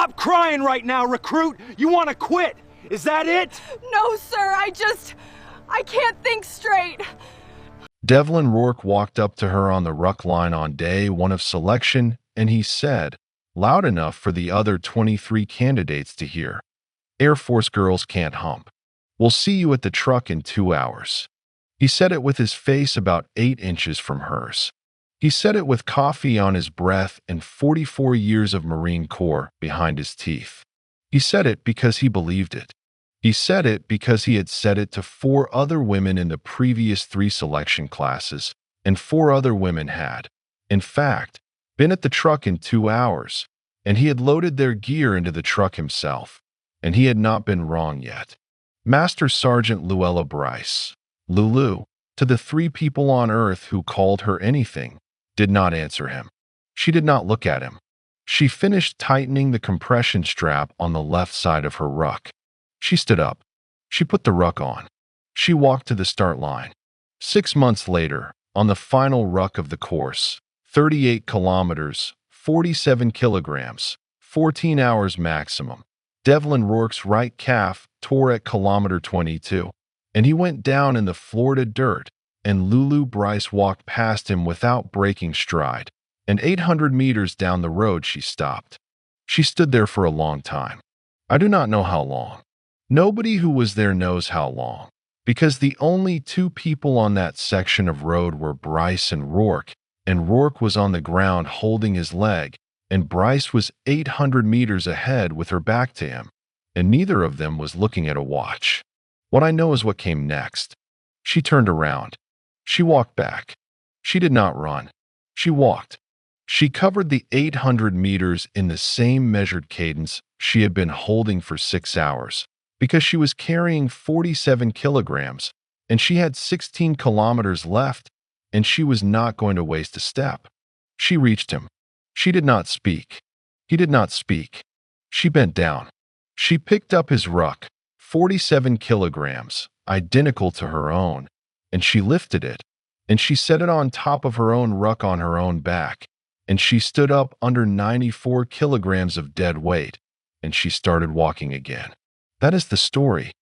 Stop crying right now, recruit! You want to quit! Is that it? No, sir, I can't think straight. Devlin Rourke walked up to her on the ruck line on day 1 of selection, and he said, loud enough for the other 23 candidates to hear, "Air Force girls can't hump. We'll see you at the truck in 2 hours." He said it with his face about 8 inches from hers. He said it with coffee on his breath and 44 years of Marine Corps behind his teeth. He said it because he believed it. He said it because he had said it to 4 other women in the previous 3 selection classes, and 4 other women had, in fact, been at the truck in 2 hours, and he had loaded their gear into the truck himself, and he had not been wrong yet. Master Sergeant Luella Bryce, Lulu, to the 3 people on Earth who called her anything, did not answer him. She did not look at him. She finished tightening the compression strap on the left side of her ruck. She stood up. She put the ruck on. She walked to the start line. 6 months later, on the final ruck of the course, 38 kilometers, 47 kilograms, 14 hours maximum, Devlin Rourke's right calf tore at kilometer 22, and he went down in the Florida dirt, and Lulu Bryce walked past him without breaking stride, and 800 meters down the road she stopped. She stood there for a long time. I do not know how long. Nobody who was there knows how long, because the only 2 people on that section of road were Bryce and Rourke was on the ground holding his leg, and Bryce was 800 meters ahead with her back to him, and neither of them was looking at a watch. What I know is what came next. She turned around. She walked back. She did not run. She walked. She covered the 800 meters in the same measured cadence she had been holding for 6 hours, because she was carrying 47 kilograms, and she had 16 kilometers left, and she was not going to waste a step. She reached him. She did not speak. He did not speak. She bent down. She picked up his ruck, 47 kilograms, identical to her own, and she lifted it, and she set it on top of her own ruck on her own back, and she stood up under 94 kilograms of dead weight, and she started walking again. That is the story.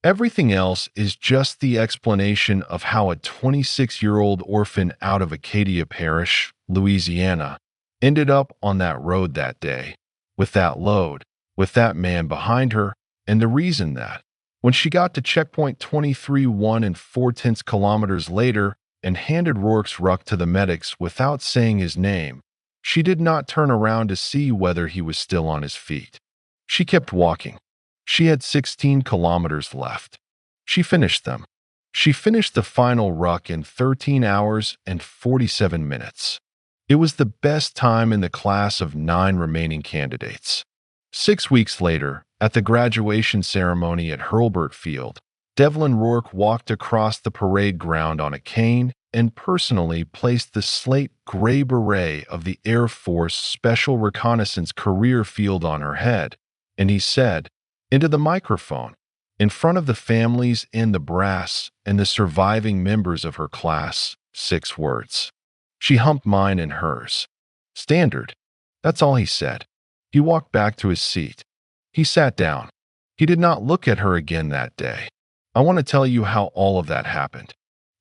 Everything else is just the explanation of how a 26-year-old orphan out of Acadia Parish, Louisiana, ended up on that road that day, with that load, with that man behind her, and the reason that, when she got to checkpoint 23 1 4/10 kilometers later and handed Rourke's ruck to the medics without saying his name, she did not turn around to see whether he was still on his feet. She kept walking. She had 16 kilometers left. She finished them. She finished the final ruck in 13 hours and 47 minutes. It was the best time in the class of 9 remaining candidates. 6 weeks later, at the graduation ceremony at Hurlburt Field, Devlin Rourke walked across the parade ground on a cane and personally placed the slate gray beret of the Air Force Special Reconnaissance career field on her head, and he said, into the microphone, in front of the families and the brass and the surviving members of her class, 6 words. She humped mine and hers. Standard. That's all he said. He walked back to his seat. He sat down. He did not look at her again that day. I want to tell you how all of that happened.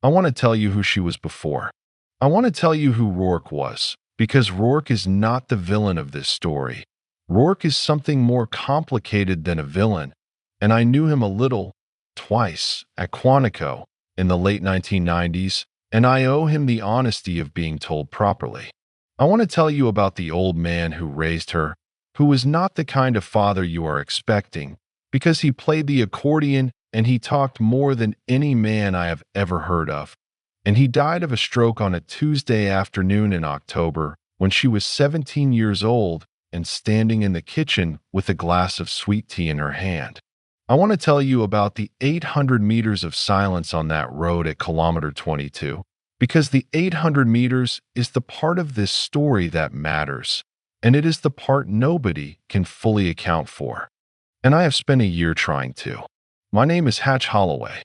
I want to tell you who she was before. I want to tell you who Rourke was, because Rourke is not the villain of this story. Rourke is something more complicated than a villain, and I knew him a little, twice, at Quantico in the late 1990s, and I owe him the honesty of being told properly. I want to tell you about the old man who raised her, who was not the kind of father you are expecting, because he played the accordion and he talked more than any man I have ever heard of. And he died of a stroke on a Tuesday afternoon in October when she was 17 years old and standing in the kitchen with a glass of sweet tea in her hand. I want to tell you about the 800 meters of silence on that road at kilometer 22, because the 800 meters is the part of this story that matters, and it is the part nobody can fully account for. And I have spent a year trying to. My name is Hatch Holloway.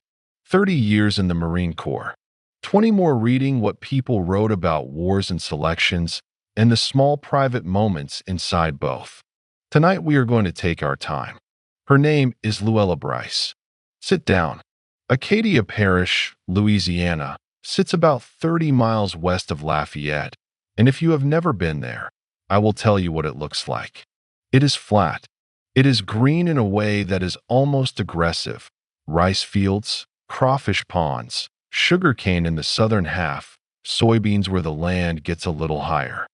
30 years in the Marine Corps. 20 more reading what people wrote about wars and selections, and the small private moments inside both. Tonight we are going to take our time. Her name is Luella Bryce. Sit down. Acadia Parish, Louisiana, sits about 30 miles west of Lafayette, and if you have never been there, I will tell you what it looks like. It is flat. It is green in a way that is almost aggressive. Rice fields, crawfish ponds, sugarcane in the southern half, soybeans where the land gets a little higher.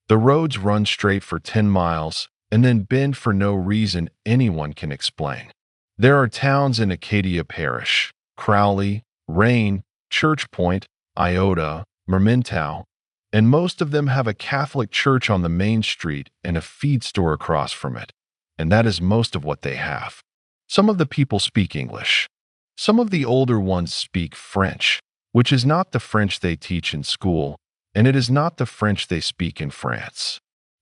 The roads run straight for 10 miles and then bend for no reason anyone can explain. There are towns in Acadia Parish: Crowley, Rain, Church Point, Iota, Mermentau, and most of them have a Catholic church on the main street and a feed store across from it. And that is most of what they have. Some of the people speak English. Some of the older ones speak French, which is not the French they teach in school, and it is not the French they speak in France.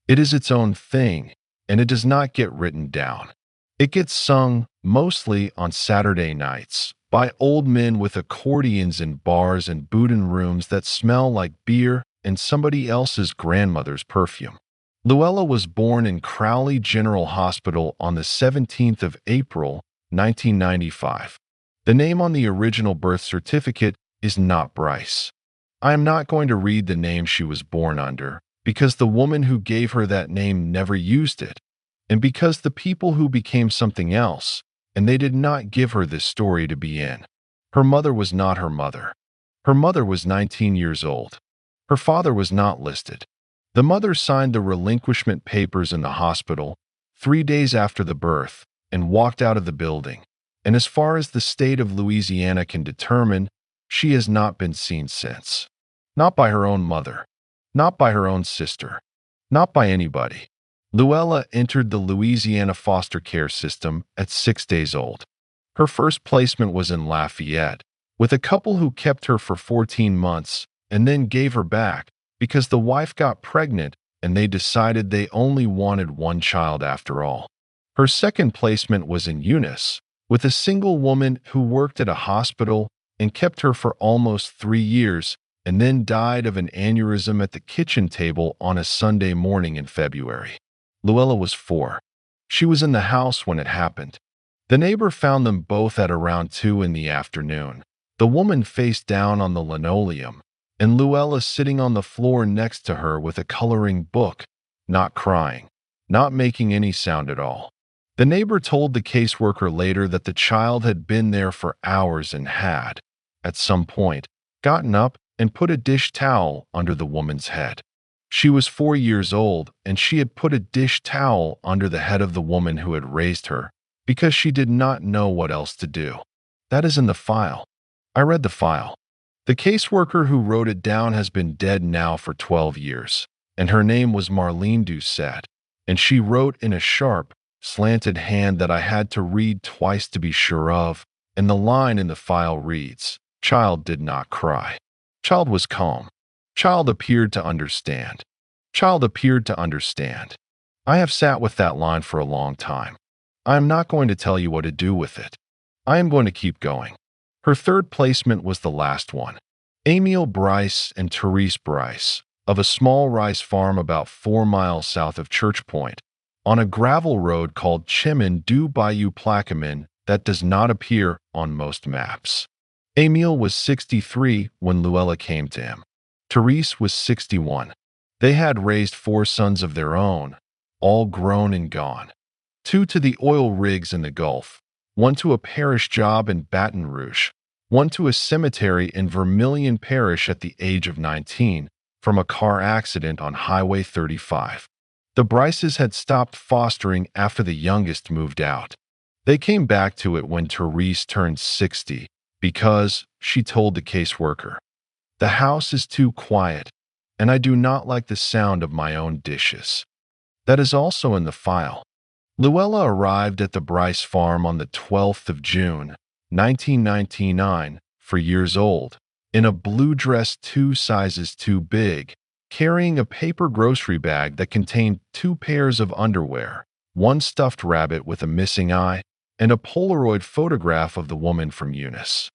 It is its own thing, and it does not get written down. It gets sung, mostly on Saturday nights, by old men with accordions in bars and boudin rooms that smell like beer and somebody else's grandmother's perfume. Luella was born in Crowley General Hospital on the 17th of April, 1995. The name on the original birth certificate is not Bryce. I am not going to read the name she was born under, because the woman who gave her that name never used it, and because the people who became something else, and they did not give her this story to be in. Her mother was not her mother. Her mother was 19 years old. Her father was not listed. The mother signed the relinquishment papers in the hospital 3 days after the birth and walked out of the building. And as far as the state of Louisiana can determine, she has not been seen since. Not by her own mother. Not by her own sister. Not by anybody. Luella entered the Louisiana foster care system at 6 days old. Her first placement was in Lafayette, with a couple who kept her for 14 months and then gave her back because the wife got pregnant and they decided they only wanted one child after all. Her second placement was in Eunice, with a single woman who worked at a hospital and kept her for almost 3 years and then died of an aneurysm at the kitchen table on a Sunday morning in February. Luella was 4. She was in the house when it happened. The neighbor found them both at around 2 in the afternoon, the woman face down on the linoleum, and Luella sitting on the floor next to her with a coloring book, not crying, not making any sound at all. The neighbor told the caseworker later that the child had been there for hours and had, at some point, gotten up and put a dish towel under the woman's head. She was 4 years old, and she had put a dish towel under the head of the woman who had raised her because she did not know what else to do. That is in the file. I read the file. The caseworker who wrote it down has been dead now for 12 years, and her name was Marlene Doucette, and she wrote in a sharp, slanted hand that I had to read twice to be sure of, and the line in the file reads, "Child did not cry. Child was calm. Child appeared to understand. Child appeared to understand." I have sat with that line for a long time. I am not going to tell you what to do with it. I am going to keep going. Her third placement was the last one. Emil Bryce and Therese Bryce, of a small rice farm about 4 miles south of Church Point, on a gravel road called Chemin du Bayou Plaquemine that does not appear on most maps. Emil was 63 when Luella came to him. Therese was 61. They had raised 4 sons of their own, all grown and gone. 2 to the oil rigs in the Gulf, 1 to a parish job in Baton Rouge, 1 to a cemetery in Vermilion Parish at the age of 19 from a car accident on Highway 35. The Bryces had stopped fostering after the youngest moved out. They came back to it when Therese turned 60 because, she told the caseworker, "The house is too quiet, and I do not like the sound of my own dishes." That is also in the file. Luella arrived at the Bryce farm on the 12th of June, 1999, 4 years old, in a blue dress 2 sizes too big, carrying a paper grocery bag that contained 2 pairs of underwear, 1 stuffed rabbit with a missing eye, and a Polaroid photograph of the woman from Eunice.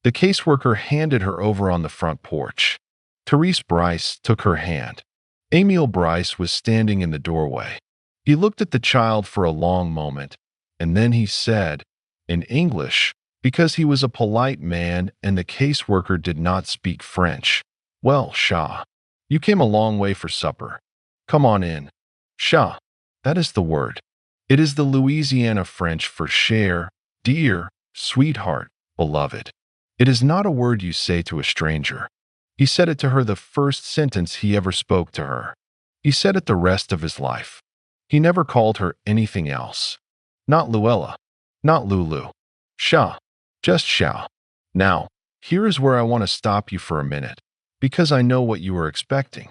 The caseworker handed her over on the front porch. Therese Bryce took her hand. Emil Bryce was standing in the doorway. He looked at the child for a long moment, and then he said, in English, because he was a polite man and the caseworker did not speak French, "Well, Shah, you came a long way for supper. Come on in." Shah, that is the word. It is the Louisiana French for cher, dear, sweetheart, beloved. It is not a word you say to a stranger. He said it to her the first sentence he ever spoke to her. He said it the rest of his life. He never called her anything else. Not Luella. Not Lulu. Shah. Just Shah. Now, here is where I want to stop you for a minute, because I know what you are expecting.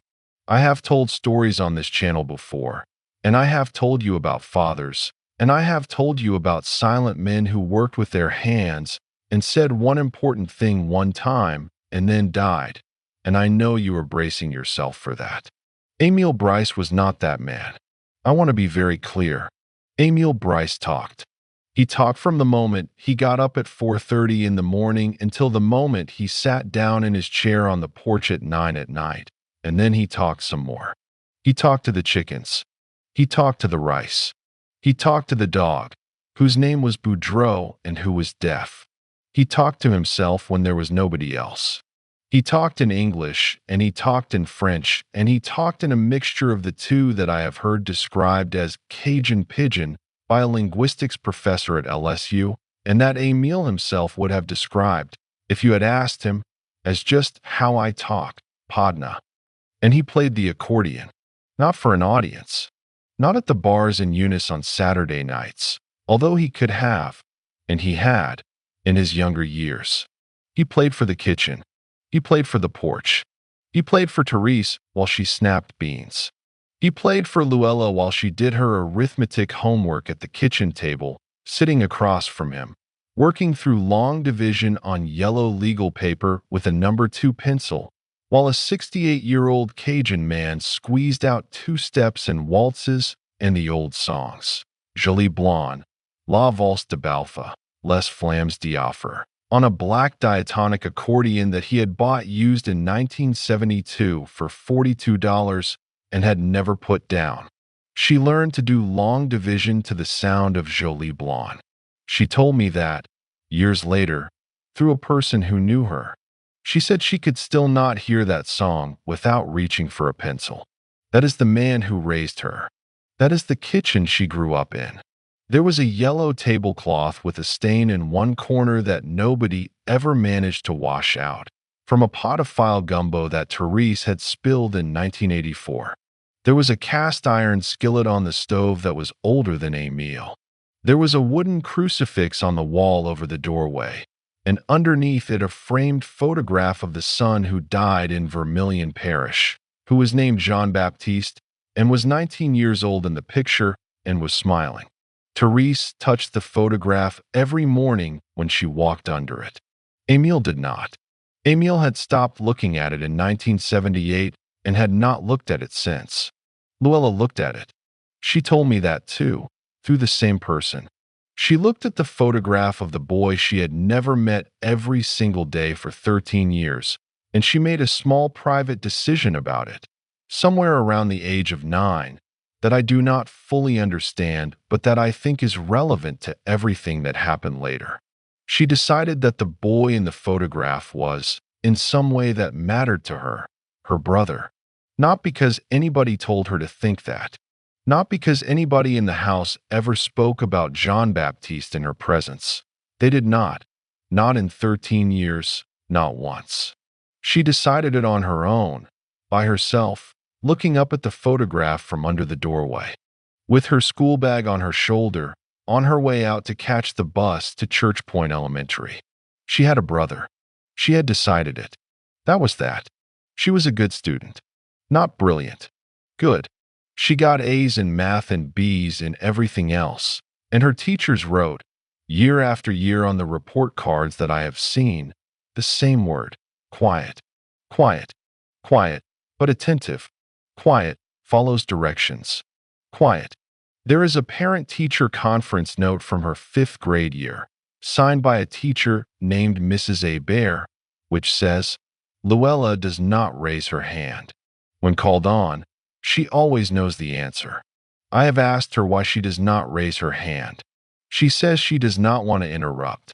I have told stories on this channel before, and I have told you about fathers, and I have told you about silent men who worked with their hands and said one important thing one time and then died. And I know you are bracing yourself for that. Emil Bryce was not that man. I want to be very clear. Emil Bryce talked. He talked from the moment he got up at 4:30 in the morning until the moment he sat down in his chair on the porch at 9 at night. And then he talked some more. He talked to the chickens. He talked to the rice. He talked to the dog, whose name was Boudreaux and who was deaf. He talked to himself when there was nobody else. He talked in English, and he talked in French, and he talked in a mixture of the two that I have heard described as Cajun pidgin by a linguistics professor at LSU, and that Emil himself would have described, if you had asked him, as just how I talk, Podna. And he played the accordion, not for an audience, not at the bars in Eunice on Saturday nights, although he could have, and he had, in his younger years. He played for the kitchen. He played for the porch. He played for Therese while she snapped beans. He played for Luella while she did her arithmetic homework at the kitchen table, sitting across from him, working through long division on yellow legal paper with a number 2 pencil, while a 68-year-old Cajun man squeezed out 2 steps and waltzes and the old songs. Jolie Blonde, La Valse de Balfa, Les Flammes d'Affaires, on a black diatonic accordion that he had bought used in 1972 for $42 and had never put down. She learned to do long division to the sound of Jolie Blonde. She told me that, years later, through a person who knew her. She said she could still not hear that song without reaching for a pencil. That is the man who raised her. That is the kitchen she grew up in. There was a yellow tablecloth with a stain in one corner that nobody ever managed to wash out, from a pot of file gumbo that Therese had spilled in 1984. There was a cast iron skillet on the stove that was older than Emil. There was a wooden crucifix on the wall over the doorway, and underneath it a framed photograph of the son who died in Vermilion Parish, who was named Jean-Baptiste and was 19 years old in the picture and was smiling. Therese touched the photograph every morning when she walked under it. Emil did not. Emil had stopped looking at it in 1978 and had not looked at it since. Luella looked at it. She told me that too, through the same person. She looked at the photograph of the boy she had never met every single day for 13 years, and she made a small private decision about it, somewhere around the age of 9, that I do not fully understand, but that I think is relevant to everything that happened later. She decided that the boy in the photograph was, in some way that mattered to her, her brother. Not because anybody told her to think that. Not because anybody in the house ever spoke about Jean-Baptiste in her presence. They did not. Not in 13 years, not once. She decided it on her own, by herself, looking up at the photograph from under the doorway. With her school bag on her shoulder, on her way out to catch the bus to Church Point Elementary. She had a brother. She had decided it. That was that. She was a good student. Not brilliant. Good. She got A's in math and B's in everything else, and her teachers wrote, year after year on the report cards that I have seen, the same word, quiet. Quiet. Quiet, but attentive. Quiet follows directions. Quiet. There is a parent-teacher conference note from her 5th grade year, signed by a teacher named Mrs. A. Bear, which says, Luella does not raise her hand. When called on, she always knows the answer. I have asked her why she does not raise her hand. She says she does not want to interrupt.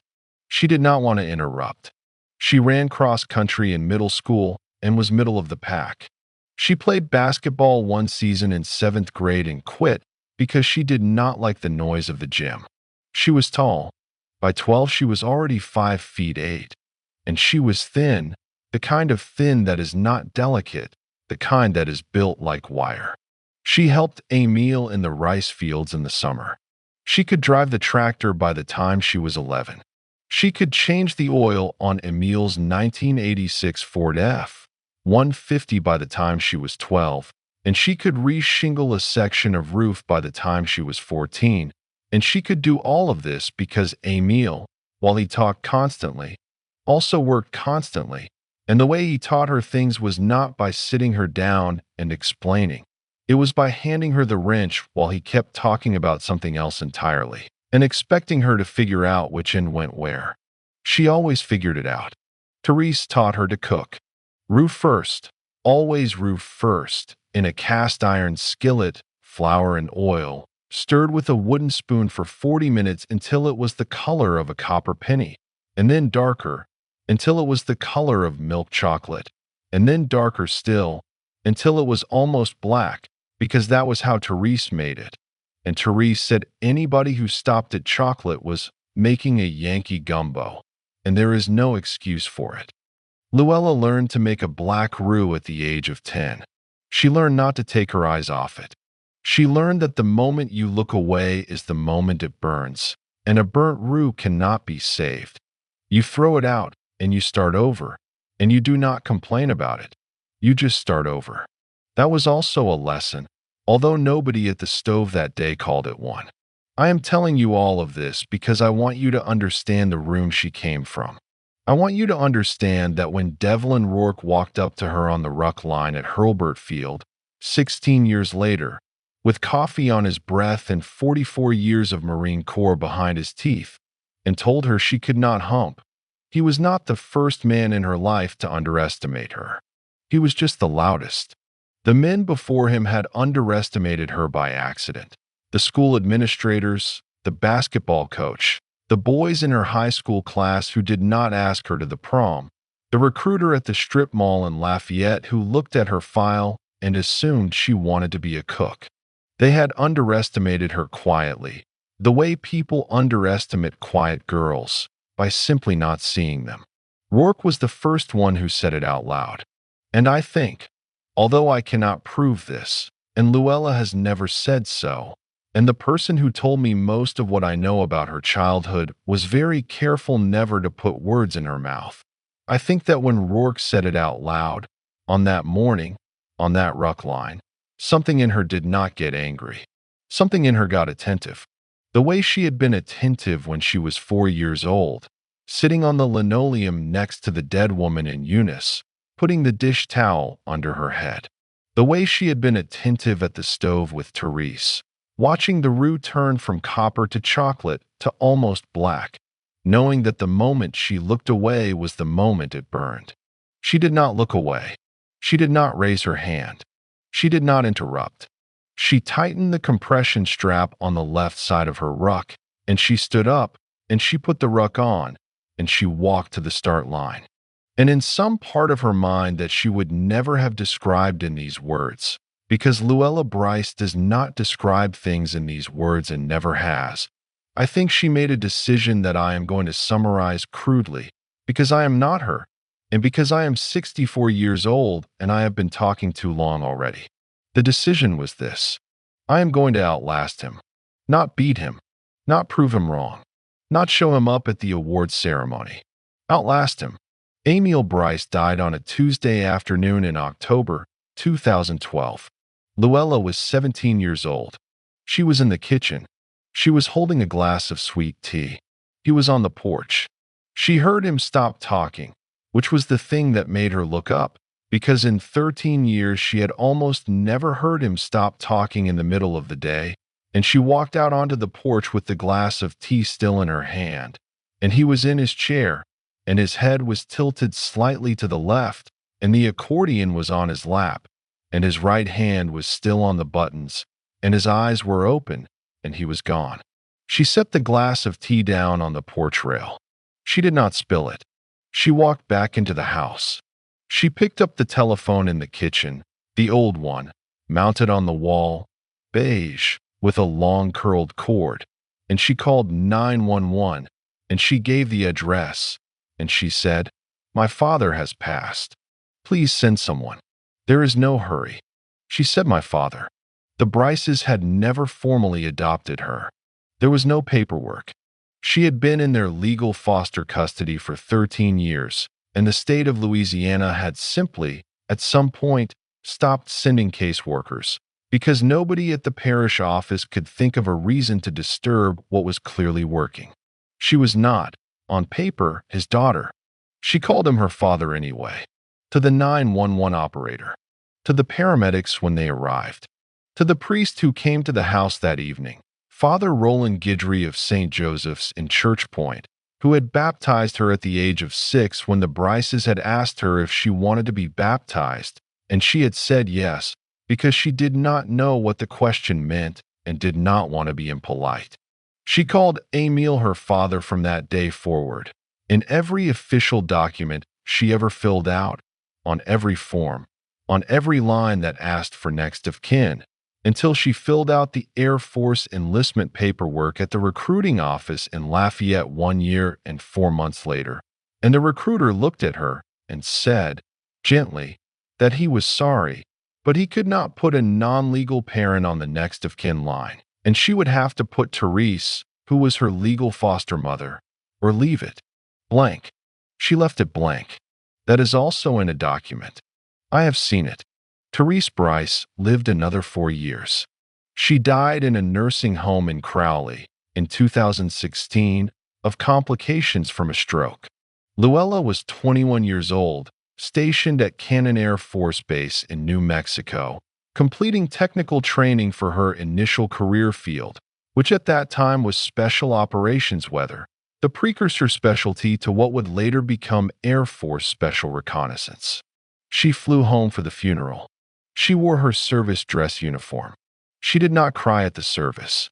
She did not want to interrupt. She ran cross country in middle school and was middle of the pack. She played basketball one season in 7th grade and quit because she did not like the noise of the gym. She was tall. By 12, she was already 5 feet 8. And she was thin, the kind of thin that is not delicate, the kind that is built like wire. She helped Emil in the rice fields in the summer. She could drive the tractor by the time she was 11. She could change the oil on Emil's 1986 Ford F-150 by the time she was 12, and she could re-shingle a section of roof by the time she was 14, and she could do all of this because Emil, while he talked constantly, also worked constantly, and the way he taught her things was not by sitting her down and explaining. It was by handing her the wrench while he kept talking about something else entirely, and expecting her to figure out which end went where. She always figured it out. Therese taught her to cook. Roux first, always roux first, in a cast iron skillet, flour and oil, stirred with a wooden spoon for 40 minutes until it was the color of a copper penny, and then darker, until it was the color of milk chocolate, and then darker still, until it was almost black, because that was how Therese made it. And Therese said anybody who stopped at chocolate was making a Yankee gumbo, and there is no excuse for it. Luella learned to make a black roux at the age of 10. She learned not to take her eyes off it. She learned that the moment you look away is the moment it burns, and a burnt roux cannot be saved. You throw it out, and you start over, and you do not complain about it. You just start over. That was also a lesson, although nobody at the stove that day called it one. I am telling you all of this because I want you to understand the room she came from. I want you to understand that when Devlin Rourke walked up to her on the Ruck line at Hurlburt Field, 16 years later, with coffee on his breath and 44 years of Marine Corps behind his teeth, and told her she could not hump, he was not the first man in her life to underestimate her. He was just the loudest. The men before him had underestimated her by accident. The school administrators, the basketball coach, the boys in her high school class who did not ask her to the prom, the recruiter at the strip mall in Lafayette who looked at her file and assumed she wanted to be a cook. They had underestimated her quietly, the way people underestimate quiet girls, by simply not seeing them. Rourke was the first one who said it out loud. And I think, although I cannot prove this, and Luella has never said so, and the person who told me most of what I know about her childhood was very careful never to put words in her mouth, I think that when Rourke said it out loud, on that morning, on that Ruck line, something in her did not get angry. Something in her got attentive. The way she had been attentive when she was 4 years old, sitting on the linoleum next to the dead woman in Eunice, putting the dish towel under her head. The way she had been attentive at the stove with Therese, watching the roux turn from copper to chocolate to almost black, knowing that the moment she looked away was the moment it burned. She did not look away. She did not raise her hand. She did not interrupt. She tightened the compression strap on the left side of her ruck, and she stood up, and she put the ruck on, and she walked to the start line. And in some part of her mind that she would never have described in these words, because Luella Bryce does not describe things in these words and never has, I think she made a decision that I am going to summarize crudely, because I am not her, and because I am 64 years old and I have been talking too long already. The decision was this: I am going to outlast him, not beat him, not prove him wrong, not show him up at the awards ceremony. Outlast him. Emil Bryce died on a Tuesday afternoon in October 2012. Luella was 17 years old. She was in the kitchen. She was holding a glass of sweet tea. He was on the porch. She heard him stop talking, which was the thing that made her look up, because in 13 years she had almost never heard him stop talking in the middle of the day, and she walked out onto the porch with the glass of tea still in her hand, and he was in his chair, and his head was tilted slightly to the left, and the accordion was on his lap, and his right hand was still on the buttons, and his eyes were open, and he was gone. She set the glass of tea down on the porch rail. She did not spill it. She walked back into the house. She picked up the telephone in the kitchen, the old one, mounted on the wall, beige, with a long curled cord, and she called 911, and she gave the address, and she said, "My father has passed. Please send someone. There is no hurry." She said my father. The Bryces had never formally adopted her. There was no paperwork. She had been in their legal foster custody for 13 years, and the state of Louisiana had simply, at some point, stopped sending caseworkers because nobody at the parish office could think of a reason to disturb what was clearly working. She was not, on paper, his daughter. She called him her father anyway. To the 911 operator. To the paramedics when they arrived. To the priest who came to the house that evening. Father Roland Guidry of St. Joseph's in Church Point, who had baptized her at the age of 6 when the Bryces had asked her if she wanted to be baptized, and she had said yes, because she did not know what the question meant and did not want to be impolite. She called Emile her father from that day forward, in every official document she ever filled out, on every form, on every line that asked for next of kin, until she filled out the Air Force enlistment paperwork at the recruiting office in Lafayette 1 year and 4 months later. And the recruiter looked at her and said, gently, that he was sorry, but he could not put a non-legal parent on the next of kin line, and she would have to put Therese, who was her legal foster mother, or leave it blank. She left it blank. That is also in a document. I have seen it. Therese Bryce lived another 4 years. She died in a nursing home in Crowley in 2016 of complications from a stroke. Luella was 21 years old, stationed at Cannon Air Force Base in New Mexico, completing technical training for her initial career field, which at that time was special operations weather, the precursor specialty to what would later become Air Force Special Reconnaissance. She flew home for the funeral. She wore her service dress uniform. She did not cry at the service.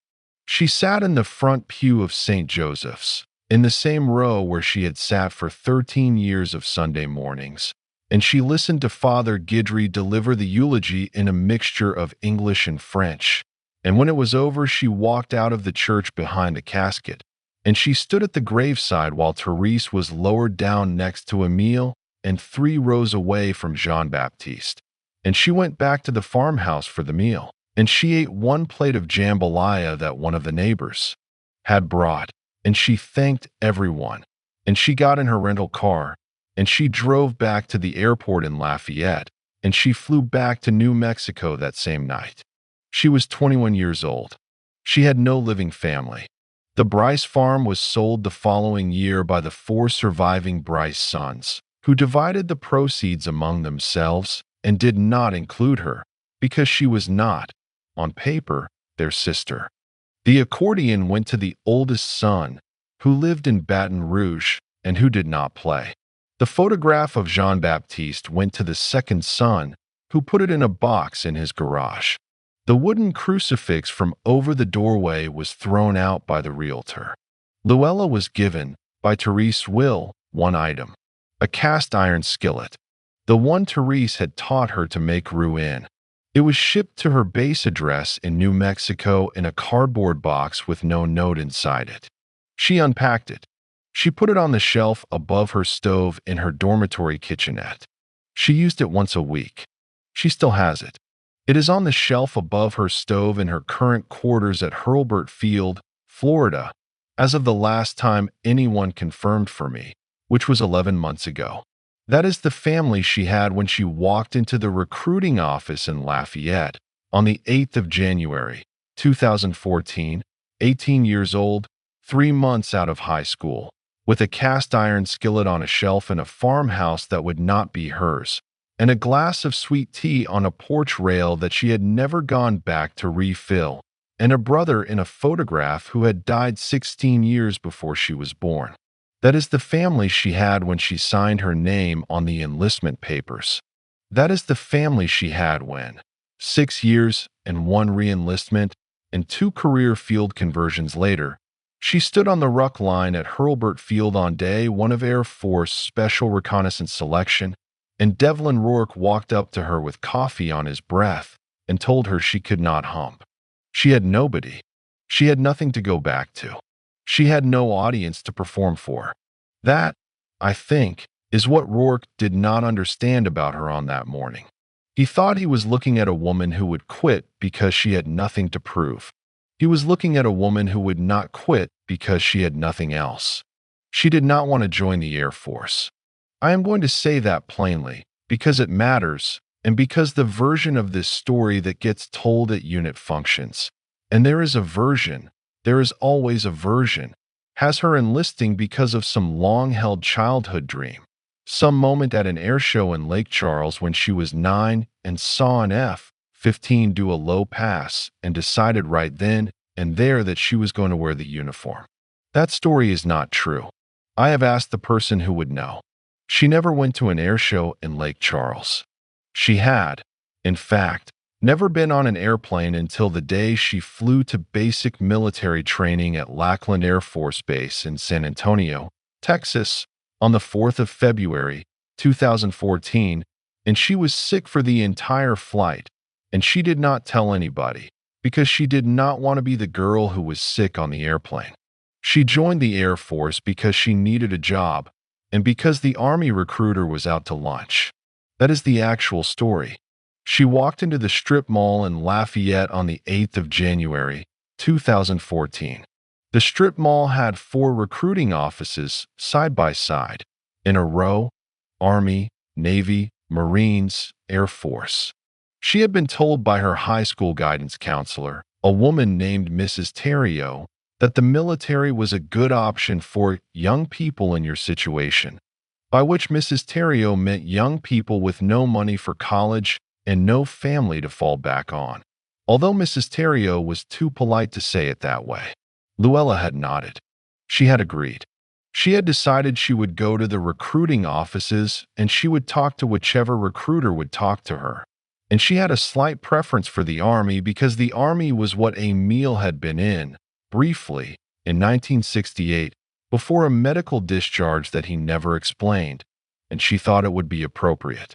She sat in the front pew of St. Joseph's, in the same row where she had sat for 13 years of Sunday mornings, and she listened to Father Guidry deliver the eulogy in a mixture of English and French. And when it was over, she walked out of the church behind the casket, and she stood at the graveside while Therese was lowered down next to Emile and 3 rows away from Jean-Baptiste. And she went back to the farmhouse for the meal, and she ate 1 plate of jambalaya that one of the neighbors had brought, and she thanked everyone, and she got in her rental car, and she drove back to the airport in Lafayette, and she flew back to New Mexico that same night. She was 21 years old. She had no living family. The Bryce farm was sold the following year by the 4 surviving Bryce sons, who divided the proceeds among themselves and did not include her, because she was not, on paper, their sister. The accordion went to the oldest son, who lived in Baton Rouge and who did not play. The photograph of Jean-Baptiste went to the second son, who put it in a box in his garage. The wooden crucifix from over the doorway was thrown out by the realtor. Luella was given, by Therese Will, 1 item, a cast-iron skillet, the one Therese had taught her to make roux in. It was shipped to her base address in New Mexico in a cardboard box with no note inside it. She unpacked it. She put it on the shelf above her stove in her dormitory kitchenette. She used it once a week. She still has it. It is on the shelf above her stove in her current quarters at Hurlburt Field, Florida, as of the last time anyone confirmed for me, which was 11 months ago. That is the family she had when she walked into the recruiting office in Lafayette on the 8th of January, 2014, 18 years old, 3 months out of high school, with a cast-iron skillet on a shelf in a farmhouse that would not be hers, and a glass of sweet tea on a porch rail that she had never gone back to refill, and a brother in a photograph who had died 16 years before she was born. That is the family she had when she signed her name on the enlistment papers. That is the family she had when, 6 years and 1 reenlistment and 2 career field conversions later, she stood on the Ruck line at Hurlburt Field on day 1 of Air Force Special Reconnaissance selection, and Devlin Rourke walked up to her with coffee on his breath and told her she could not hump. She had nobody. She had nothing to go back to. She had no audience to perform for. That, I think, is what Rourke did not understand about her on that morning. He thought he was looking at a woman who would quit because she had nothing to prove. He was looking at a woman who would not quit because she had nothing else. She did not want to join the Air Force. I am going to say that plainly, because it matters, and because the version of this story that gets told at unit functions, and there is always a version, has her enlisting because of some long-held childhood dream. Some moment at an air show in Lake Charles when she was 9 and saw an F-15 do a low pass and decided right then and there that she was going to wear the uniform. That story is not true. I have asked the person who would know. She never went to an air show in Lake Charles. She had, in fact, never been on an airplane until the day she flew to basic military training at Lackland Air Force Base in San Antonio, Texas, on the 4th of February, 2014, and she was sick for the entire flight, and she did not tell anybody, because she did not want to be the girl who was sick on the airplane. She joined the Air Force because she needed a job, and because the Army recruiter was out to lunch. That is the actual story. She walked into the strip mall in Lafayette on the 8th of January, 2014. The strip mall had 4 recruiting offices side by side, in a row: Army, Navy, Marines, Air Force. She had been told by her high school guidance counselor, a woman named Mrs. Terrio, that the military was a good option for young people in your situation, by which Mrs. Terrio meant young people with no money for college and no family to fall back on, although Mrs. Terrio was too polite to say it that way. Luella had nodded. She had agreed. She had decided she would go to the recruiting offices and she would talk to whichever recruiter would talk to her. And she had a slight preference for the Army because the Army was what Emil had been in, briefly, in 1968, before a medical discharge that he never explained, and she thought it would be appropriate.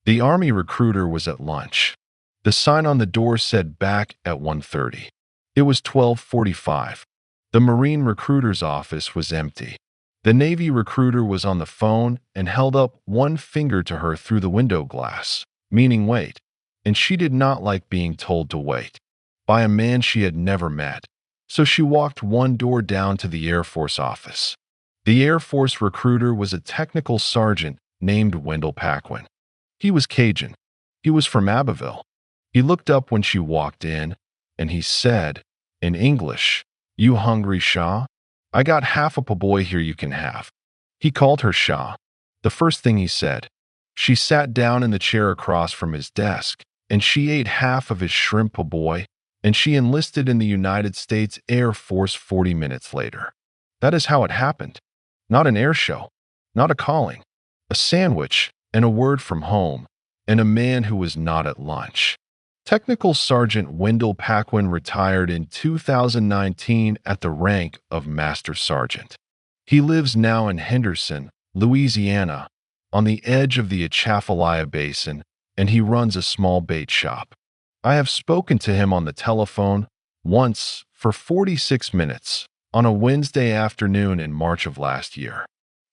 The Army recruiter was at lunch. The sign on the door said back at 1:30. It was 12:45. The Marine recruiter's office was empty. The Navy recruiter was on the phone and held up one finger to her through the window glass, meaning wait, and she did not like being told to wait, by a man she had never met. So she walked one door down to the Air Force office. The Air Force recruiter was a technical sergeant named Wendell Paquin. He was Cajun. He was from Abbeville. He looked up when she walked in, and he said, in English, "You hungry, Shaw? I got half a po' boy here you can have." He called her Shaw. The first thing he said. She sat down in the chair across from his desk, and she ate half of his shrimp po' boy, and she enlisted in the United States Air Force 40 minutes later. That is how it happened. Not an air show, not a calling, a sandwich, and a word from home, and a man who was not at lunch. Technical Sergeant Wendell Paquin retired in 2019 at the rank of Master Sergeant. He lives now in Henderson, Louisiana, on the edge of the Atchafalaya Basin, and he runs a small bait shop. I have spoken to him on the telephone once for 46 minutes on a Wednesday afternoon in March of last year.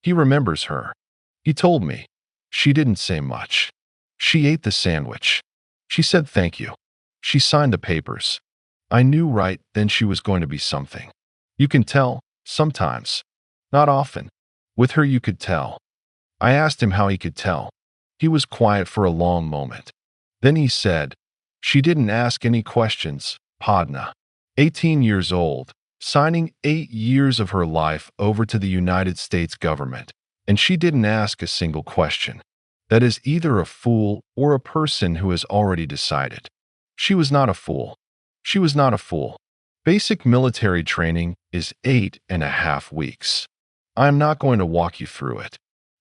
He remembers her. He told me. She didn't say much. She ate the sandwich. She said thank you. She signed the papers. I knew right then she was going to be something. You can tell, sometimes. Not often. With her you could tell. I asked him how he could tell. He was quiet for a long moment. Then he said, "She didn't ask any questions, Podna. 18 years old, signing 8 years of her life over to the United States government, and she didn't ask a single question. That is either a fool or a person who has already decided." She was not a fool. She was not a fool. Basic military training is 8.5 weeks. I am not going to walk you through it.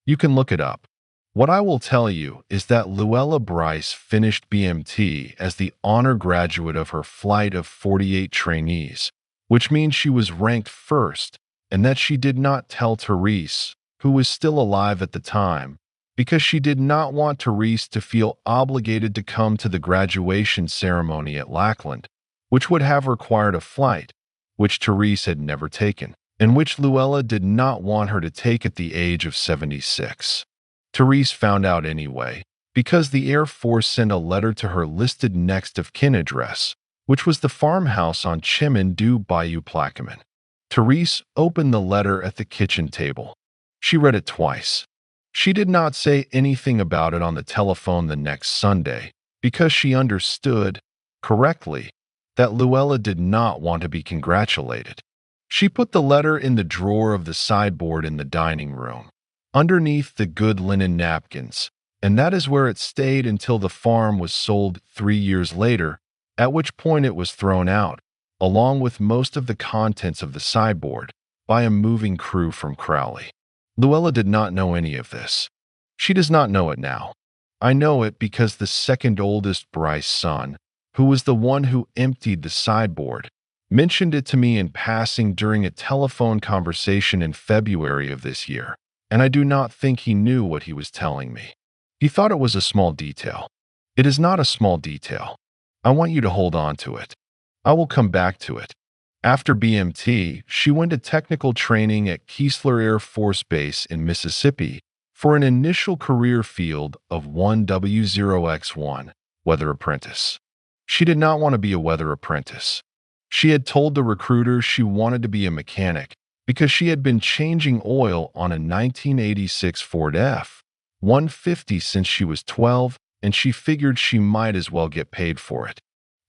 You can look it up. What I will tell you is that Luella Bryce finished BMT as the honor graduate of her flight of 48 trainees, which means she was ranked first, and that she did not tell Therese, who was still alive at the time, because she did not want Therese to feel obligated to come to the graduation ceremony at Lackland, which would have required a flight, which Therese had never taken, and which Luella did not want her to take at the age of 76. Therese found out anyway, because the Air Force sent a letter to her listed next of kin address, which was the farmhouse on Chemin du Bayou Plaquemine. Therese opened the letter at the kitchen table. She read it twice. She did not say anything about it on the telephone the next Sunday, because she understood, correctly, that Luella did not want to be congratulated. She put the letter in the drawer of the sideboard in the dining room, underneath the good linen napkins, and that is where it stayed until the farm was sold 3 years later, at which point it was thrown out, along with most of the contents of the sideboard, by a moving crew from Crowley. Luella did not know any of this. She does not know it now. I know it because the second oldest Bryce son, who was the one who emptied the sideboard, mentioned it to me in passing during a telephone conversation in February of this year, and I do not think he knew what he was telling me. He thought it was a small detail. It is not a small detail. I want you to hold on to it. I will come back to it. After BMT, she went to technical training at Keesler Air Force Base in Mississippi for an initial career field of 1W0X1, weather apprentice. She did not want to be a weather apprentice. She had told the recruiter she wanted to be a mechanic because she had been changing oil on a 1986 Ford F-150 since she was 12, and she figured she might as well get paid for it.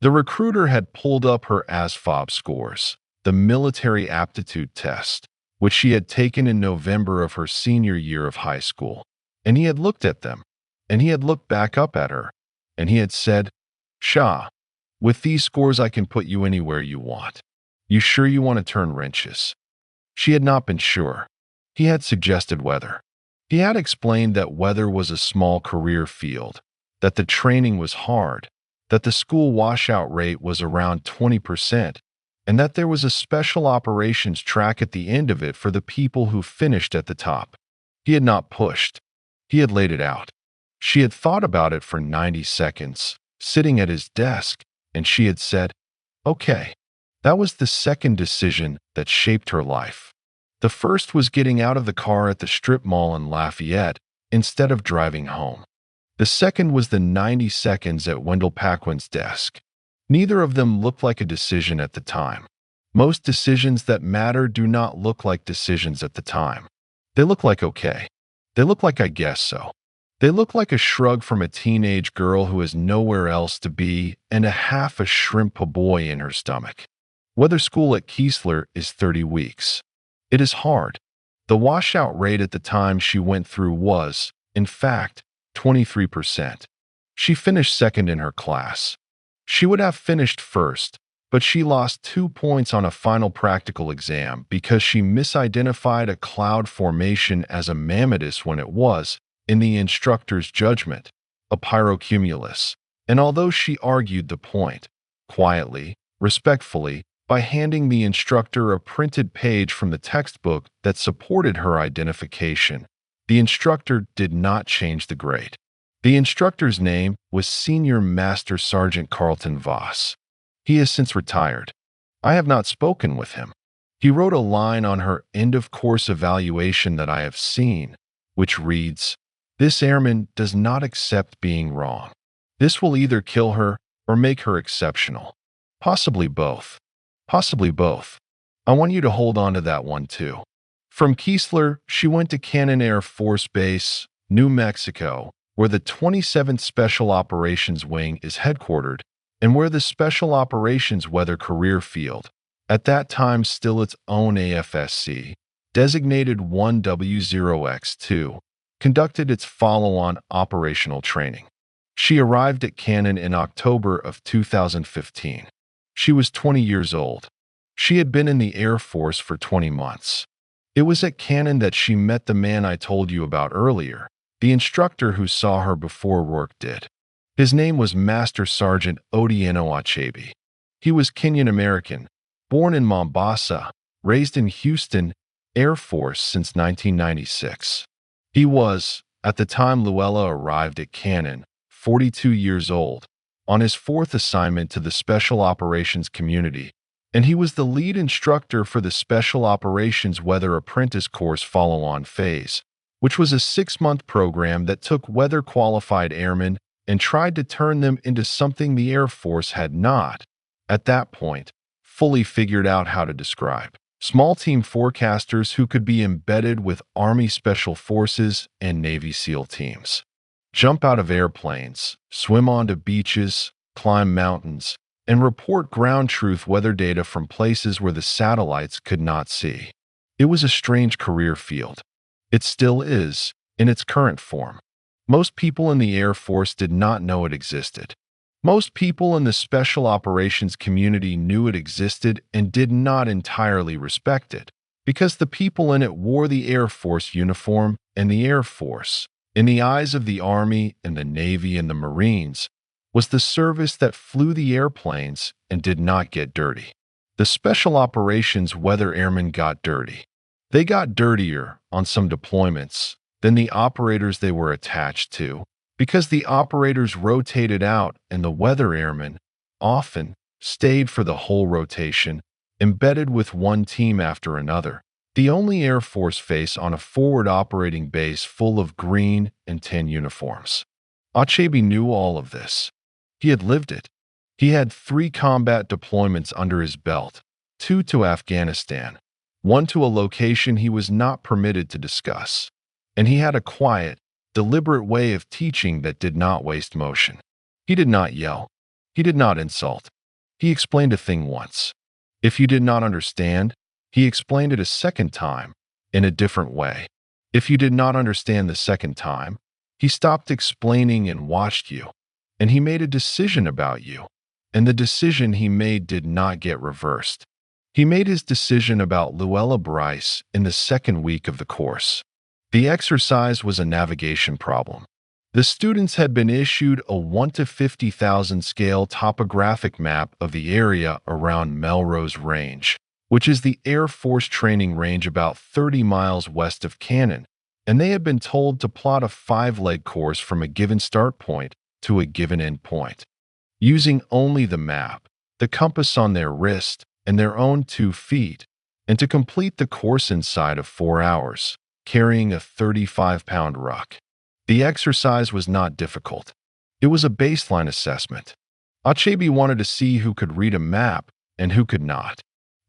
The recruiter had pulled up her ASFOB scores, the military aptitude test, which she had taken in November of her senior year of high school, and he had looked at them, and he had looked back up at her, and he had said, "Shah, with these scores I can put you anywhere you want. You sure you want to turn wrenches?" She had not been sure. He had suggested weather. He had explained that weather was a small career field, that the training was hard, that the school washout rate was around 20%, and that there was a special operations track at the end of it for the people who finished at the top. He had not pushed. He had laid it out. She had thought about it for 90 seconds, sitting at his desk, and she had said, "Okay." That was the second decision that shaped her life. The first was getting out of the car at the strip mall in Lafayette instead of driving home. The second was the 90 seconds at Wendell Paquin's desk. Neither of them looked like a decision at the time. Most decisions that matter do not look like decisions at the time. They look like okay. They look like I guess so. They look like a shrug from a teenage girl who has nowhere else to be and a half a shrimp boy in her stomach. Weather school at Keesler is 30 weeks. It is hard. The washout rate at the time she went through was, in fact, 23%. She finished second in her class. She would have finished first, but she lost 2 points on a final practical exam because she misidentified a cloud formation as a mammatus when it was, in the instructor's judgment, a pyrocumulus. And although she argued the point, quietly, respectfully, by handing the instructor a printed page from the textbook that supported her identification, the instructor did not change the grade. The instructor's name was Senior Master Sergeant Carlton Voss. He has since retired. I have not spoken with him. He wrote a line on her end-of-course evaluation that I have seen, which reads, "This airman does not accept being wrong. This will either kill her or make her exceptional. Possibly both. Possibly both." I want you to hold on to that one too. From Keesler, she went to Cannon Air Force Base, New Mexico, where the 27th Special Operations Wing is headquartered, and where the Special Operations Weather Career Field, at that time still its own AFSC, designated 1W0X2, conducted its follow-on operational training. She arrived at Cannon in October of 2015. She was 20 years old. She had been in the Air Force for 20 months. It was at Cannon that she met the man I told you about earlier, the instructor who saw her before Rourke did. His name was Master Sergeant Odieno Achebe. He was Kenyan American, born in Mombasa, raised in Houston, Air Force since 1996. He was, at the time Luella arrived at Cannon, 42 years old, on his fourth assignment to the Special Operations community, and he was the lead instructor for the Special Operations Weather Apprentice Course follow-on phase, which was a 6-month program that took weather-qualified airmen and tried to turn them into something the Air Force had not, at that point, fully figured out how to describe. Small team forecasters who could be embedded with Army Special Forces and Navy SEAL teams. Jump out of airplanes, swim onto beaches, climb mountains, and report ground truth weather data from places where the satellites could not see. It was a strange career field. It still is, in its current form. Most people in the Air Force did not know it existed. Most people in the Special Operations community knew it existed and did not entirely respect it, because the people in it wore the Air Force uniform, and the Air Force, in the eyes of the Army and the Navy and the Marines, was the service that flew the airplanes and did not get dirty. The Special Operations Weather Airmen got dirty. They got dirtier on some deployments than the operators they were attached to, because the operators rotated out and the weather airmen often stayed for the whole rotation, embedded with one team after another, the only Air Force face on a forward operating base full of green and tan uniforms. Achebe knew all of this. He had lived it. He had 3 combat deployments under his belt, 2 to Afghanistan, 1 to a location he was not permitted to discuss, and he had a quiet, deliberate way of teaching that did not waste motion. He did not yell. He did not insult. He explained a thing once. If you did not understand, he explained it a second time, in a different way. If you did not understand the second time, he stopped explaining and watched you, and he made a decision about you, and the decision he made did not get reversed. He made his decision about Luella Bryce in the 2nd week of the course. The exercise was a navigation problem. The students had been issued a 1 to 50,000 scale topographic map of the area around Melrose Range, which is the Air Force training range about 30 miles west of Cannon, and they had been told to plot a 5-leg course from a given start point to a given end point, using only the map, the compass on their wrist, and their own 2 feet, and to complete the course inside of 4 hours, carrying a 35-pound ruck. The exercise was not difficult. It was a baseline assessment. Achebe wanted to see who could read a map and who could not.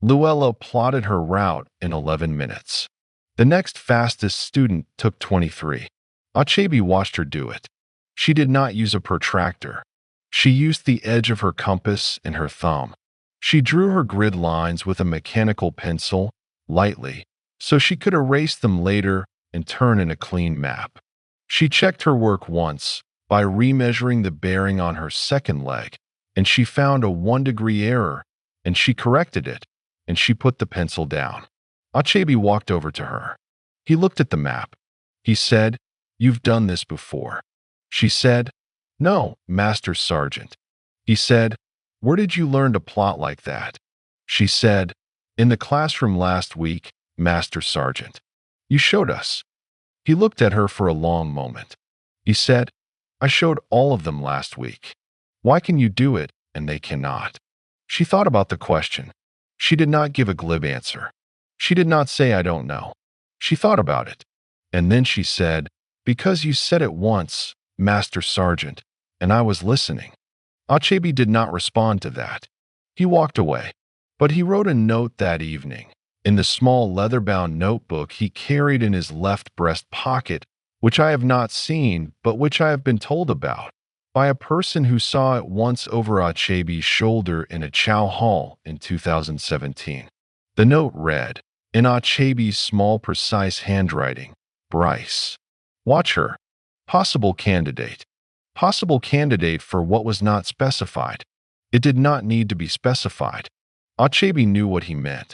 Luella plotted her route in 11 minutes. The next fastest student took 23. Achebe watched her do it. She did not use a protractor. She used the edge of her compass and her thumb. She drew her grid lines with a mechanical pencil, lightly, so she could erase them later and turn in a clean map. She checked her work once by remeasuring the bearing on her 2nd leg, and she found a 1-degree error, and she corrected it, and she put the pencil down. Achebe walked over to her. He looked at the map. He said, "You've done this before." She said, "No, Master Sergeant." He said, "Where did you learn to plot like that?" She said, "In the classroom last week, Master Sergeant. You showed us." He looked at her for a long moment. He said, "I showed all of them last week. Why can you do it and they cannot?" She thought about the question. She did not give a glib answer. She did not say, "I don't know." She thought about it. And then she said, "Because you said it once, Master Sergeant, and I was listening." Achebe did not respond to that. He walked away. But he wrote a note that evening, in the small leather-bound notebook he carried in his left breast pocket, which I have not seen, but which I have been told about, by a person who saw it once over Achebe's shoulder in a chow hall in 2017. The note read, in Achebe's small, precise handwriting, "Bryce. Watch her. Possible candidate. Possible candidate for what was not specified. It did not need to be specified." Achebe knew what he meant.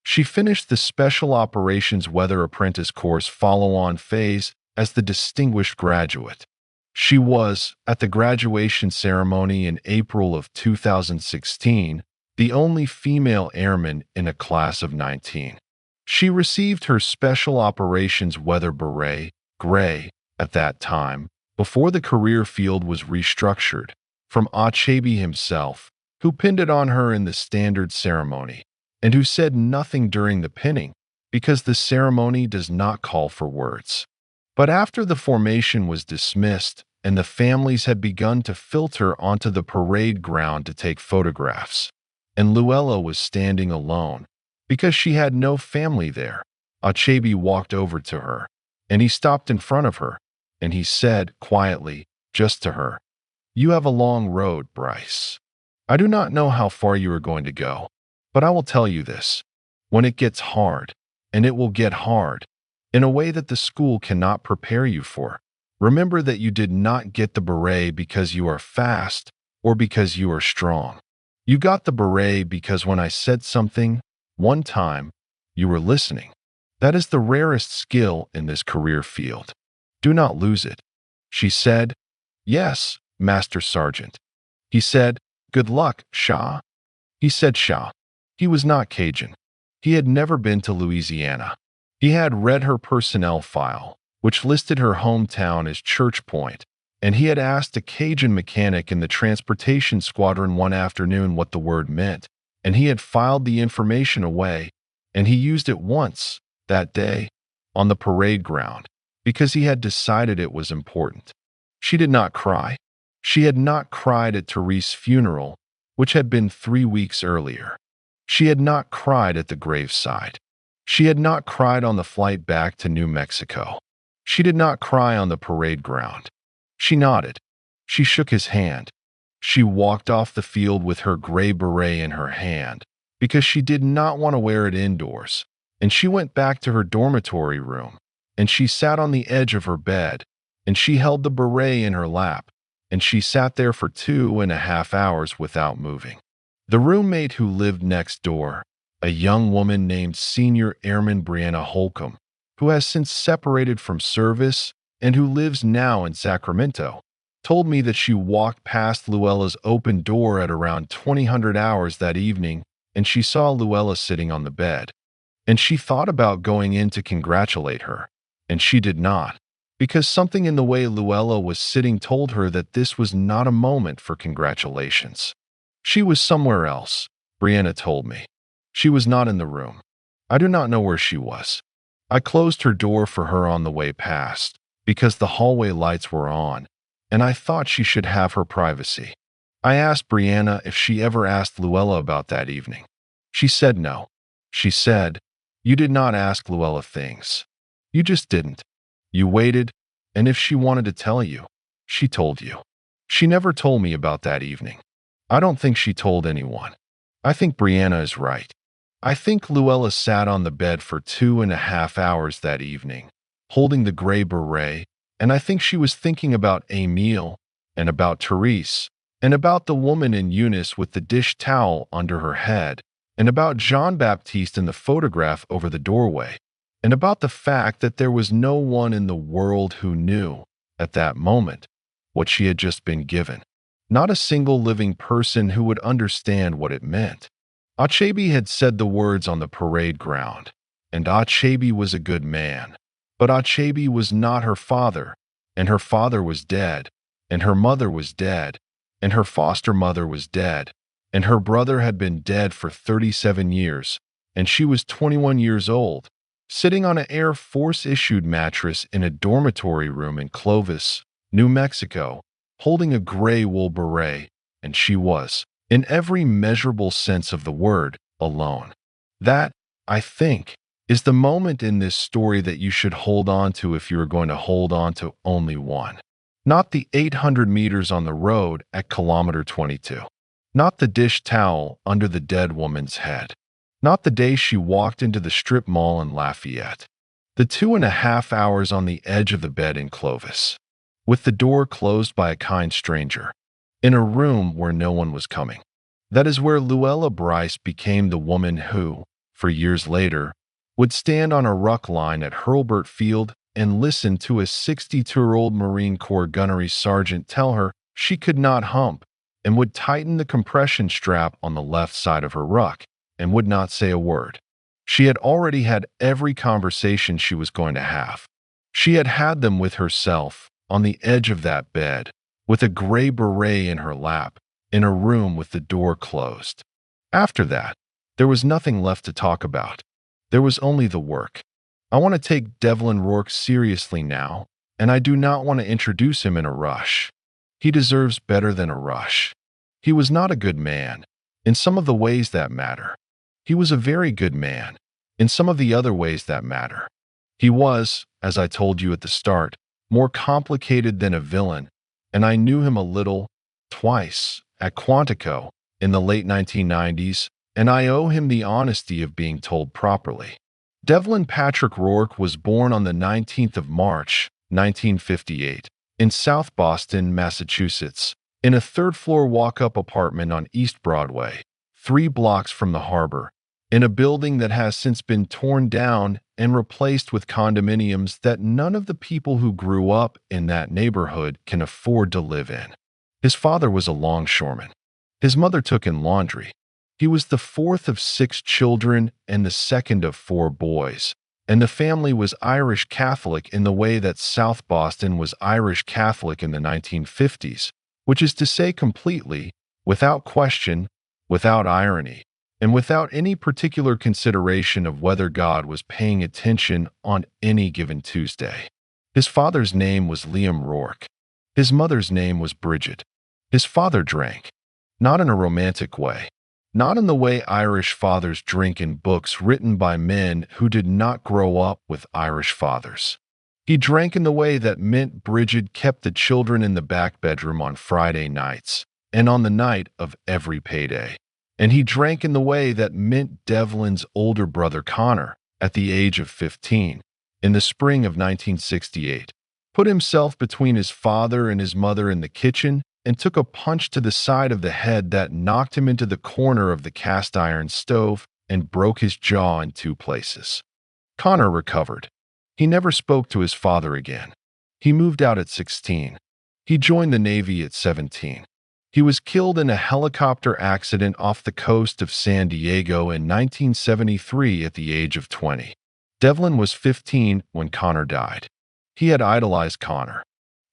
She finished the Special Operations Weather Apprentice course follow-on phase as the distinguished graduate. She was, at the graduation ceremony in April of 2016, the only female airman in a class of 19. She received her Special Operations Weather Beret, gray, at that time, before the career field was restructured, from Acadia himself, who pinned it on her in the standard ceremony, and who said nothing during the pinning, because the ceremony does not call for words. But after the formation was dismissed, and the families had begun to filter onto the parade ground to take photographs, and Luella was standing alone, because she had no family there, Acadia walked over to her, and he stopped in front of her, and he said, quietly, just to her, "You have a long road, Bryce. I do not know how far you are going to go, but I will tell you this. When it gets hard, and it will get hard, in a way that the school cannot prepare you for, remember that you did not get the beret because you are fast or because you are strong. You got the beret because when I said something, one time, you were listening. That is the rarest skill in this career field. Do not lose it." She said, "Yes, Master Sergeant." He said, "Good luck, Shah." He said Shah. He was not Cajun. He had never been to Louisiana. He had read her personnel file, which listed her hometown as Church Point, and he had asked a Cajun mechanic in the transportation squadron one afternoon what the word meant, and he had filed the information away, and he used it once, that day, on the parade ground, because he had decided it was important. She did not cry. She had not cried at Therese's funeral, which had been 3 weeks earlier. She had not cried at the graveside. She had not cried on the flight back to New Mexico. She did not cry on the parade ground. She nodded. She shook his hand. She walked off the field with her gray beret in her hand, because she did not want to wear it indoors, and she went back to her dormitory room, and she sat on the edge of her bed, and she held the beret in her lap, and she sat there for 2.5 hours without moving. The roommate who lived next door, a young woman named Senior Airman Brianna Holcomb, who has since separated from service and who lives now in Sacramento, told me that she walked past Luella's open door at around 2000 hours that evening, and she saw Luella sitting on the bed. And she thought about going in to congratulate her, and she did not, because something in the way Luella was sitting told her that this was not a moment for congratulations. She was somewhere else, Brianna told me. She was not in the room. I do not know where she was. I closed her door for her on the way past, because the hallway lights were on, and I thought she should have her privacy. I asked Brianna if she ever asked Luella about that evening. She said no. She said, "You did not ask Luella things. You just didn't. You waited, and if she wanted to tell you, she told you." She never told me about that evening. I don't think she told anyone. I think Brianna is right. I think Luella sat on the bed for 2.5 hours that evening, holding the gray beret, and I think she was thinking about Emile, and about Therese, and about the woman in Eunice with the dish towel under her head, and about Jean-Baptiste in the photograph over the doorway, and about the fact that there was no one in the world who knew, at that moment, what she had just been given. Not a single living person who would understand what it meant. Acadia had said the words on the parade ground, and Acadia was a good man. But Acadia was not her father, and her father was dead, and her mother was dead, and her foster mother was dead, and her brother had been dead for 37 years, and she was 21 years old, sitting on an Air Force-issued mattress in a dormitory room in Clovis, New Mexico, holding a gray wool beret, and she was, in every measurable sense of the word, alone. That, I think, is the moment in this story that you should hold on to if you are going to hold on to only one. Not the 800 meters on the road at kilometer 22. Not the dish towel under the dead woman's head. Not the day she walked into the strip mall in Lafayette. The 2.5 hours on the edge of the bed in Clovis, with the door closed by a kind stranger, in a room where no one was coming. That is where Luella Bryce became the woman who, for years later, would stand on a ruck line at Hurlburt Field and listened to a 62-year-old Marine Corps gunnery sergeant tell her she could not hump and would tighten the compression strap on the left side of her ruck and would not say a word. She had already had every conversation she was going to have. She had had them with herself, on the edge of that bed, with a gray beret in her lap, in a room with the door closed. After that, there was nothing left to talk about. There was only the work. I want to take Devlin Rourke seriously now, and I do not want to introduce him in a rush. He deserves better than a rush. He was not a good man, in some of the ways that matter. He was a very good man, in some of the other ways that matter. He was, as I told you at the start, more complicated than a villain, and I knew him a little, twice, at Quantico, in the late 1990s, and I owe him the honesty of being told properly. Devlin Patrick Rourke was born on the 19th of March, 1958, in South Boston, Massachusetts, in a third-floor walk-up apartment on East Broadway, 3 blocks from the harbor, in a building that has since been torn down and replaced with condominiums that none of the people who grew up in that neighborhood can afford to live in. His father was a longshoreman. His mother took in laundry. He was the 4th of 6 children and the 2nd of 4 boys, and the family was Irish Catholic in the way that South Boston was Irish Catholic in the 1950s, which is to say completely, without question, without irony, and without any particular consideration of whether God was paying attention on any given Tuesday. His father's name was Liam Rourke. His mother's name was Bridget. His father drank, not in a romantic way, not in the way Irish fathers drink in books written by men who did not grow up with Irish fathers. He drank in the way that meant Bridget kept the children in the back bedroom on Friday nights and on the night of every payday. And he drank in the way that meant Devlin's older brother Connor, at the age of 15, in the spring of 1968, put himself between his father and his mother in the kitchen and took a punch to the side of the head that knocked him into the corner of the cast iron stove and broke his jaw in 2 places. Connor recovered. He never spoke to his father again. He moved out at 16. He joined the Navy at 17. He was killed in a helicopter accident off the coast of San Diego in 1973 at the age of 20. Devlin was 15 when Connor died. He had idolized Connor.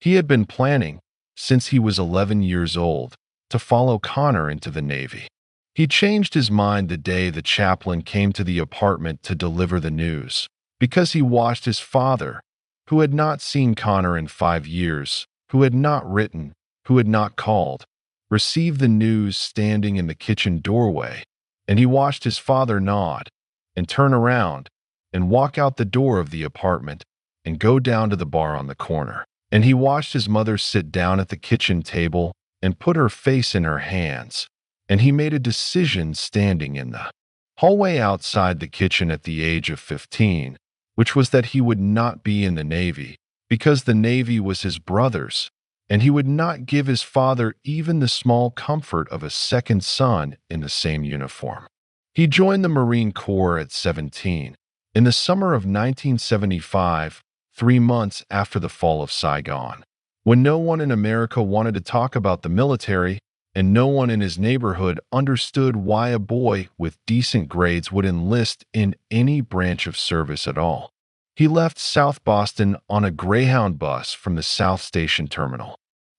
He had been planning, since he was 11 years old, to follow Connor into the Navy. He changed his mind the day the chaplain came to the apartment to deliver the news, because he watched his father, who had not seen Connor in 5 years, who had not written, who had not called, receive the news standing in the kitchen doorway, and he watched his father nod and turn around and walk out the door of the apartment and go down to the bar on the corner. And he watched his mother sit down at the kitchen table and put her face in her hands, and he made a decision standing in the hallway outside the kitchen at the age of 15, which was that he would not be in the Navy, because the Navy was his brother's, and he would not give his father even the small comfort of a second son in the same uniform. He joined the Marine Corps at 17. In the summer of 1975, 3 months after the fall of Saigon, when no one in America wanted to talk about the military and no one in his neighborhood understood why a boy with decent grades would enlist in any branch of service at all. He left South Boston on a Greyhound bus from the South Station terminal.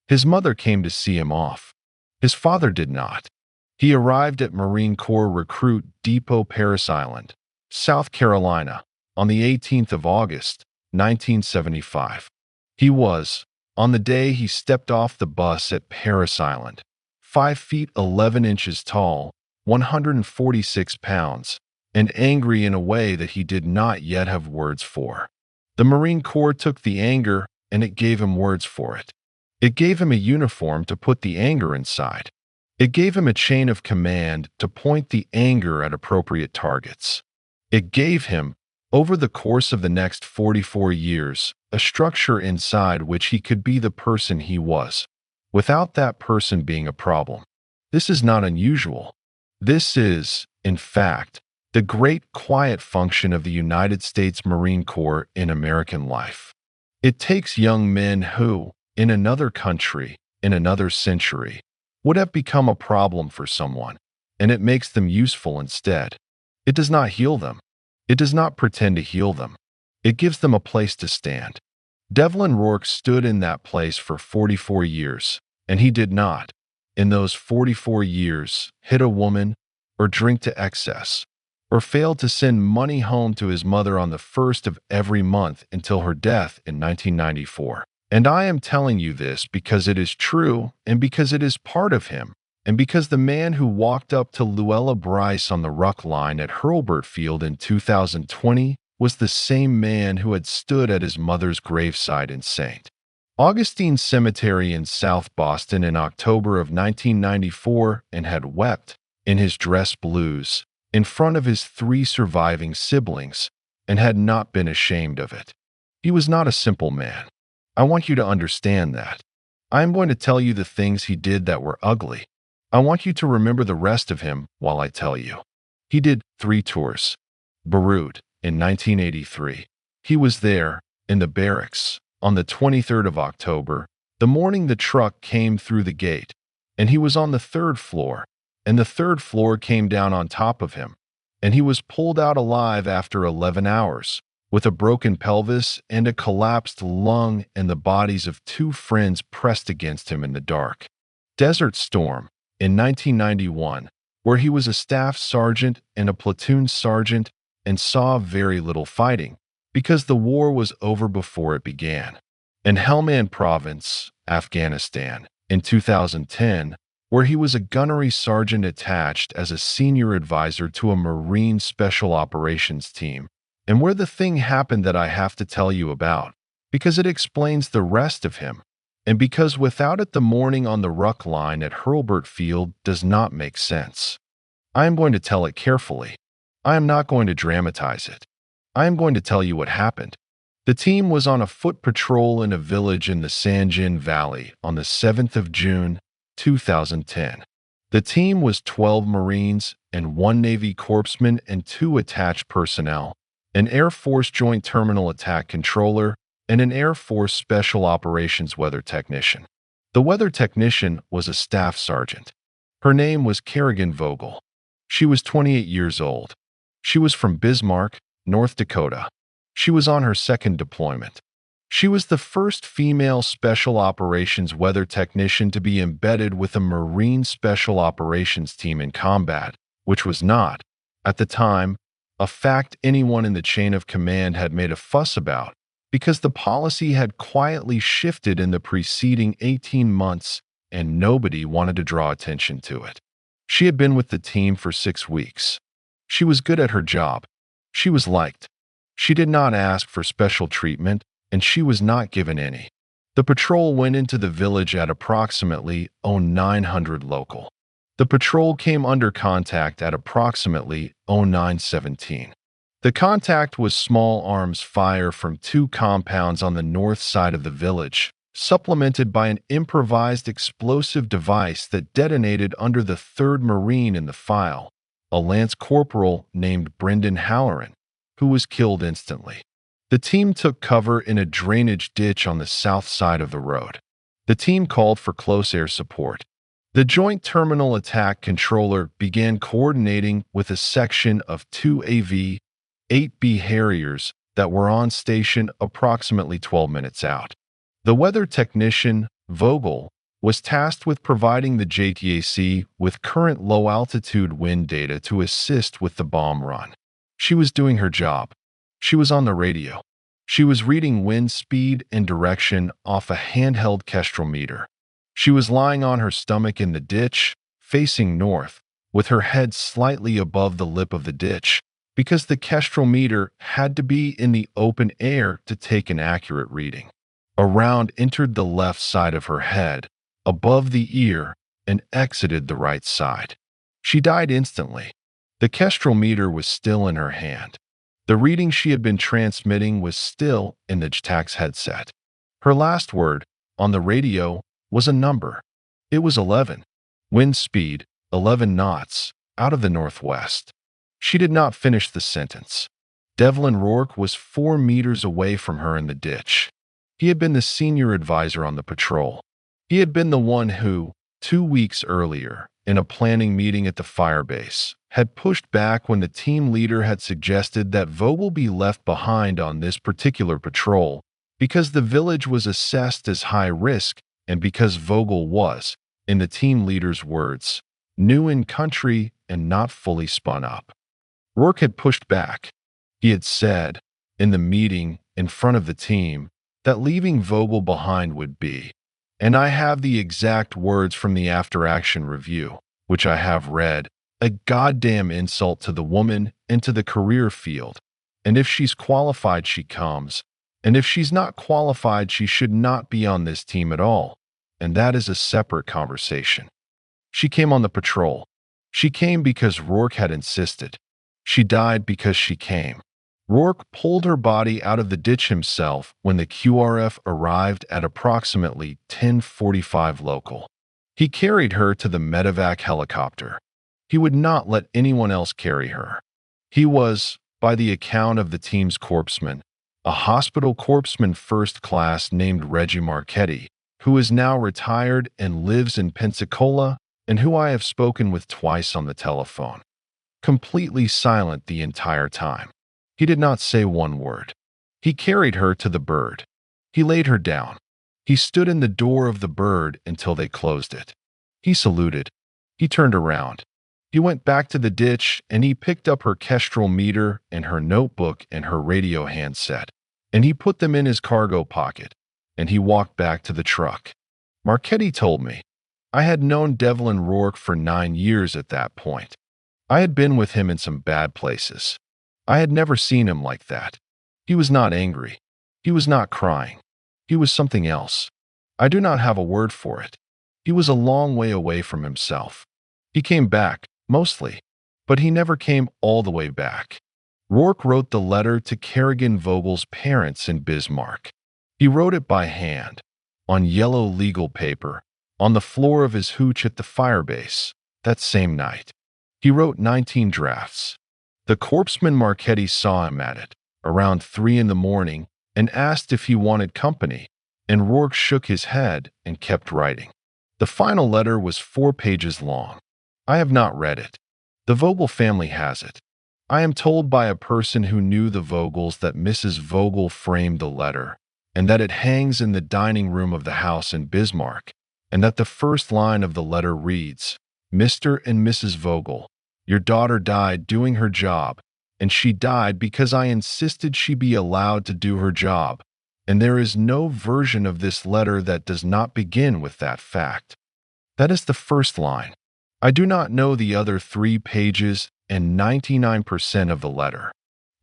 His mother came to see him off. His father did not. He arrived at Marine Corps Recruit Depot Parish Island, South Carolina, on the 18th of August, 1975. He was, on the day he stepped off the bus at Parish Island, 5 feet 11 inches tall, 146 pounds, and angry in a way that he did not yet have words for. The Marine Corps took the anger, and it gave him words for it. It gave him a uniform to put the anger inside. It gave him a chain of command to point the anger at appropriate targets. It gave him, over the course of the next 44 years, a structure inside which he could be the person he was, without that person being a problem. This is not unusual. This is, in fact, the great quiet function of the United States Marine Corps in American life. It takes young men who, in another country, in another century, would have become a problem for someone, and it makes them useful instead. It does not heal them. It does not pretend to heal them. It gives them a place to stand. Devlin Rourke stood in that place for 44 years, and he did not, in those 44 years, hit a woman or drink to excess, or failed to send money home to his mother on the first of every month until her death in 1994. And I am telling you this because it is true and because it is part of him, and because the man who walked up to Luella Bryce on the Ruck line at Hurlburt Field in 2020 was the same man who had stood at his mother's graveside in St. Augustine Cemetery in South Boston in October of 1994 and had wept, in his dress blues, in front of his 3 surviving siblings, and had not been ashamed of it. He was not a simple man. I want you to understand that. I am going to tell you the things he did that were ugly. I want you to remember the rest of him while I tell you. He did 3 tours. Beirut in 1983. He was there, in the barracks, on the 23rd of October, the morning the truck came through the gate, and he was on the 3rd floor, and the 3rd floor came down on top of him, and he was pulled out alive after 11 hours, with a broken pelvis and a collapsed lung and the bodies of 2 friends pressed against him in the dark. Desert Storm in 1991, where he was a staff sergeant and a platoon sergeant and saw very little fighting, because the war was over before it began. In Helmand Province, Afghanistan, in 2010, where he was a gunnery sergeant attached as a senior advisor to a Marine Special Operations team, and where the thing happened that I have to tell you about, because it explains the rest of him, and because without it the morning on the Ruck line at Hurlburt Field does not make sense. I am going to tell it carefully. I am not going to dramatize it. I am going to tell you what happened. The team was on a foot patrol in a village in the Sanjin Valley on the 7th of June, 2010. The team was 12 Marines and 1 Navy corpsman and 2 attached personnel, an Air Force Joint Terminal Attack Controller, and an Air Force Special Operations weather technician. The weather technician was a staff sergeant. Her name was Kerrigan Vogel. She was 28 years old. She was from Bismarck, North Dakota. She was on her 2nd deployment. She was the first female Special Operations weather technician to be embedded with a Marine Special Operations team in combat, which was not, at the time, a fact anyone in the chain of command had made a fuss about, because the policy had quietly shifted in the preceding 18 months and nobody wanted to draw attention to it. She had been with the team for 6 weeks. She was good at her job. She was liked. She did not ask for special treatment, and she was not given any. The patrol went into the village at approximately 0900 local. The patrol came under contact at approximately 0917. The contact was small arms fire from 2 compounds on the north side of the village, supplemented by an improvised explosive device that detonated under the 3rd Marine in the file, a Lance Corporal named Brendan Halloran, who was killed instantly. The team took cover in a drainage ditch on the south side of the road. The team called for close air support. The Joint Terminal Attack Controller began coordinating with a section of 2 AV-8B Harriers that were on station approximately 12 minutes out. The weather technician, Vogel, was tasked with providing the JTAC with current low-altitude wind data to assist with the bomb run. She was doing her job. She was on the radio. She was reading wind speed and direction off a handheld kestrel meter. She was lying on her stomach in the ditch, facing north, with her head slightly above the lip of the ditch, because the kestrel meter had to be in the open air to take an accurate reading. A round entered the left side of her head, above the ear, and exited the right side. She died instantly. The kestrel meter was still in her hand. The reading she had been transmitting was still in the JTAC's headset. Her last word, on the radio, was a number. It was 11. Wind speed, 11 knots, out of the northwest. She did not finish the sentence. Devlin Rourke was 4 meters away from her in the ditch. He had been the senior advisor on the patrol. He had been the one who, 2 weeks earlier, in a planning meeting at the firebase, had pushed back when the team leader had suggested that Vogel be left behind on this particular patrol because the village was assessed as high risk and because Vogel was, in the team leader's words, new in country and not fully spun up. Rourke had pushed back. He had said, in the meeting in front of the team, that leaving Vogel behind would be, and I have the exact words from the after-action review, which I have read, a goddamn insult to the woman and to the career field. And if she's qualified, she comes. And if she's not qualified, she should not be on this team at all. And that is a separate conversation. She came on the patrol. She came because Rourke had insisted. She died because she came. Rourke pulled her body out of the ditch himself when the QRF arrived at approximately 10:45 local. He carried her to the medevac helicopter. He would not let anyone else carry her. He was, by the account of the team's corpsman, a hospital corpsman first class named Reggie Marchetti, who is now retired and lives in Pensacola and who I have spoken with twice on the telephone. Completely silent the entire time. He did not say one word. He carried her to the bird. He laid her down. He stood in the door of the bird until they closed it. He saluted. He turned around. He went back to the ditch and he picked up her kestrel meter and her notebook and her radio handset, and he put them in his cargo pocket, and he walked back to the truck. Marchetti told me. I had known Devlin Rourke for 9 years at that point. I had been with him in some bad places. I had never seen him like that. He was not angry. He was not crying. He was something else. I do not have a word for it. He was a long way away from himself. He came back, mostly, but he never came all the way back. Rourke wrote the letter to Kerrigan Vogel's parents in Bismarck. He wrote it by hand, on yellow legal paper, on the floor of his hooch at the firebase, that same night. He wrote 19 drafts. The corpsman Marchetti saw him at it, around 3 in the morning, and asked if he wanted company, and Rourke shook his head and kept writing. The final letter was 4 pages long. I have not read it. The Vogel family has it. I am told by a person who knew the Vogels that Mrs. Vogel framed the letter, and that it hangs in the dining room of the house in Bismarck, and that the first line of the letter reads, Mr. and Mrs. Vogel, your daughter died doing her job, and she died because I insisted she be allowed to do her job, and there is no version of this letter that does not begin with that fact. That is the first line. I do not know the other 3 pages and 99% of the letter.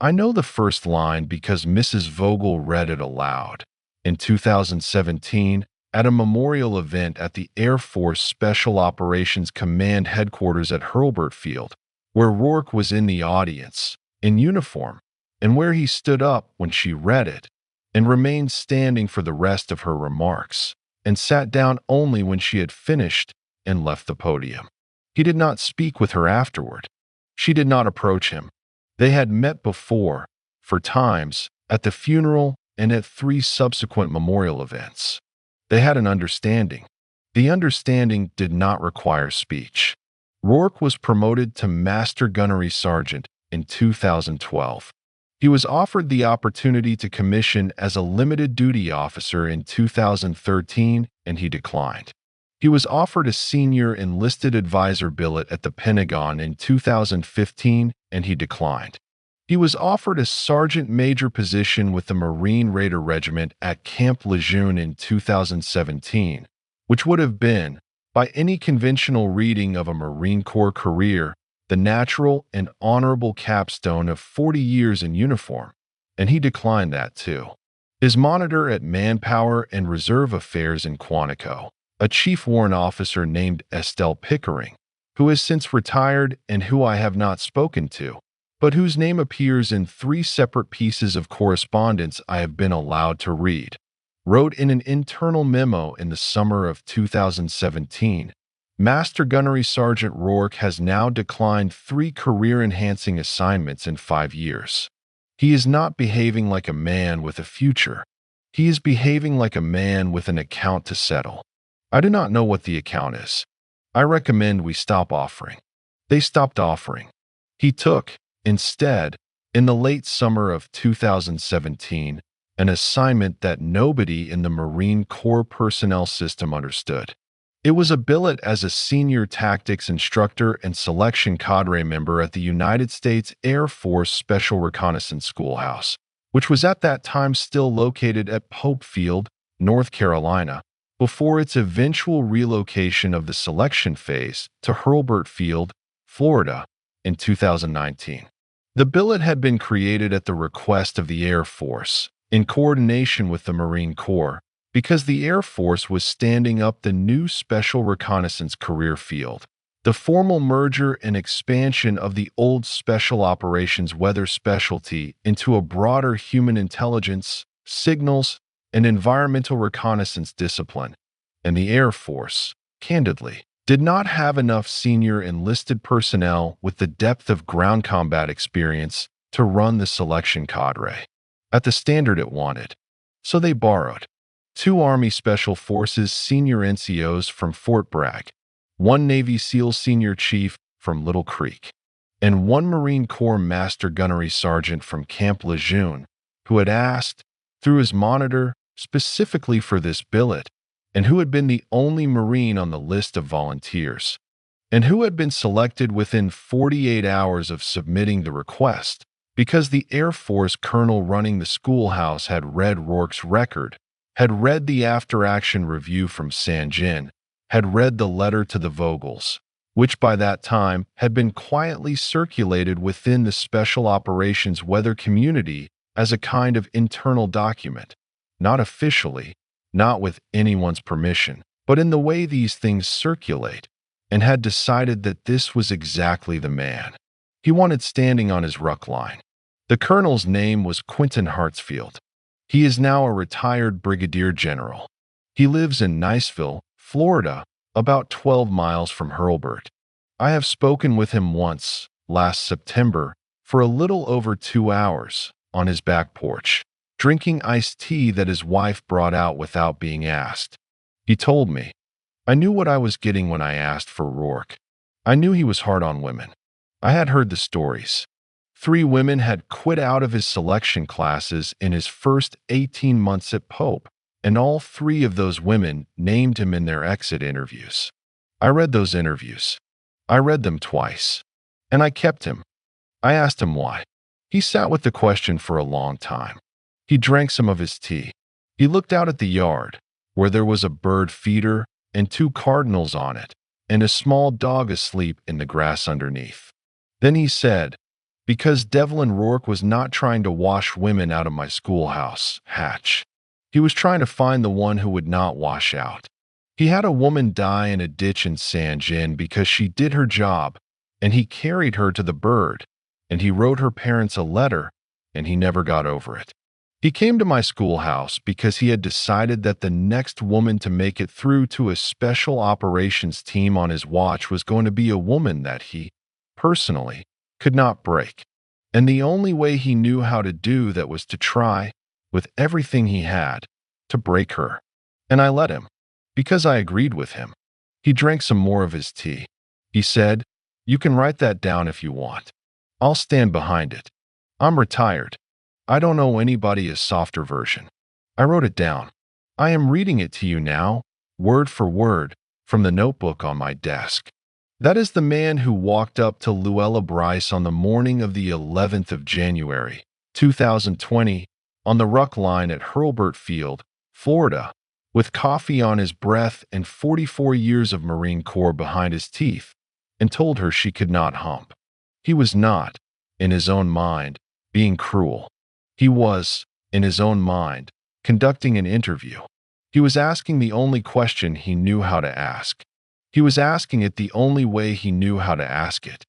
I know the first line because Mrs. Vogel read it aloud. In 2017, at a memorial event at the Air Force Special Operations Command headquarters at Hurlburt Field, where Rourke was in the audience, in uniform, and where he stood up when she read it, and remained standing for the rest of her remarks, and sat down only when she had finished and left the podium. He did not speak with her afterward. She did not approach him. They had met before, for times, at the funeral and at 3 subsequent memorial events. They had an understanding. The understanding did not require speech. Rourke was promoted to Master Gunnery Sergeant in 2012. He was offered the opportunity to commission as a limited duty officer in 2013, and he declined. He was offered a senior enlisted advisor billet at the Pentagon in 2015, and he declined. He was offered a sergeant major position with the Marine Raider Regiment at Camp Lejeune in 2017, which would have been, by any conventional reading of a Marine Corps career, the natural and honorable capstone of 40 years in uniform, and he declined that too. His monitor at Manpower and Reserve Affairs in Quantico, a chief warrant officer named Estelle Pickering, who has since retired and who I have not spoken to, but whose name appears in 3 separate pieces of correspondence I have been allowed to read, wrote in an internal memo in the summer of 2017, Master Gunnery Sergeant Rourke has now declined 3 career-enhancing assignments in 5 years. He is not behaving like a man with a future. He is behaving like a man with an account to settle. I do not know what the account is. I recommend we stop offering. They stopped offering. He took, instead, in the late summer of 2017, an assignment that nobody in the Marine Corps personnel system understood. It was a billet as a senior tactics instructor and selection cadre member at the United States Air Force Special Reconnaissance Schoolhouse, which was at that time still located at Hurlburt Field, North Carolina, before its eventual relocation of the selection phase to Hurlburt Field, Florida, in 2019. The billet had been created at the request of the Air Force, in coordination with the Marine Corps, because the Air Force was standing up the new Special Reconnaissance career field, the formal merger and expansion of the old Special Operations weather specialty into a broader human intelligence, signals, and environmental reconnaissance discipline, and the Air Force, candidly, did not have enough senior enlisted personnel with the depth of ground combat experience to run the selection cadre at the standard it wanted. So they borrowed 2 Army Special Forces senior NCOs from Fort Bragg, 1 Navy SEAL senior chief from Little Creek, and 1 Marine Corps Master Gunnery Sergeant from Camp Lejeune, who had asked, through his monitor, specifically for this billet, and who had been the only Marine on the list of volunteers, and who had been selected within 48 hours of submitting the request, because the Air Force colonel running the schoolhouse had read Rourke's record, had read the after-action review from San Jin, had read the letter to the Vogels, which by that time had been quietly circulated within the Special Operations weather community as a kind of internal document, not officially, not with anyone's permission, but in the way these things circulate, and had decided that this was exactly the man he wanted standing on his ruck line. The colonel's name was Quentin Hartsfield. He is now a retired brigadier general. He lives in Niceville, Florida, about 12 miles from Hurlburt. I have spoken with him once, last September, for a little over 2 hours, on his back porch, drinking iced tea that his wife brought out without being asked. He told me, I knew what I was getting when I asked for Rourke. I knew he was hard on women. I had heard the stories. 3 women had quit out of his selection classes in his first 18 months at Pope, and all 3 of those women named him in their exit interviews. I read those interviews. I read them twice. And I kept him. I asked him why. He sat with the question for a long time. He drank some of his tea. He looked out at the yard, where there was a bird feeder and 2 cardinals on it, and a small dog asleep in the grass underneath. Then he said, because Devlin Rourke was not trying to wash women out of my schoolhouse hatch. He was trying to find the one who would not wash out. He had a woman die in a ditch in San Jin because she did her job, and he carried her to the bird, and he wrote her parents a letter, and he never got over it. He came to my schoolhouse because he had decided that the next woman to make it through to a special operations team on his watch was going to be a woman that he, personally, could not break. And the only way he knew how to do that was to try, with everything he had, to break her. And I let him, because I agreed with him. He drank some more of his tea. He said, you can write that down if you want. I'll stand behind it. I'm retired. I don't owe anybody a softer version. I wrote it down. I am reading it to you now, word for word, from the notebook on my desk. That is the man who walked up to Luella Bryce on the morning of the 11th of January, 2020, on the Ruck line at Hurlburt Field, Florida, with coffee on his breath and 44 years of Marine Corps behind his teeth, and told her she could not hump. He was not, in his own mind, being cruel. He was, in his own mind, conducting an interview. He was asking the only question he knew how to ask. He was asking it the only way he knew how to ask it.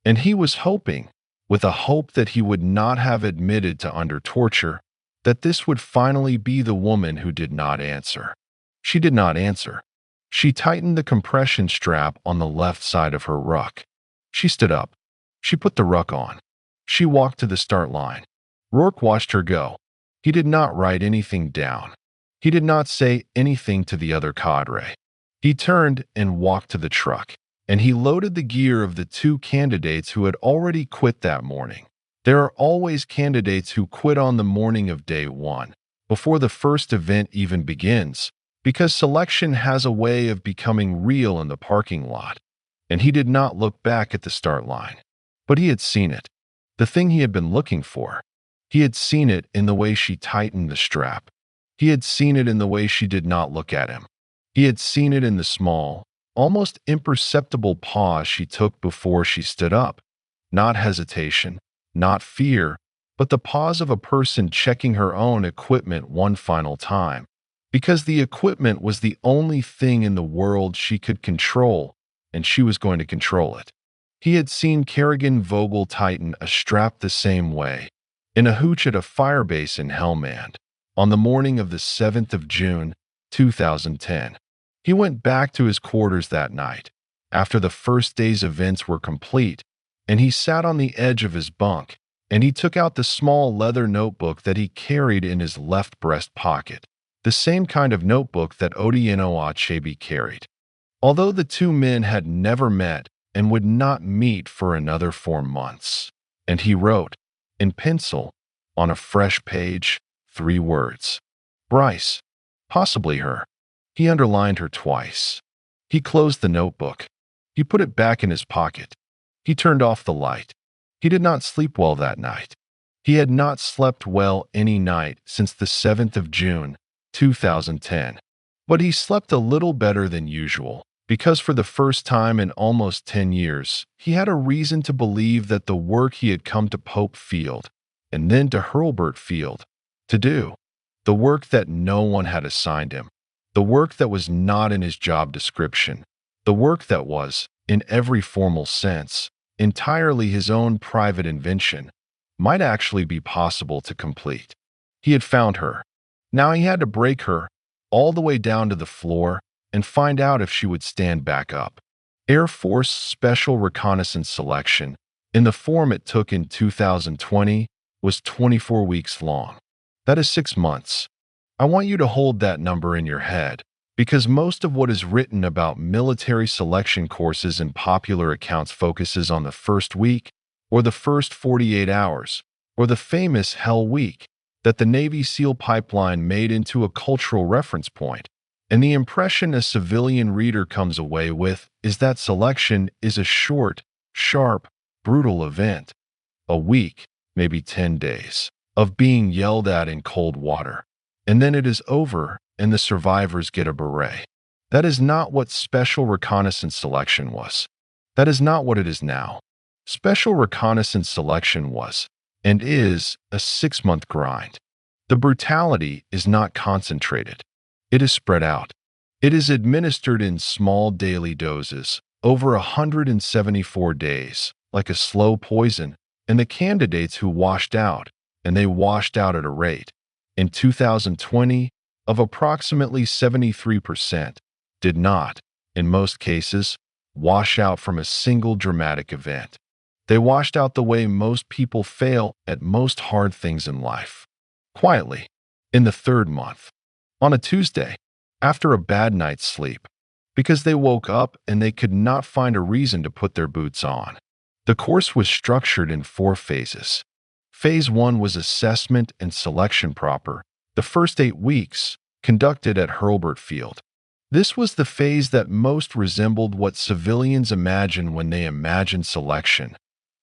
And he was hoping, with a hope that he would not have admitted to under torture, that this would finally be the woman who did not answer. She did not answer. She tightened the compression strap on the left side of her ruck. She stood up. She put the ruck on. She walked to the start line. Rourke watched her go. He did not write anything down. He did not say anything to the other cadre. He turned and walked to the truck, and he loaded the gear of the two candidates who had already quit that morning. There are always candidates who quit on the morning of day one, before the first event even begins, because selection has a way of becoming real in the parking lot. And he did not look back at the start line. But he had seen it. The thing he had been looking for. He had seen it in the way she tightened the strap. He had seen it in the way she did not look at him. He had seen it in the small, almost imperceptible pause she took before she stood up. Not hesitation, not fear, but the pause of a person checking her own equipment one final time. Because the equipment was the only thing in the world she could control, and she was going to control it. He had seen Kerrigan Vogel tighten a strap the same way, in a hooch at a fire base in Helmand, on the morning of the 7th of June, 2010. He went back to his quarters that night, after the first day's events were complete, and he sat on the edge of his bunk, and he took out the small leather notebook that he carried in his left breast pocket, the same kind of notebook that Odiino Achebe carried. Although the two men had never met and would not meet for another 4 months, and he wrote, in pencil, on a fresh page, 3 words. Bryce, possibly her. He underlined her twice. He closed the notebook. He put it back in his pocket. He turned off the light. He did not sleep well that night. He had not slept well any night since the 7th of June, 2010. But he slept a little better than usual, because for the first time in almost 10 years, he had a reason to believe that the work he had come to Pope Field, and then to Hurlburt Field, to do, the work that no one had assigned him, the work that was not in his job description, the work that was, in every formal sense, entirely his own private invention, might actually be possible to complete. He had found her. Now he had to break her all the way down to the floor and find out if she would stand back up. Air Force Special Reconnaissance selection, in the form it took in 2020, was 24 weeks long. That is 6 months. I want you to hold that number in your head, because most of what is written about military selection courses in popular accounts focuses on the first week, or the first 48 hours, or the famous Hell Week that the Navy SEAL pipeline made into a cultural reference point. And the impression a civilian reader comes away with is that selection is a short, sharp, brutal event. A week, maybe 10 days, of being yelled at in cold water. And then it is over and the survivors get a beret. That is not what Special Reconnaissance selection was. That is not what it is now. Special Reconnaissance selection was, and is, a 6-month grind. The brutality is not concentrated. It is spread out. It is administered in small daily doses, over 174 days, like a slow poison, and the candidates who washed out, and they washed out at a rate, in 2020, of approximately 73%, did not, in most cases, wash out from a single dramatic event. They washed out the way most people fail at most hard things in life. Quietly, in the 3rd month. On a Tuesday, after a bad night's sleep, because they woke up and they could not find a reason to put their boots on. The course was structured in 4 phases. Phase 1 was assessment and selection proper, the first 8 weeks, conducted at Hurlburt Field. This was the phase that most resembled what civilians imagine when they imagine selection.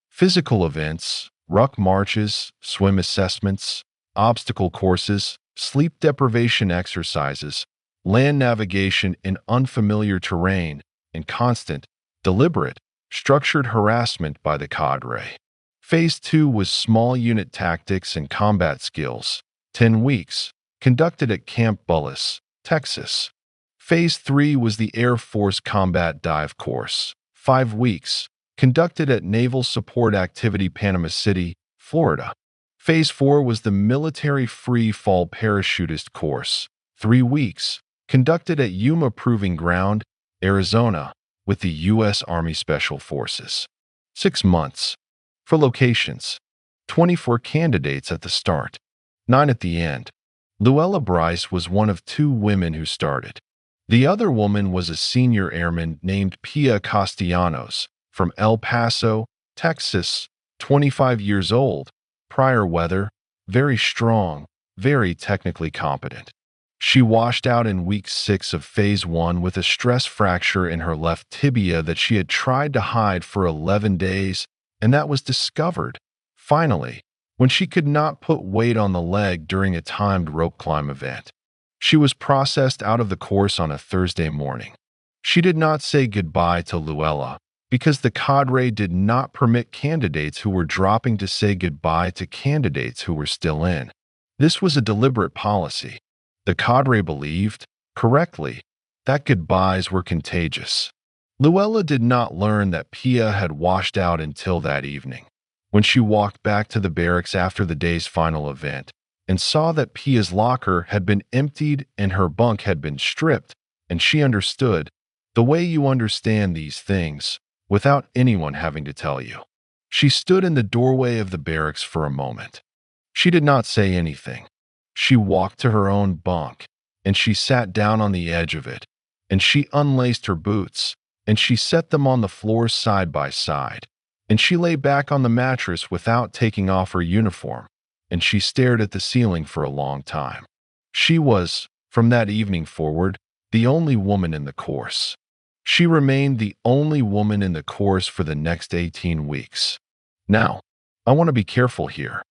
Physical events, ruck marches, swim assessments, obstacle courses, sleep deprivation exercises, land navigation in unfamiliar terrain, and constant, deliberate, structured harassment by the cadre. Phase 2 was small unit tactics and combat skills, 10 weeks, conducted at Camp Bullis, Texas. Phase 3 was the Air Force Combat Dive Course, 5 weeks, conducted at Naval Support Activity Panama City, Florida. Phase 4 was the Military Free Fall Parachutist Course, 3 weeks, conducted at Yuma Proving Ground, Arizona, with the U.S. Army Special Forces. 6 months. For locations, 24 candidates at the start, 9 at the end. Luella Bryce was one of 2 women who started. The other woman was a senior airman named Pia Castellanos from El Paso, Texas, 25 years old, prior weather, very strong, very technically competent. She washed out in week 6 of Phase 1 with a stress fracture in her left tibia that she had tried to hide for 11 days, and that was discovered, finally, when she could not put weight on the leg during a timed rope climb event. She was processed out of the course on a Thursday morning. She did not say goodbye to Luella because the cadre did not permit candidates who were dropping to say goodbye to candidates who were still in. This was a deliberate policy. The cadre believed, correctly, that goodbyes were contagious. Luella did not learn that Pia had washed out until that evening, when she walked back to the barracks after the day's final event and saw that Pia's locker had been emptied and her bunk had been stripped, and she understood, the way you understand these things, without anyone having to tell you. She stood in the doorway of the barracks for a moment. She did not say anything. She walked to her own bunk, and she sat down on the edge of it, and she unlaced her boots, and she set them on the floor side by side, and she lay back on the mattress without taking off her uniform, and she stared at the ceiling for a long time. She was, from that evening forward, the only woman in the course. She remained the only woman in the course for the next 18 weeks. Now, I want to be careful here.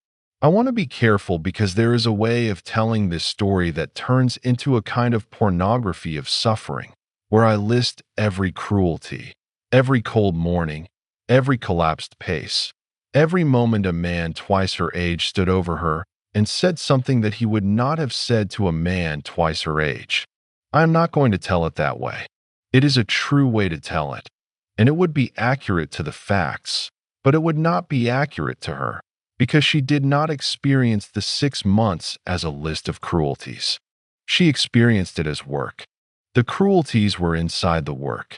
I want to be careful because there is a way of telling this story that turns into a kind of pornography of suffering, where I list every cruelty, every cold morning, every collapsed pace, every moment a man twice her age stood over her and said something that he would not have said to a man twice her age. I am not going to tell it that way. It is a true way to tell it, and it would be accurate to the facts, but it would not be accurate to her, because she did not experience the 6 months as a list of cruelties. She experienced it as work. The cruelties were inside the work.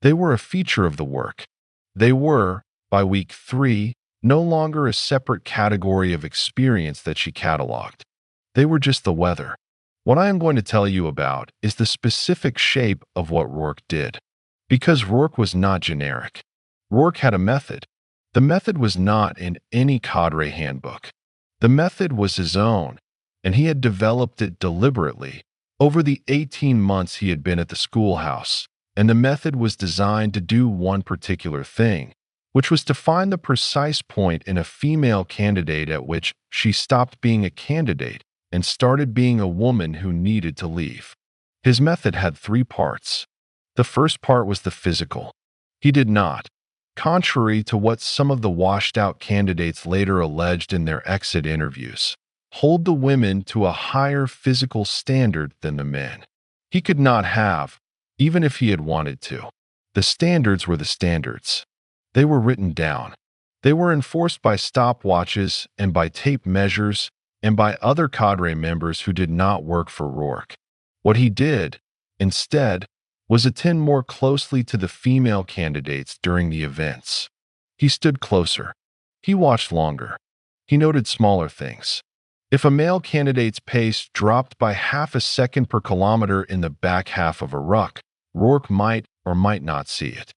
They were a feature of the work. They were, by week 3, no longer a separate category of experience that she cataloged. They were just the weather. What I am going to tell you about is the specific shape of what Rourke did. Because Rourke was not generic. Rourke had a method. The method was not in any cadre handbook. The method was his own, and he had developed it deliberately over the 18 months he had been at the schoolhouse, and the method was designed to do one particular thing, which was to find the precise point in a female candidate at which she stopped being a candidate and started being a woman who needed to leave. His method had 3 parts. The first part was the physical. He did not, contrary to what some of the washed-out candidates later alleged in their exit interviews, hold the women to a higher physical standard than the men. He could not have, even if he had wanted to. The standards were the standards. They were written down. They were enforced by stopwatches and by tape measures and by other cadre members who did not work for Rourke. What he did, instead, was attend more closely to the female candidates during the events. He stood closer. He watched longer. He noted smaller things. If a male candidate's pace dropped by half a second per kilometer in the back half of a ruck, Rourke might or might not see it.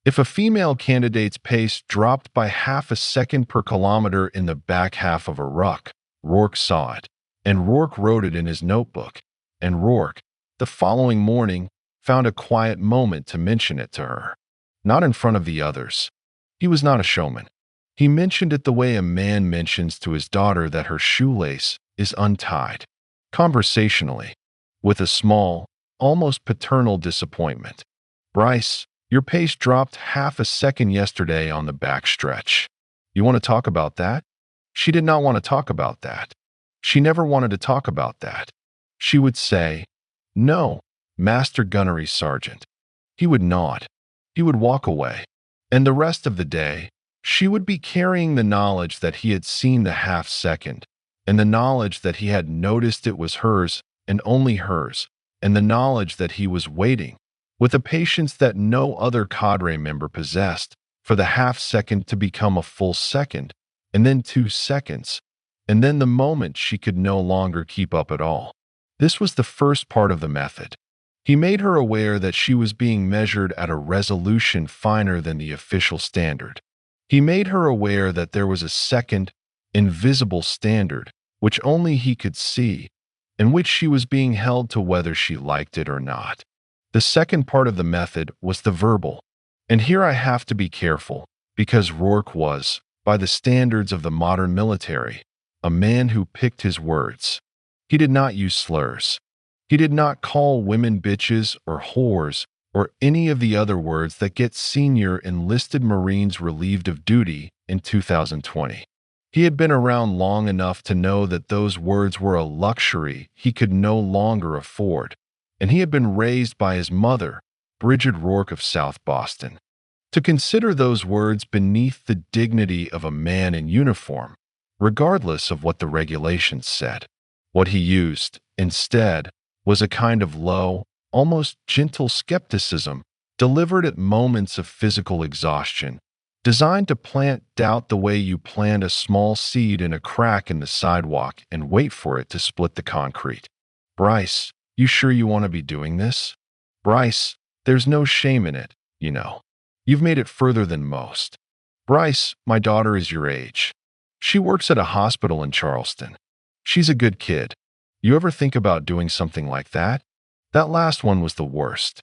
If a female candidate's pace dropped by half a second per kilometer in the back half of a ruck, Rourke saw it, and Rourke wrote it in his notebook, and Rourke, the following morning, found a quiet moment to mention it to her. Not in front of the others. He was not a showman. He mentioned it the way a man mentions to his daughter that her shoelace is untied, conversationally, with a small, almost paternal disappointment. "Bryce, your pace dropped half a second yesterday on the back stretch. You want to talk about that?" She did not want to talk about that. She never wanted to talk about that. She would say, "No, Master Gunnery Sergeant." He would nod. He would walk away. And the rest of the day, she would be carrying the knowledge that he had seen the half second, and the knowledge that he had noticed it was hers and only hers, and the knowledge that he was waiting, with a patience that no other cadre member possessed, for the half second to become a full second, and then 2 seconds, and then the moment she could no longer keep up at all. This was the first part of the method. He made her aware that she was being measured at a resolution finer than the official standard. He made her aware that there was a second, invisible standard, which only he could see, in which she was being held to whether she liked it or not. The second part of the method was the verbal. And here I have to be careful, because Rourke was, by the standards of the modern military, a man who picked his words. He did not use slurs. He did not call women bitches or whores or any of the other words that get senior enlisted Marines relieved of duty in 2020. He had been around long enough to know that those words were a luxury he could no longer afford, and he had been raised by his mother, Bridget Rourke of South Boston, to consider those words beneath the dignity of a man in uniform, regardless of what the regulations said. What he used, instead, was a kind of low, almost gentle skepticism delivered at moments of physical exhaustion, designed to plant doubt the way you plant a small seed in a crack in the sidewalk and wait for it to split the concrete. Bryce, you sure you want to be doing this? Bryce, there's no shame in it, you know. You've made it further than most. Bryce, my daughter is your age. She works at a hospital in Charleston. She's a good kid. You ever think about doing something like that? That last one was the worst.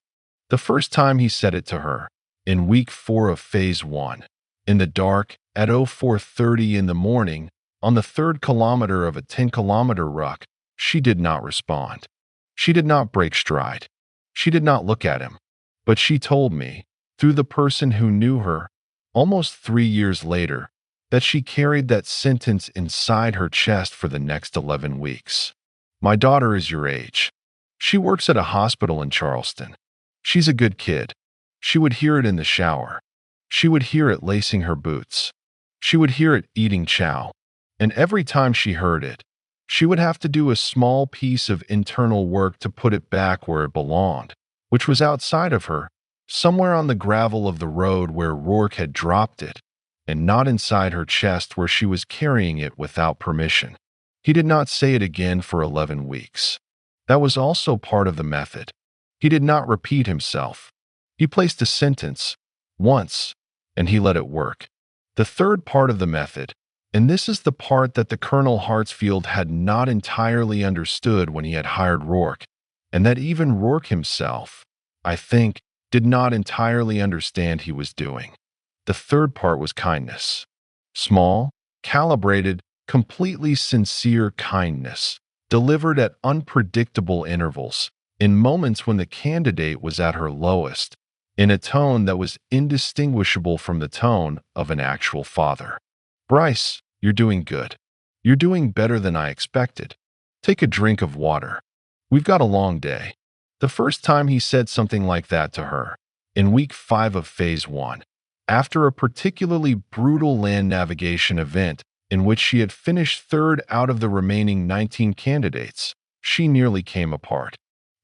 The first time he said it to her, in week 4 of Phase 1, in the dark, at 04:30 in the morning, on the 3rd kilometer of a 10-kilometer ruck, she did not respond. She did not break stride. She did not look at him. But she told me, through the person who knew her, almost 3 years later, that she carried that sentence inside her chest for the next 11 weeks. My daughter is your age. She works at a hospital in Charleston. She's a good kid. She would hear it in the shower. She would hear it lacing her boots. She would hear it eating chow. And every time she heard it, she would have to do a small piece of internal work to put it back where it belonged, which was outside of her, somewhere on the gravel of the road where Rourke had dropped it, and not inside her chest where she was carrying it without permission. He did not say it again for 11 weeks. That was also part of the method. He did not repeat himself. He placed a sentence, once, and he let it work. The third part of the method, and this is the part that the Colonel Hartsfield had not entirely understood when he had hired Rourke, and that even Rourke himself, I think, did not entirely understand he was doing. The third part was kindness. Small, calibrated, completely sincere kindness, delivered at unpredictable intervals, in moments when the candidate was at her lowest, in a tone that was indistinguishable from the tone of an actual father. Bryce, you're doing good. You're doing better than I expected. Take a drink of water. We've got a long day. The first time he said something like that to her, in week 5 of Phase 1, after a particularly brutal land navigation event in which she had finished 3rd out of the remaining 19 candidates, she nearly came apart.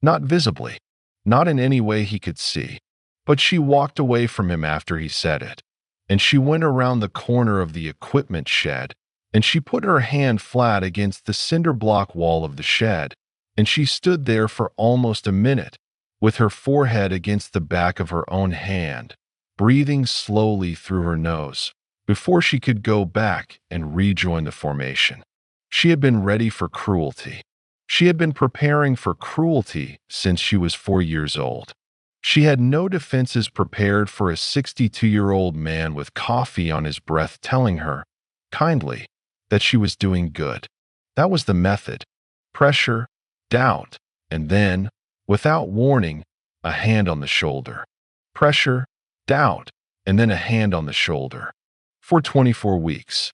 Not visibly, not in any way he could see, but she walked away from him after he said it, and she went around the corner of the equipment shed, and she put her hand flat against the cinder block wall of the shed, and she stood there for almost a minute, with her forehead against the back of her own hand, breathing slowly through her nose, before she could go back and rejoin the formation. She had been ready for cruelty. She had been preparing for cruelty since she was 4 years old. She had no defenses prepared for a 62-year-old man with coffee on his breath telling her, kindly, that she was doing good. That was the method. Pressure, doubt, and then, without warning, a hand on the shoulder. Pressure, doubt, and then a hand on the shoulder. For 24 weeks.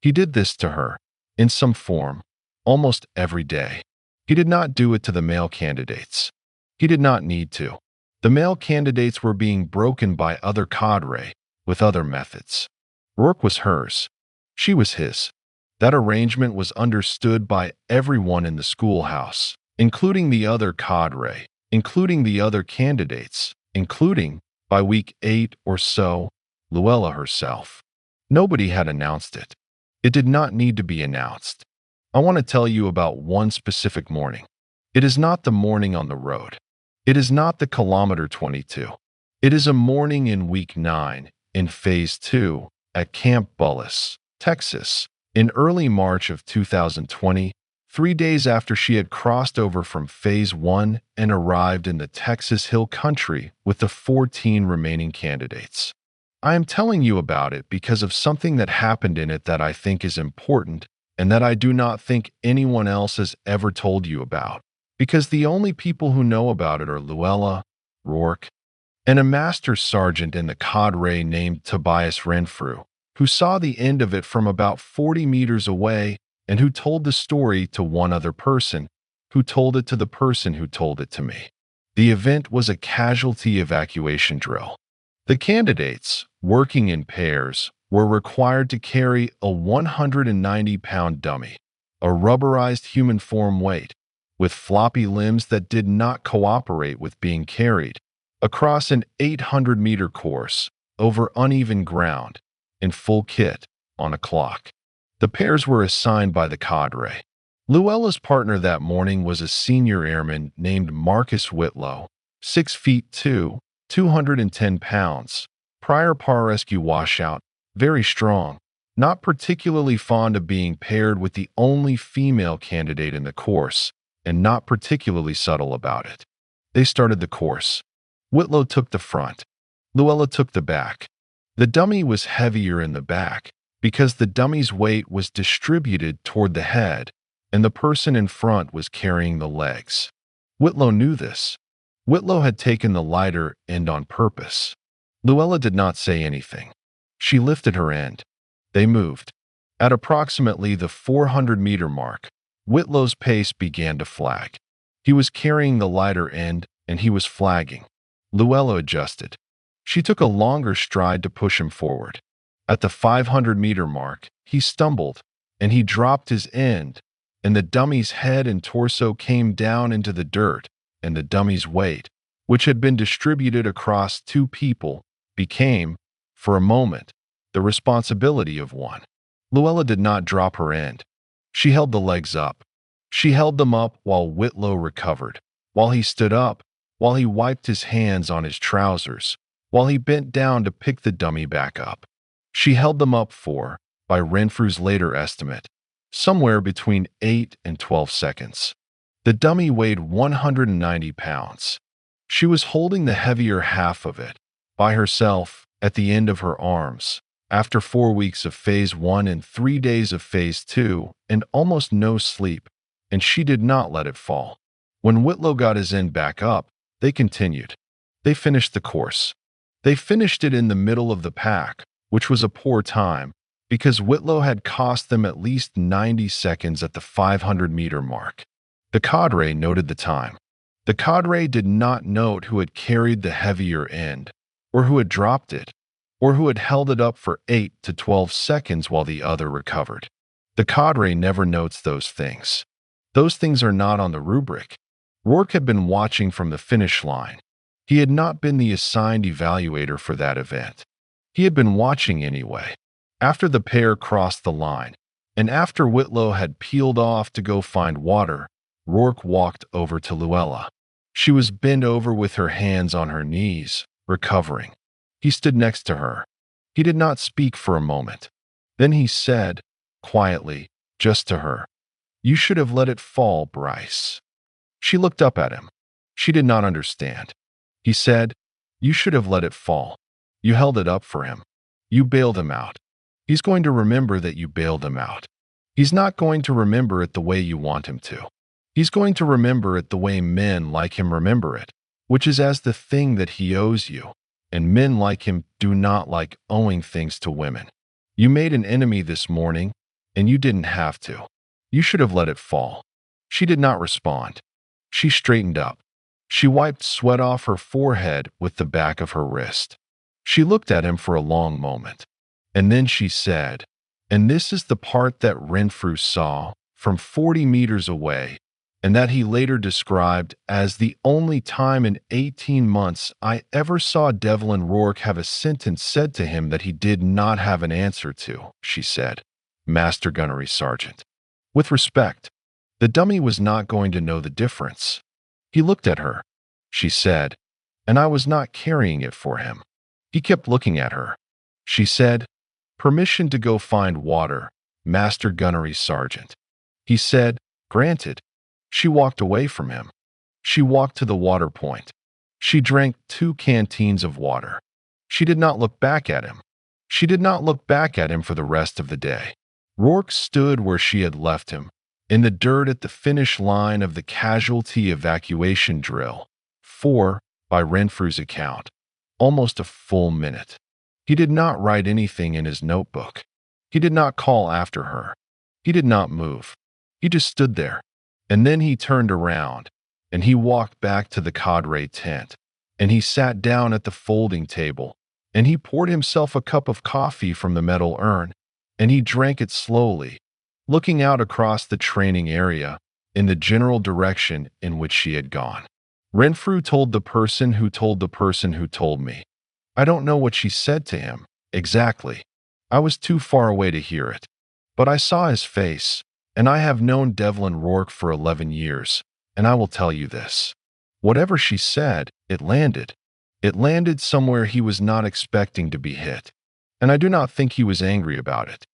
He did this to her, in some form, almost every day. He did not do it to the male candidates. He did not need to. The male candidates were being broken by other cadre, with other methods. Rourke was hers. She was his. That arrangement was understood by everyone in the schoolhouse, including the other cadre, including the other candidates, including, by week 8 or so, Luella herself. Nobody had announced it. It did not need to be announced. I want to tell you about one specific morning. It is not the morning on the road. It is not the kilometer 22. It is a morning in week 9, in phase 2, at Camp Bullis, Texas, in early March of 2020, 3 days after she had crossed over from phase 1 and arrived in the Texas Hill Country with the 14 remaining candidates. I am telling you about it because of something that happened in it that I think is important and that I do not think anyone else has ever told you about, because the only people who know about it are Luella, Ruck, and a master sergeant in the cadre named Tobias Renfrew, who saw the end of it from about 40 meters away and who told the story to one other person, who told it to the person who told it to me. The event was a casualty evacuation drill. The candidates, working in pairs, were required to carry a 190-pound dummy, a rubberized human form weight, with floppy limbs that did not cooperate with being carried, across an 800-meter course, over uneven ground, in full kit, on a clock. The pairs were assigned by the cadre. Luella's partner that morning was a senior airman named Marcus Whitlow, 6 feet 2, 210 pounds, prior pararescue washout, very strong, not particularly fond of being paired with the only female candidate in the course, and not particularly subtle about it. They started the course. Whitlow took the front. Luella took the back. The dummy was heavier in the back because the dummy's weight was distributed toward the head, and the person in front was carrying the legs. Whitlow knew this. Whitlow had taken the lighter end on purpose. Luella did not say anything. She lifted her end. They moved. At approximately the 400-meter mark, Whitlow's pace began to flag. He was carrying the lighter end, and he was flagging. Luella adjusted. She took a longer stride to push him forward. At the 500-meter mark, he stumbled, and he dropped his end, and the dummy's head and torso came down into the dirt, and the dummy's weight, which had been distributed across 2 people, became, for a moment, the responsibility of one. Luella did not drop her end. She held the legs up. She held them up while Whitlow recovered, while he stood up, while he wiped his hands on his trousers, while he bent down to pick the dummy back up. She held them up for, by Renfrew's later estimate, somewhere between 8 and 12 seconds. The dummy weighed 190 pounds. She was holding the heavier half of it, by herself, at the end of her arms, after 4 weeks of phase 1 and 3 days of phase 2, and almost no sleep, and she did not let it fall. When Whitlow got his end back up, they continued. They finished the course. They finished it in the middle of the pack, which was a poor time, because Whitlow had cost them at least 90 seconds at the 500-meter mark. The cadre noted the time. The cadre did not note who had carried the heavier end, or who had dropped it, or who had held it up for 8 to 12 seconds while the other recovered. The cadre never notes those things. Those things are not on the rubric. Rourke had been watching from the finish line. He had not been the assigned evaluator for that event. He had been watching anyway. After the pair crossed the line, and after Whitlow had peeled off to go find water, Rourke walked over to Luella. She was bent over with her hands on her knees, recovering. He stood next to her. He did not speak for a moment. Then he said, quietly, just to her, "You should have let it fall, Bryce." She looked up at him. She did not understand. He said, "You should have let it fall. You held it up for him. You bailed him out. He's going to remember that you bailed him out. He's not going to remember it the way you want him to. He's going to remember it the way men like him remember it, which is as the thing that he owes you, and men like him do not like owing things to women. You made an enemy this morning, and you didn't have to. You should have let it fall." She did not respond. She straightened up. She wiped sweat off her forehead with the back of her wrist. She looked at him for a long moment. And then she said, and this is the part that Renfrew saw from 40 meters away, and that he later described as the only time in 18 months I ever saw Devlin Rourke have a sentence said to him that he did not have an answer to, she said. Master Gunnery Sergeant. With respect, the dummy was not going to know the difference. He looked at her, she said, and I was not carrying it for him. He kept looking at her. She said, permission to go find water, Master Gunnery Sergeant. He said, granted. She walked away from him. She walked to the water point. She drank 2 canteens of water. She did not look back at him. She did not look back at him for the rest of the day. Rourke stood where she had left him, in the dirt at the finish line of the casualty evacuation drill, for, by Renfrew's account, almost a full minute. He did not write anything in his notebook. He did not call after her. He did not move. He just stood there. And then he turned around, and he walked back to the cadre tent, and he sat down at the folding table, and he poured himself a cup of coffee from the metal urn, and he drank it slowly, looking out across the training area in the general direction in which she had gone. Renfrew told the person who told the person who told me. I don't know what she said to him, exactly. I was too far away to hear it. But I saw his face, and I have known Devlin Rourke for 11 years, and I will tell you this. Whatever she said, it landed. It landed somewhere he was not expecting to be hit. And I do not think he was angry about it.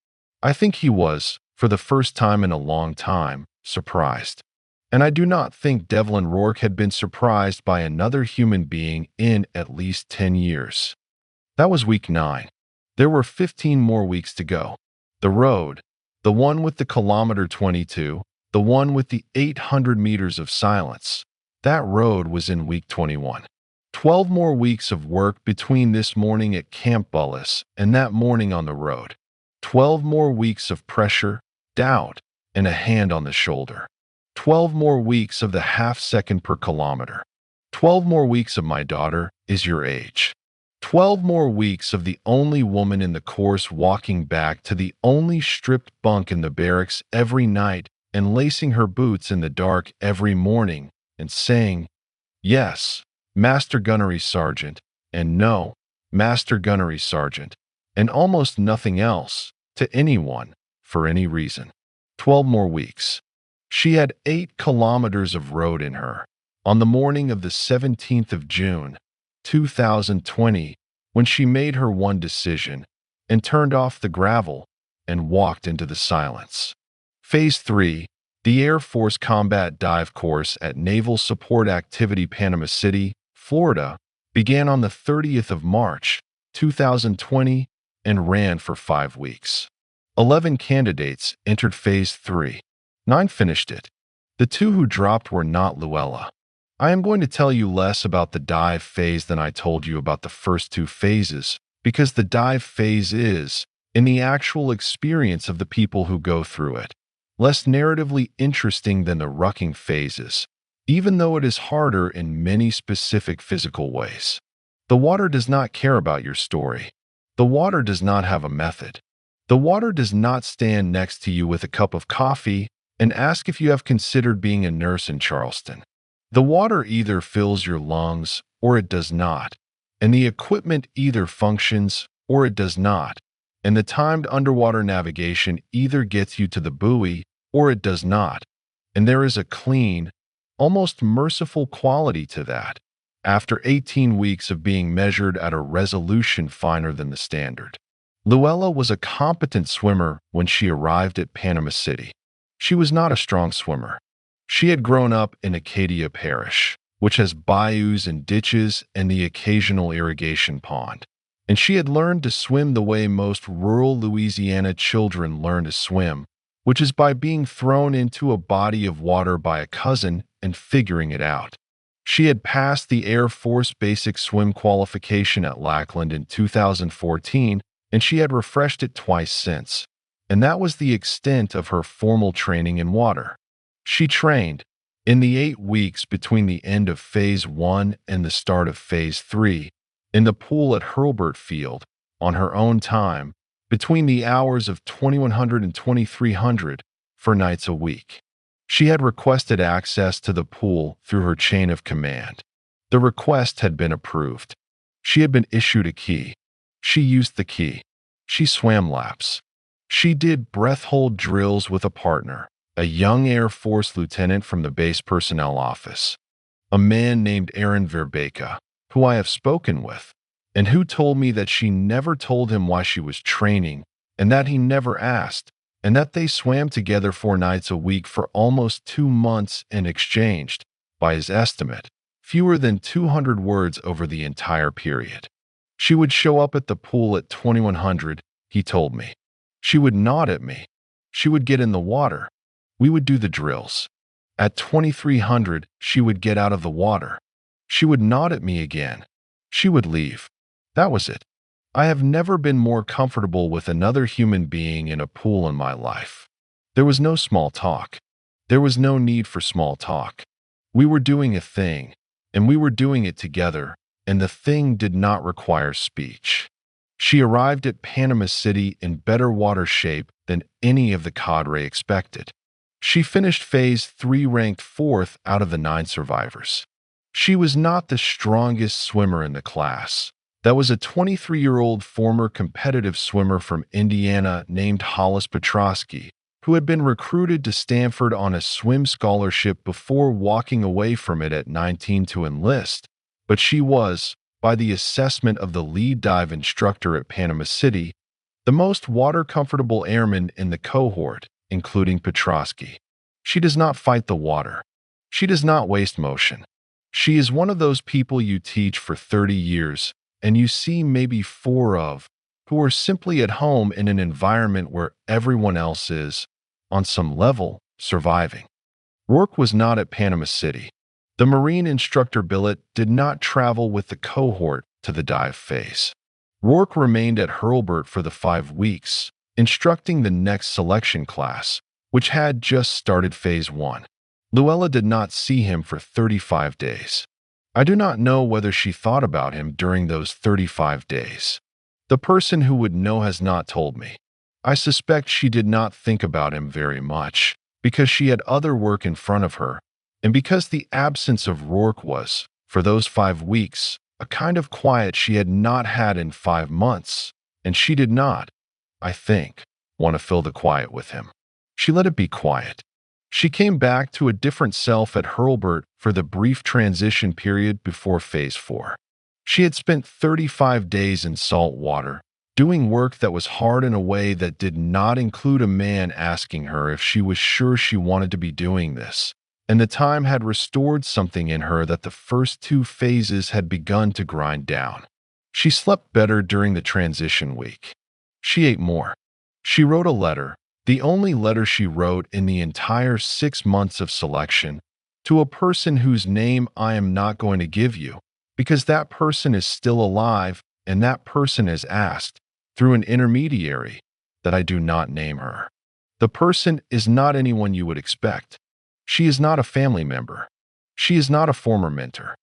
I think he was, for the first time in a long time, surprised. And I do not think Devlin Rourke had been surprised by another human being in at least 10 years. That was week 9. There were 15 more weeks to go. The road, the one with the kilometer 22, the one with the 800 meters of silence, that road was in week 21. 12 more weeks of work between this morning at Camp Bullis and that morning on the road. 12 more weeks of pressure, doubt, and a hand on the shoulder. 12 more weeks of the half second per kilometer. 12 more weeks of my daughter is your age. 12 more weeks of the only woman in the course walking back to the only stripped bunk in the barracks every night and lacing her boots in the dark every morning and saying, yes, Master Gunnery Sergeant, and no, Master Gunnery Sergeant, and almost nothing else to anyone for any reason. 12 more weeks. She had 8 kilometers of road in her on the morning of the 17th of June, 2020, when she made her one decision and turned off the gravel and walked into the silence. Phase 3, the Air Force Combat Dive Course at Naval Support Activity Panama City, Florida, began on the 30th of March, 2020, and ran for 5 weeks. 11 candidates entered Phase 3. 9 finished it. The 2 who dropped were not Luella. I am going to tell you less about the dive phase than I told you about the first 2 phases, because the dive phase is, in the actual experience of the people who go through it, less narratively interesting than the rucking phases, even though it is harder in many specific physical ways. The water does not care about your story. The water does not have a method. The water does not stand next to you with a cup of coffee and ask if you have considered being a nurse in Charleston. The water either fills your lungs or it does not, and the equipment either functions or it does not, and the timed underwater navigation either gets you to the buoy or it does not, and there is a clean, almost merciful quality to that, after 18 weeks of being measured at a resolution finer than the standard. Luella was a competent swimmer when she arrived at Panama City. She was not a strong swimmer. She had grown up in Acadia Parish, which has bayous and ditches and the occasional irrigation pond, and she had learned to swim the way most rural Louisiana children learn to swim, which is by being thrown into a body of water by a cousin and figuring it out. She had passed the Air Force Basic Swim qualification at Lackland in 2014, and she had refreshed it twice since, and that was the extent of her formal training in water. She trained, in the 8 weeks between the end of Phase 1 and the start of Phase 3, in the pool at Hurlburt Field, on her own time, between the hours of 2100 and 2300, for nights a week. She had requested access to the pool through her chain of command. The request had been approved. She had been issued a key. She used the key. She swam laps. She did breath hold drills with a partner, a young Air Force lieutenant from the base personnel office, a man named Aaron Verbeeka, who I have spoken with, and who told me that she never told him why she was training, and that he never asked, and that they swam together 4 nights a week for almost 2 months and exchanged, by his estimate, fewer than 200 words over the entire period. She would show up at the pool at 2100, he told me. She would nod at me. She would get in the water. We would do the drills. At 2300, she would get out of the water. She would nod at me again. She would leave. That was it. I have never been more comfortable with another human being in a pool in my life. There was no small talk. There was no need for small talk. We were doing a thing, and we were doing it together, and the thing did not require speech. She arrived at Panama City in better water shape than any of the cadre expected. She finished Phase 3 ranked 4th out of the 9 survivors. She was not the strongest swimmer in the class. That was a 23-year-old former competitive swimmer from Indiana named Hollis Petrosky, who had been recruited to Stanford on a swim scholarship before walking away from it at 19 to enlist. But she was, by the assessment of the lead dive instructor at Panama City, the most water-comfortable airman in the cohort, including Petrosky. She does not fight the water. She does not waste motion. She is one of those people you teach for 30 years, and you see maybe 4 of, who are simply at home in an environment where everyone else is, on some level, surviving. Rourke was not at Panama City. The Marine instructor billet did not travel with the cohort to the dive phase. Rourke remained at Hurlburt for the 5 weeks, instructing the next selection class, which had just started Phase 1. Luella did not see him for 35 days. I do not know whether she thought about him during those 35 days. The person who would know has not told me. I suspect she did not think about him very much, because she had other work in front of her, and because the absence of Rourke was, for those 5 weeks, a kind of quiet she had not had in 5 months, and she did not, I think, want to fill the quiet with him. She let it be quiet. She came back to a different self at Hurlburt for the brief transition period before Phase 4. She had spent 35 days in salt water, doing work that was hard in a way that did not include a man asking her if she was sure she wanted to be doing this, and the time had restored something in her that the first 2 phases had begun to grind down. She slept better during the transition week. She ate more. She wrote a letter, the only letter she wrote in the entire 6 months of selection, to a person whose name I am not going to give you, because that person is still alive and that person has asked, through an intermediary, that I do not name her. The person is not anyone you would expect. She is not a family member. She is not a former mentor.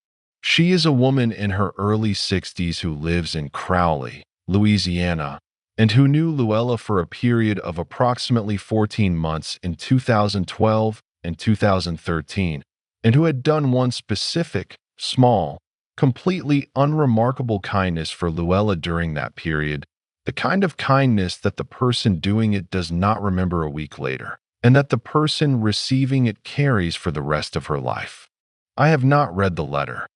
She is a woman in her early 60s who lives in Crowley, Louisiana, and who knew Luella for a period of approximately 14 months in 2012 and 2013, and who had done one specific, small, completely unremarkable kindness for Luella during that period, the kind of kindness that the person doing it does not remember a week later, and that the person receiving it carries for the rest of her life. I have not read the letter.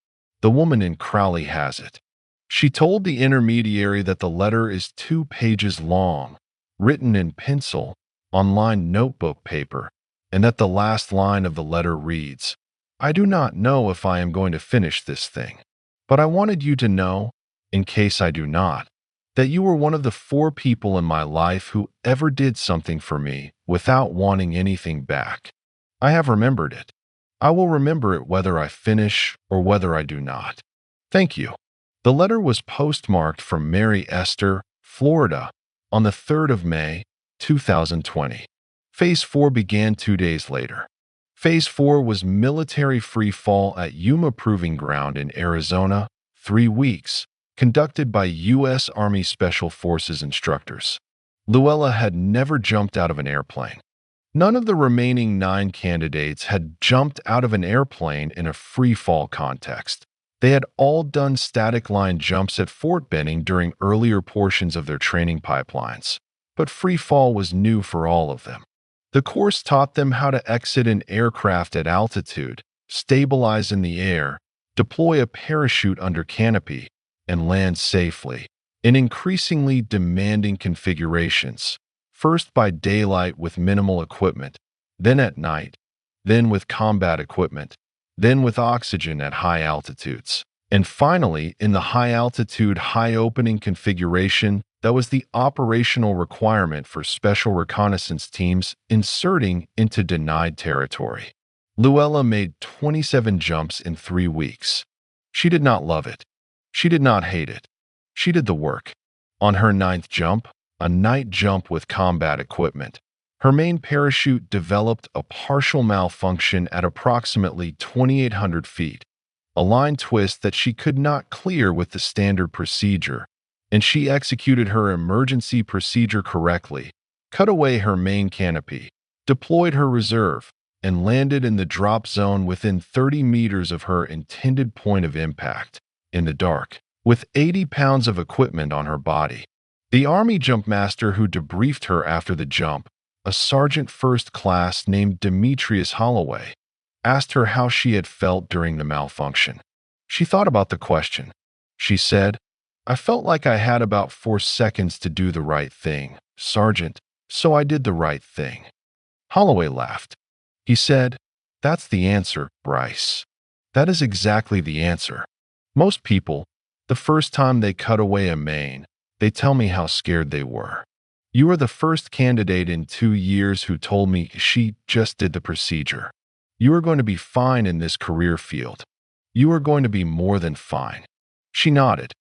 The woman in Crowley has it. She told the intermediary that the letter is 2 pages long, written in pencil, on lined notebook paper, and that the last line of the letter reads, "I do not know if I am going to finish this thing, but I wanted you to know, in case I do not, that you were one of the 4 people in my life who ever did something for me without wanting anything back. I have remembered it. I will remember it whether I finish or whether I do not. Thank you." The letter was postmarked from Mary Esther, Florida, on the 3rd of May, 2020. Phase 4 began 2 days later. Phase 4 was military free fall at Yuma Proving Ground in Arizona, 3 weeks, conducted by U.S. Army Special Forces instructors. Luella had never jumped out of an airplane. None of the remaining 9 candidates had jumped out of an airplane in a free fall context. They had all done static line jumps at Fort Benning during earlier portions of their training pipelines, but free fall was new for all of them. The course taught them how to exit an aircraft at altitude, stabilize in the air, deploy a parachute under canopy, and land safely in increasingly demanding configurations, first by daylight with minimal equipment, then at night, then with combat equipment, then with oxygen at high altitudes, and finally in the high-altitude, high-opening configuration that was the operational requirement for special reconnaissance teams inserting into denied territory. Luella made 27 jumps in 3 weeks. She did not love it. She did not hate it. She did the work. On her 9th jump, a night jump with combat equipment, her main parachute developed a partial malfunction at approximately 2,800 feet, a line twist that she could not clear with the standard procedure, and she executed her emergency procedure correctly, cut away her main canopy, deployed her reserve, and landed in the drop zone within 30 meters of her intended point of impact, in the dark, with 80 pounds of equipment on her body. The Army jumpmaster who debriefed her after the jump, a sergeant first class named Demetrius Holloway, asked her how she had felt during the malfunction. She thought about the question. She said, "I felt like I had about 4 seconds to do the right thing, Sergeant, so I did the right thing." Holloway laughed. He said, "That's the answer, Bryce. That is exactly the answer. Most people, the first time they cut away a main, they tell me how scared they were. You are the first candidate in 2 years who told me she just did the procedure. You are going to be fine in this career field. You are going to be more than fine." She nodded.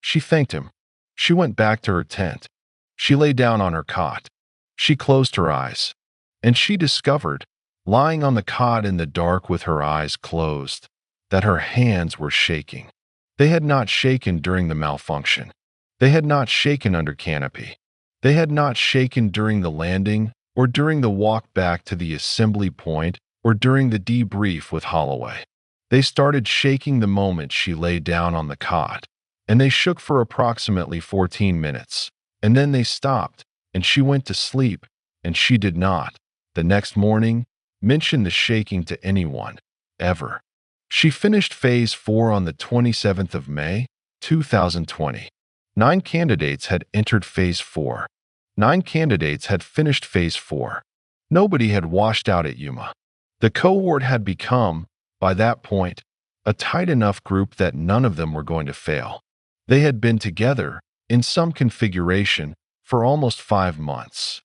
She thanked him. She went back to her tent. She lay down on her cot. She closed her eyes. And she discovered, lying on the cot in the dark with her eyes closed, that her hands were shaking. They had not shaken during the malfunction. They had not shaken under canopy. They had not shaken during the landing or during the walk back to the assembly point or during the debrief with Holloway. They started shaking the moment she lay down on the cot, and they shook for approximately 14 minutes, and then they stopped, and she went to sleep, and she did not, the next morning, mention the shaking to anyone, ever. She finished Phase 4 on the 27th of May, 2020. 9 candidates had entered Phase 4. 9 candidates had finished Phase 4. Nobody had washed out at Yuma. The cohort had become, by that point, a tight enough group that none of them were going to fail. They had been together, in some configuration, for almost 5 months.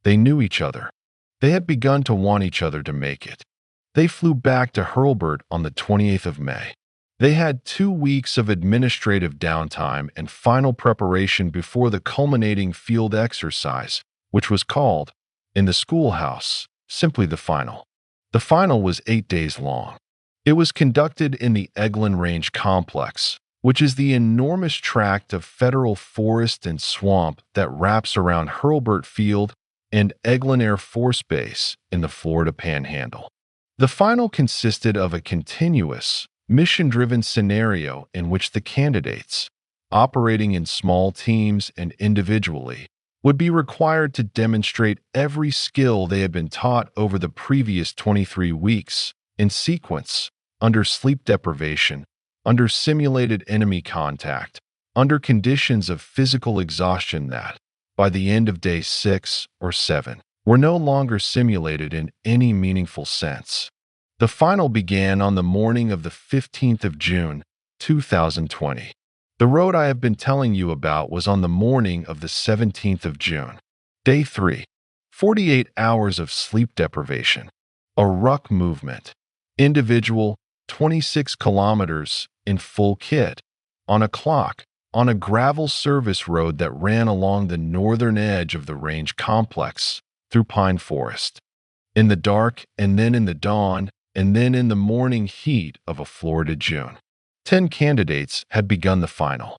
They knew each other. They had begun to want each other to make it. They flew back to Hurlburt on the 28th of May. They had 2 weeks of administrative downtime and final preparation before the culminating field exercise, which was called, in the schoolhouse, simply the final. The final was 8 days long. It was conducted in the Eglin Range Complex, which is the enormous tract of federal forest and swamp that wraps around Hurlburt Field and Eglin Air Force Base in the Florida Panhandle. The final consisted of a continuous, mission-driven scenario in which the candidates, operating in small teams and individually, would be required to demonstrate every skill they had been taught over the previous 23 weeks, in sequence, under sleep deprivation, under simulated enemy contact, under conditions of physical exhaustion that, by the end of day 6 or 7, were no longer simulated in any meaningful sense. The final began on the morning of the 15th of June, 2020. The road I have been telling you about was on the morning of the 17th of June. Day 3. 48 hours of sleep deprivation. A ruck movement. Individual, 26 kilometers, in full kit. On a clock. On a gravel service road that ran along the northern edge of the range complex, through pine forest. In the dark, and then in the dawn, and then in the morning heat of a Florida June. 10 candidates had begun the final.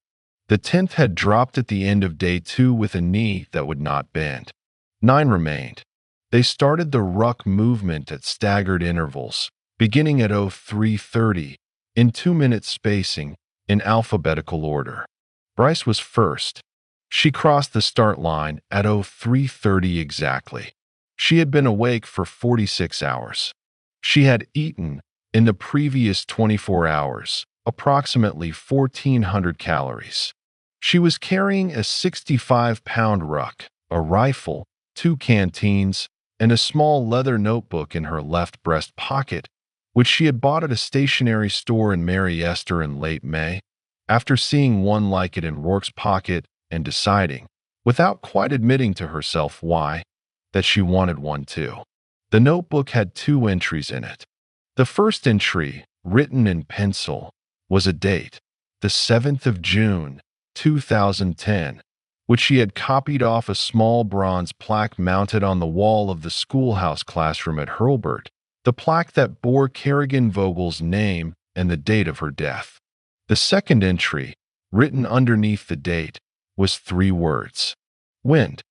The 10th had dropped at the end of day 2 with a knee that would not bend. 9 remained. They started the Ruck movement at staggered intervals, beginning at 03:30, in 2-minute spacing, in alphabetical order. Bryce was first. She crossed the start line at 03:30 exactly. She had been awake for 46 hours. She had eaten, in the previous 24 hours, approximately 1,400 calories. She was carrying a 65-pound ruck, a rifle, 2 canteens, and a small leather notebook in her left breast pocket, which she had bought at a stationery store in Mary Esther in late May, after seeing one like it in Rourke's pocket and deciding, without quite admitting to herself why, that she wanted one too. The notebook had 2 entries in it. The first entry, written in pencil, was a date, the 7th of June, 2010, which she had copied off a small bronze plaque mounted on the wall of the schoolhouse classroom at Hurlburt, the plaque that bore Kerrigan Vogel's name and the date of her death. The second entry, written underneath the date, was 3 words. Wind,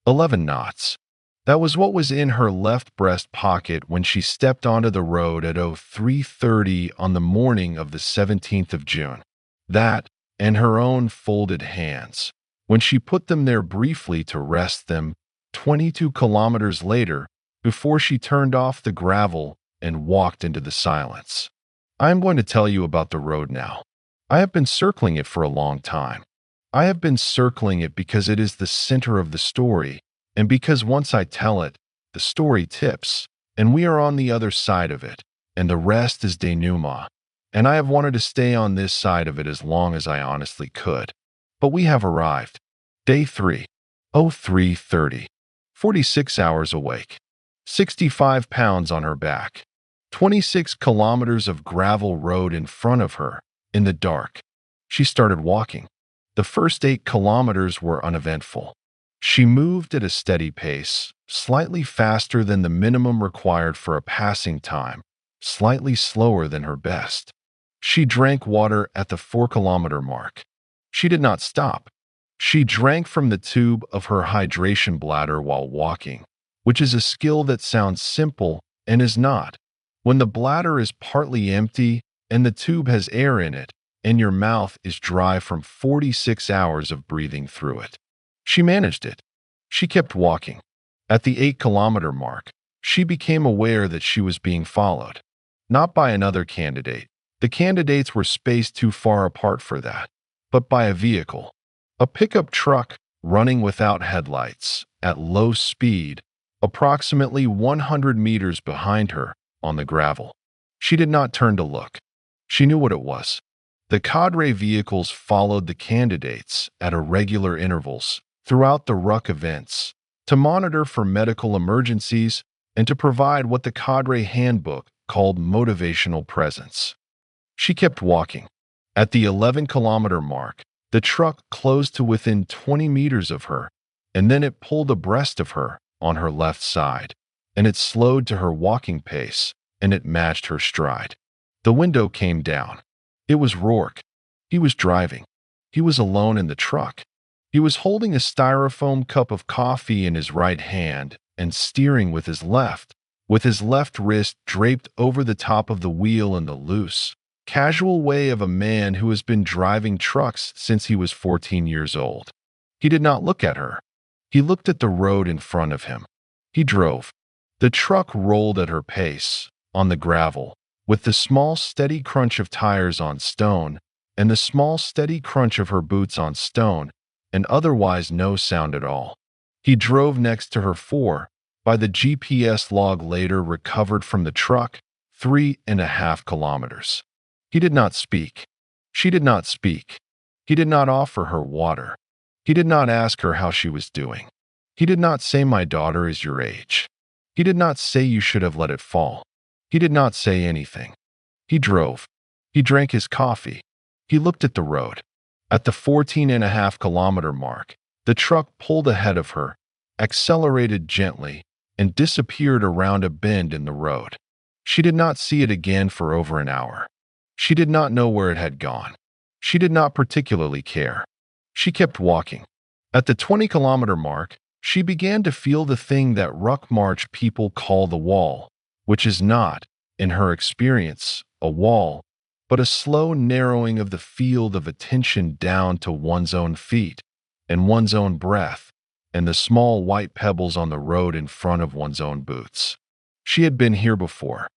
11 knots. That was what was in her left breast pocket when she stepped onto the road at 03:30 on the morning of the 17th of June. That, and her own folded hands, when she put them there briefly to rest them, 22 kilometers later, before she turned off the gravel and walked into the silence. I am going to tell you about the road now. I have been circling it for a long time. I have been circling it because it is the center of the story, and because once I tell it, the story tips, and we are on the other side of it, and the rest is denouement. And I have wanted to stay on this side of it as long as I honestly could. But we have arrived. Day 3, 03:30, 46 hours awake, 65 pounds on her back, 26 kilometers of gravel road in front of her, in the dark. She started walking. The first 8 kilometers were uneventful. She moved at a steady pace, slightly faster than the minimum required for a passing time, slightly slower than her best. She drank water at the 4-kilometer mark. She did not stop. She drank from the tube of her hydration bladder while walking, which is a skill that sounds simple and is not. When the bladder is partly empty and the tube has air in it, and your mouth is dry from 46 hours of breathing through it. She managed it. She kept walking. At the 8-kilometer mark, she became aware that she was being followed. Not by another candidate. The candidates were spaced too far apart for that. But by a vehicle. A pickup truck running without headlights, at low speed, approximately 100 meters behind her, on the gravel. She did not turn to look. She knew what it was. The cadre vehicles followed the candidates at irregular intervals throughout the Ruck events to monitor for medical emergencies and to provide what the cadre handbook called motivational presence. She kept walking. At the 11-kilometer mark, the truck closed to within 20 meters of her, and then it pulled abreast of her on her left side, and it slowed to her walking pace, and it matched her stride. The window came down. It was Rourke. He was driving. He was alone in the truck. He was holding a styrofoam cup of coffee in his right hand and steering with his left wrist draped over the top of the wheel in the loose, casual way of a man who has been driving trucks since he was 14 years old. He did not look at her. He looked at the road in front of him. He drove. The truck rolled at her pace, on the gravel, with the small steady crunch of tires on stone, and the small steady crunch of her boots on stone, and otherwise no sound at all. He drove next to her for, by the GPS log later recovered from the truck, 3.5 kilometers. He did not speak. She did not speak. He did not offer her water. He did not ask her how she was doing. He did not say, "My daughter is your age." He did not say, "You should have let it fall." He did not say anything. He drove. He drank his coffee. He looked at the road. At the 14.5 kilometer mark, the truck pulled ahead of her, accelerated gently, and disappeared around a bend in the road. She did not see it again for over an hour. She did not know where it had gone. She did not particularly care. She kept walking. At the 20-kilometer mark, She began to feel the thing that Ruck March people call the wall, which is not, in her experience, a wall, but a slow narrowing of the field of attention down to one's own feet and one's own breath and the small white pebbles on the road in front of one's own boots. She had been here before.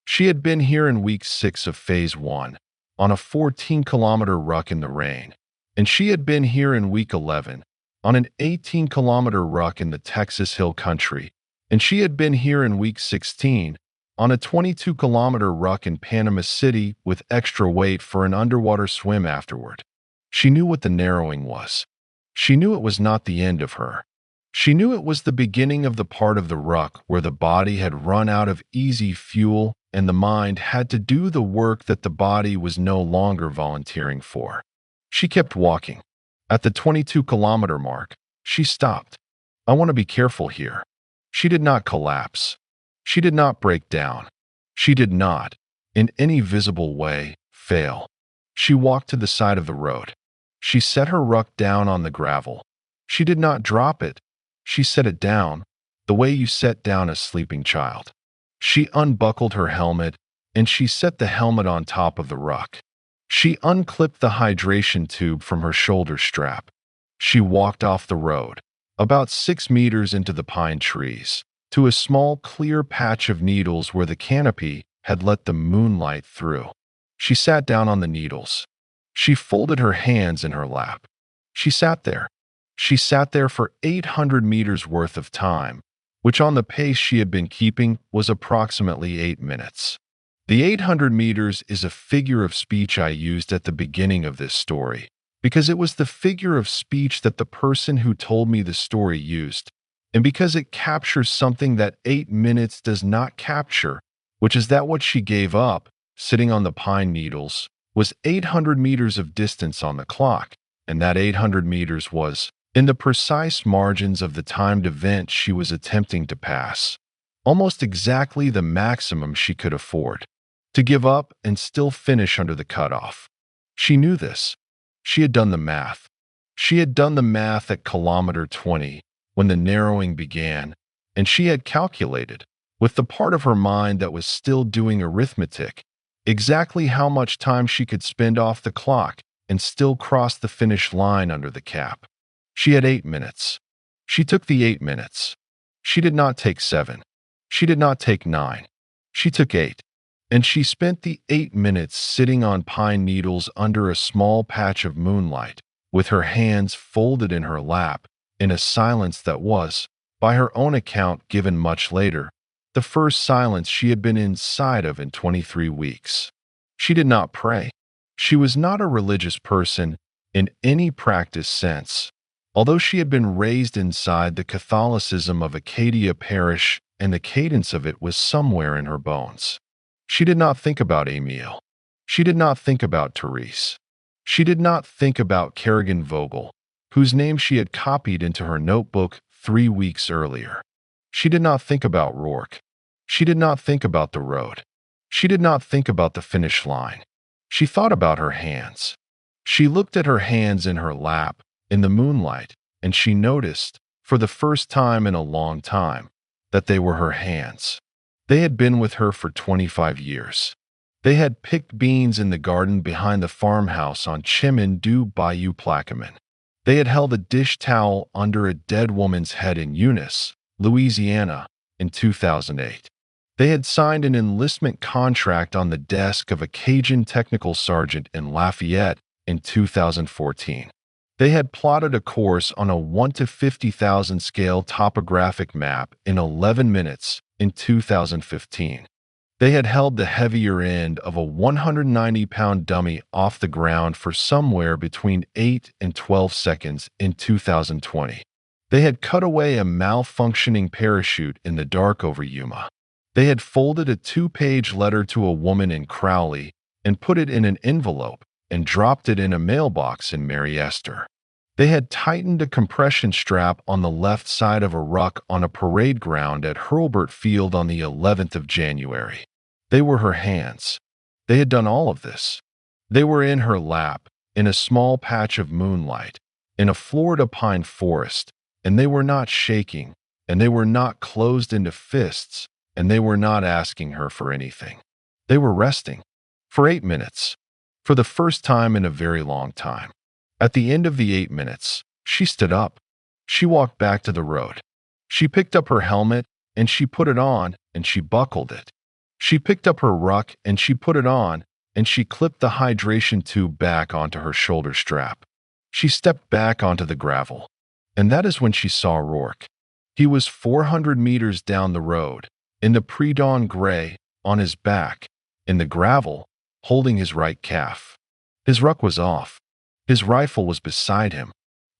She had been here in week 6 of Phase 1, on a 14-kilometer ruck in the rain, and she had been here in week 11, on an 18-kilometer ruck in the Texas Hill Country, and she had been here in week 16, on a 22-kilometer ruck in Panama City with extra weight for an underwater swim afterward. She knew what the narrowing was. She knew it was not the end of her. She knew it was the beginning of the part of the ruck where the body had run out of easy fuel and the mind had to do the work that the body was no longer volunteering for. She kept walking. At the 22-kilometer mark, she stopped. I want to be careful here. She did not collapse. She did not break down. She did not, in any visible way, fail. She walked to the side of the road. She set her ruck down on the gravel. She did not drop it. She set it down, the way you set down a sleeping child. She unbuckled her helmet, and she set the helmet on top of the ruck. She unclipped the hydration tube from her shoulder strap. She walked off the road, about 6 meters into the pine trees, to a small clear patch of needles where the canopy had let the moonlight through. She sat down on the needles. She folded her hands in her lap. She sat there. She sat there for 800 meters worth of time, which on the pace she had been keeping was approximately 8 minutes. The 800 meters is a figure of speech I used at the beginning of this story, because it was the figure of speech that the person who told me the story used, and because it captures something that 8 minutes does not capture, which is that what she gave up, sitting on the pine needles, was 800 meters of distance on the clock, and that 800 meters was, in the precise margins of the timed event she was attempting to pass, almost exactly the maximum she could afford, to give up and still finish under the cutoff. She knew this. She had done the math. She had done the math at kilometer 20, when the narrowing began, and she had calculated, with the part of her mind that was still doing arithmetic, exactly how much time she could spend off the clock and still cross the finish line under the cap. She had 8 minutes. She took the 8 minutes. She did not take 7. She did not take 9. She took 8. And she spent the 8 minutes sitting on pine needles under a small patch of moonlight, with her hands folded in her lap, in a silence that was, by her own account given much later, the first silence she had been inside of in 23 weeks. She did not pray. She was not a religious person in any practiced sense, although she had been raised inside the Catholicism of Acadia Parish and the cadence of it was somewhere in her bones. She did not think about Emil. She did not think about Therese. She did not think about Kerrigan Vogel, whose name she had copied into her notebook 3 weeks earlier. She did not think about Rourke. She did not think about the road. She did not think about the finish line. She thought about her hands. She looked at her hands in her lap, in the moonlight, and she noticed, for the first time in a long time, that they were her hands. They had been with her for 25 years. They had picked beans in the garden behind the farmhouse on Chemin du Bayou Plaquemine. They had held a dish towel under a dead woman's head in Eunice, Louisiana, in 2008. They had signed an enlistment contract on the desk of a Cajun technical sergeant in Lafayette in 2014. They had plotted a course on a 1 to 50,000 scale topographic map in 11 minutes in 2015. They had held the heavier end of a 190-pound dummy off the ground for somewhere between 8 and 12 seconds in 2020. They had cut away a malfunctioning parachute in the dark over Yuma. They had folded a 2-page letter to a woman in Crowley and put it in an envelope and dropped it in a mailbox in Mary Esther. They had tightened a compression strap on the left side of a ruck on a parade ground at Hurlburt Field on the 11th of January. They were her hands. They had done all of this. They were in her lap, in a small patch of moonlight, in a Florida pine forest, and they were not shaking, and they were not closed into fists, and they were not asking her for anything. They were resting. For 8 minutes. For the first time in a very long time. At the end of the 8 minutes, she stood up. She walked back to the road. She picked up her helmet, and she put it on, and she buckled it. She picked up her ruck, and she put it on, and she clipped the hydration tube back onto her shoulder strap. She stepped back onto the gravel. And that is when she saw Rourke. He was 400 meters down the road, in the pre-dawn gray, on his back, in the gravel, holding his right calf. His ruck was off. His rifle was beside him.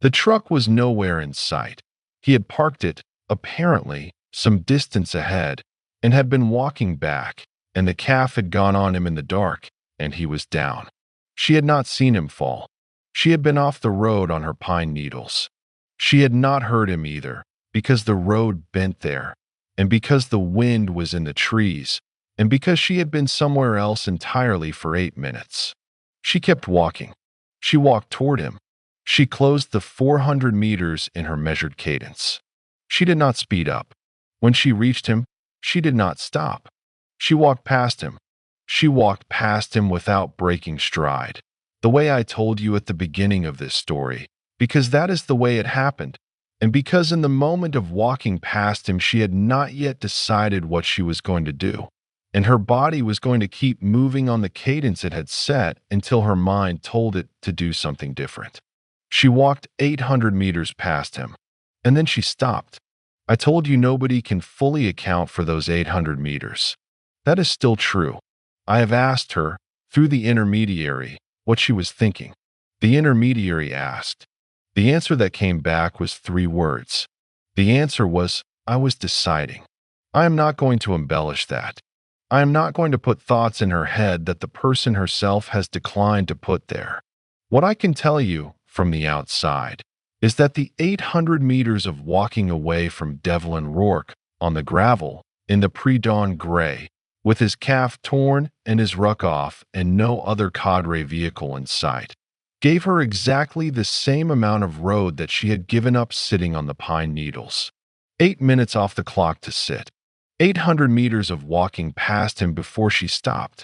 The truck was nowhere in sight. He had parked it, apparently, some distance ahead, and had been walking back, and the calf had gone on him in the dark, and he was down. She had not seen him fall. She had been off the road on her pine needles. She had not heard him either, because the road bent there, and because the wind was in the trees, and because she had been somewhere else entirely for 8 minutes. She kept walking. She walked toward him. She closed the 400 meters in her measured cadence. She did not speed up. When she reached him, she did not stop. She walked past him. She walked past him without breaking stride. The way I told you at the beginning of this story, because that is the way it happened, and because in the moment of walking past him she had not yet decided what she was going to do, and her body was going to keep moving on the cadence it had set until her mind told it to do something different. She walked 800 meters past him, and then she stopped. I told you nobody can fully account for those 800 meters. That is still true. I have asked her, through the intermediary, what she was thinking. The intermediary asked. The answer that came back was 3 words. The answer was, I was deciding. I am not going to embellish that. I am not going to put thoughts in her head that the person herself has declined to put there. What I can tell you, from the outside, is that the 800 meters of walking away from Devlin Rourke on the gravel, in the pre-dawn gray, with his calf torn and his ruck off and no other cadre vehicle in sight, gave her exactly the same amount of road that she had given up sitting on the pine needles. 8 minutes off the clock to sit. 800 meters of walking past him before she stopped.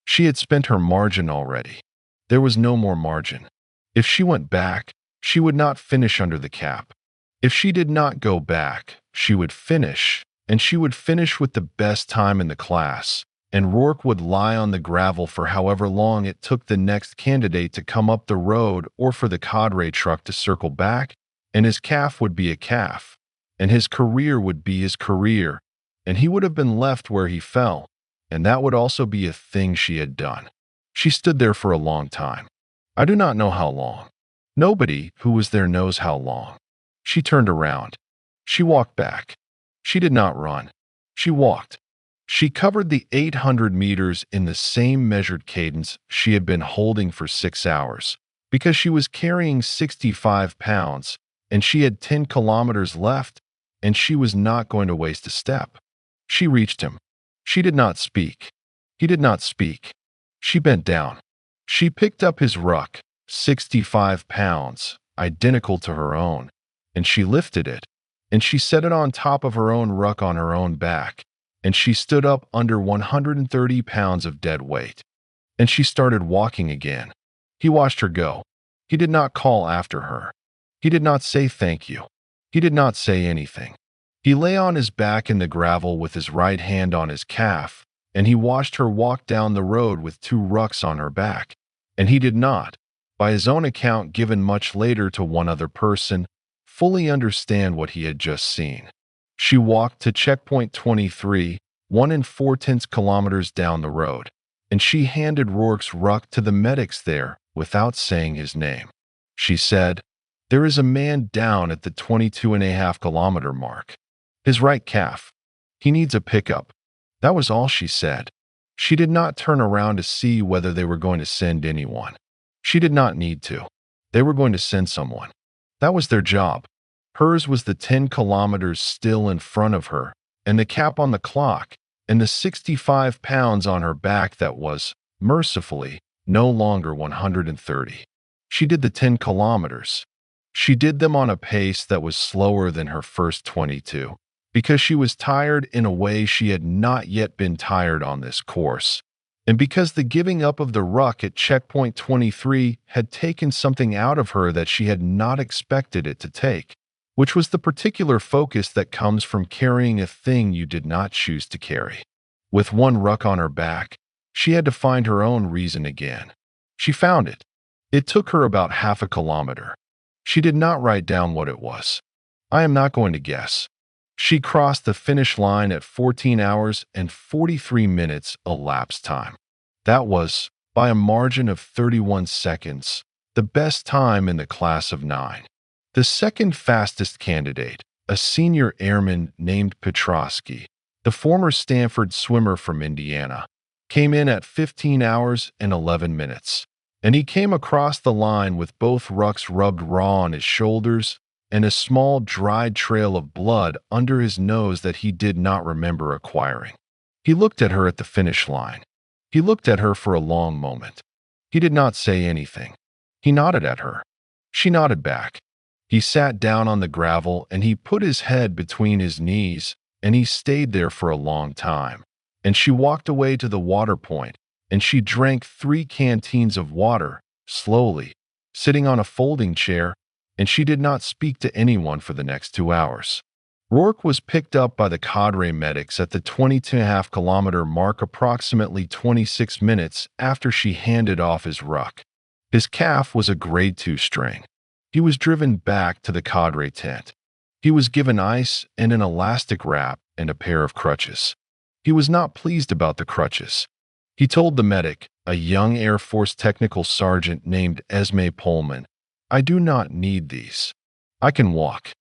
She had spent her margin already. There was no more margin. If she went back, she would not finish under the cap. If she did not go back, she would finish, and she would finish with the best time in the class, and Rourke would lie on the gravel for however long it took the next candidate to come up the road or for the cadre truck to circle back, and his calf would be a calf, and his career would be his career, and he would have been left where he fell, and that would also be a thing she had done. She stood there for a long time. I do not know how long. Nobody who was there knows how long. She turned around. She walked back. She did not run. She walked. She covered the 800 meters in the same measured cadence she had been holding for 6 hours, because she was carrying 65 pounds, and she had 10 kilometers left, and she was not going to waste a step. She reached him. She did not speak. He did not speak. She bent down. She picked up his ruck, 65 pounds, identical to her own, and she lifted it, and she set it on top of her own ruck on her own back, and she stood up under 130 pounds of dead weight. And she started walking again. He watched her go. He did not call after her. He did not say thank you. He did not say anything. He lay on his back in the gravel with his right hand on his calf, and he watched her walk down the road with 2 rucks on her back. And he did not, by his own account given much later to one other person, fully understand what he had just seen. She walked to checkpoint 23, 1 4/10 kilometers down the road, and she handed Rourke's ruck to the medics there without saying his name. She said, "There is a man down at the 22.5 kilometer mark. His right calf. He needs a pickup." That was all she said. She did not turn around to see whether they were going to send anyone. She did not need to. They were going to send someone. That was their job. Hers was the 10 kilometers still in front of her, and the cap on the clock, and the 65 pounds on her back that was, mercifully, no longer 130. She did the 10 kilometers. She did them on a pace that was slower than her first 22, because she was tired in a way she had not yet been tired on this course, and because the giving up of the ruck at checkpoint 23 had taken something out of her that she had not expected it to take, which was the particular focus that comes from carrying a thing you did not choose to carry. With one ruck on her back, she had to find her own reason again. She found it. It took her about half a kilometer. She did not write down what it was. I am not going to guess. She crossed the finish line at 14 hours and 43 minutes elapsed time. That was, by a margin of 31 seconds, the best time in the class of 9. The second fastest candidate, a senior airman named Petrosky, the former Stanford swimmer from Indiana, came in at 15 hours and 11 minutes, and he came across the line with both rucks rubbed raw on his shoulders and a small dried trail of blood under his nose that he did not remember acquiring. He looked at her at the finish line. He looked at her for a long moment. He did not say anything. He nodded at her. She nodded back. He sat down on the gravel and he put his head between his knees and he stayed there for a long time. And she walked away to the water point and she drank 3 canteens of water, slowly, sitting on a folding chair, and she did not speak to anyone for the next 2 hours. Rourke was picked up by the cadre medics at the 22.5-kilometer mark approximately 26 minutes after she handed off his ruck. His calf was a grade 2 strain. He was driven back to the cadre tent. He was given ice and an elastic wrap and a pair of crutches. He was not pleased about the crutches. He told the medic, a young Air Force technical sergeant named Esme Pullman, "I do not need these. I can walk."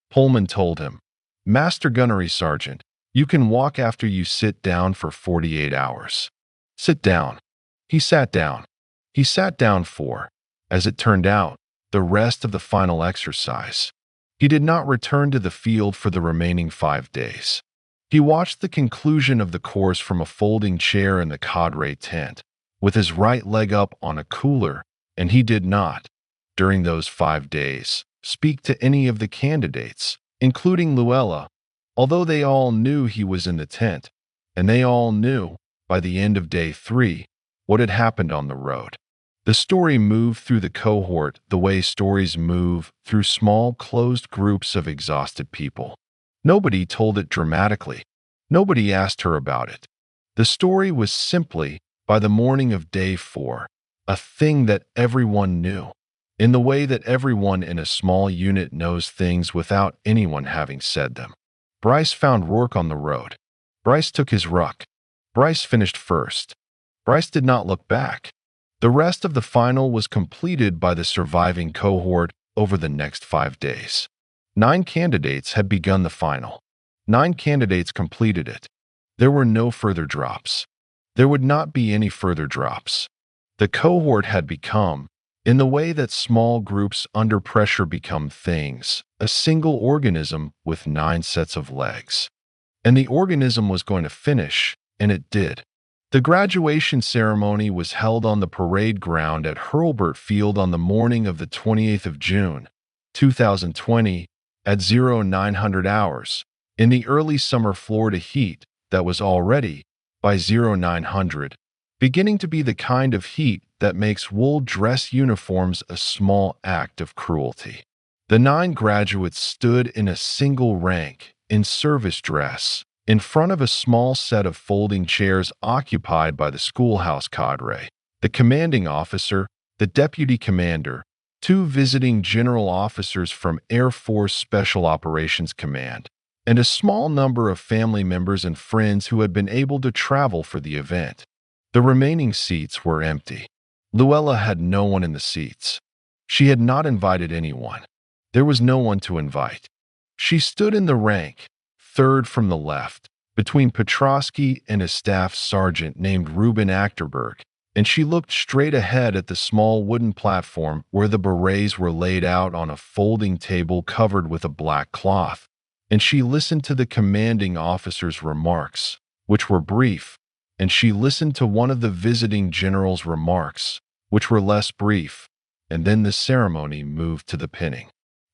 Pullman told him, "Master Gunnery Sergeant, you can walk after you sit down for 48 hours. Sit down." He sat down. He sat down for, as it turned out, the rest of the final exercise. He did not return to the field for the remaining 5 days. He watched the conclusion of the course from a folding chair in the cadre tent, with his right leg up on a cooler, and he did not, during those 5 days, speak to any of the candidates, including Luella, although they all knew he was in the tent, and they all knew, by the end of day 3, what had happened on the road. The story moved through the cohort the way stories move through small, closed groups of exhausted people. Nobody told it dramatically. Nobody asked her about it. The story was simply, by the morning of day 4, a thing that everyone knew, in the way that everyone in a small unit knows things without anyone having said them. Bryce found Rourke on the road. Bryce took his ruck. Bryce finished first. Bryce did not look back. The rest of the final was completed by the surviving cohort over the next 5 days. 9 candidates had begun the final. 9 candidates completed it. There were no further drops. There would not be any further drops. The cohort had become, in the way that small groups under pressure become things, a single organism with 9 sets of legs. And the organism was going to finish, and it did. The graduation ceremony was held on the parade ground at Hurlburt Field on the morning of the 28th of June, 2020, at 0900 hours, in the early summer Florida heat that was already, by 0900, beginning to be the kind of heat that makes wool dress uniforms a small act of cruelty. The 9 graduates stood in a single rank, in service dress, in front of a small set of folding chairs occupied by the schoolhouse cadre, the commanding officer, the deputy commander, 2 visiting general officers from Air Force Special Operations Command, and a small number of family members and friends who had been able to travel for the event. The remaining seats were empty. Luella had no one in the seats. She had not invited anyone. There was no one to invite. She stood in the rank, 3rd from the left, between Petrosky and a staff sergeant named Reuben Achterberg, and she looked straight ahead at the small wooden platform where the berets were laid out on a folding table covered with a black cloth, and she listened to the commanding officer's remarks, which were brief, and she listened to one of the visiting general's remarks, which were less brief, and then the ceremony moved to the pinning.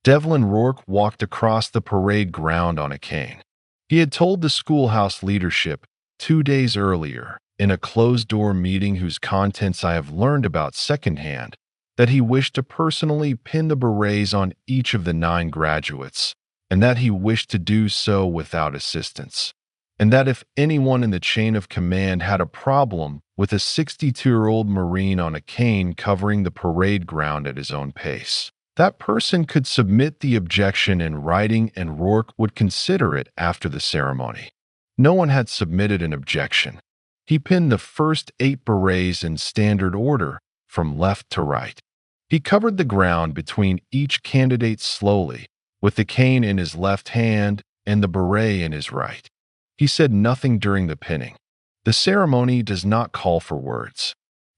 Devlin Rourke walked across the parade ground on a cane. He had told the schoolhouse leadership 2 days earlier, in a closed-door meeting whose contents I have learned about secondhand, that he wished to personally pin the berets on each of the 9 graduates, and that he wished to do so without assistance, and that if anyone in the chain of command had a problem with a 62-year-old Marine on a cane covering the parade ground at his own pace, that person could submit the objection in writing and Rourke would consider it after the ceremony. No one had submitted an objection. He pinned the first 8 berets in standard order, from left to right. He covered the ground between each candidate slowly, with the cane in his left hand and the beret in his right. He said nothing during the pinning. The ceremony does not call for words.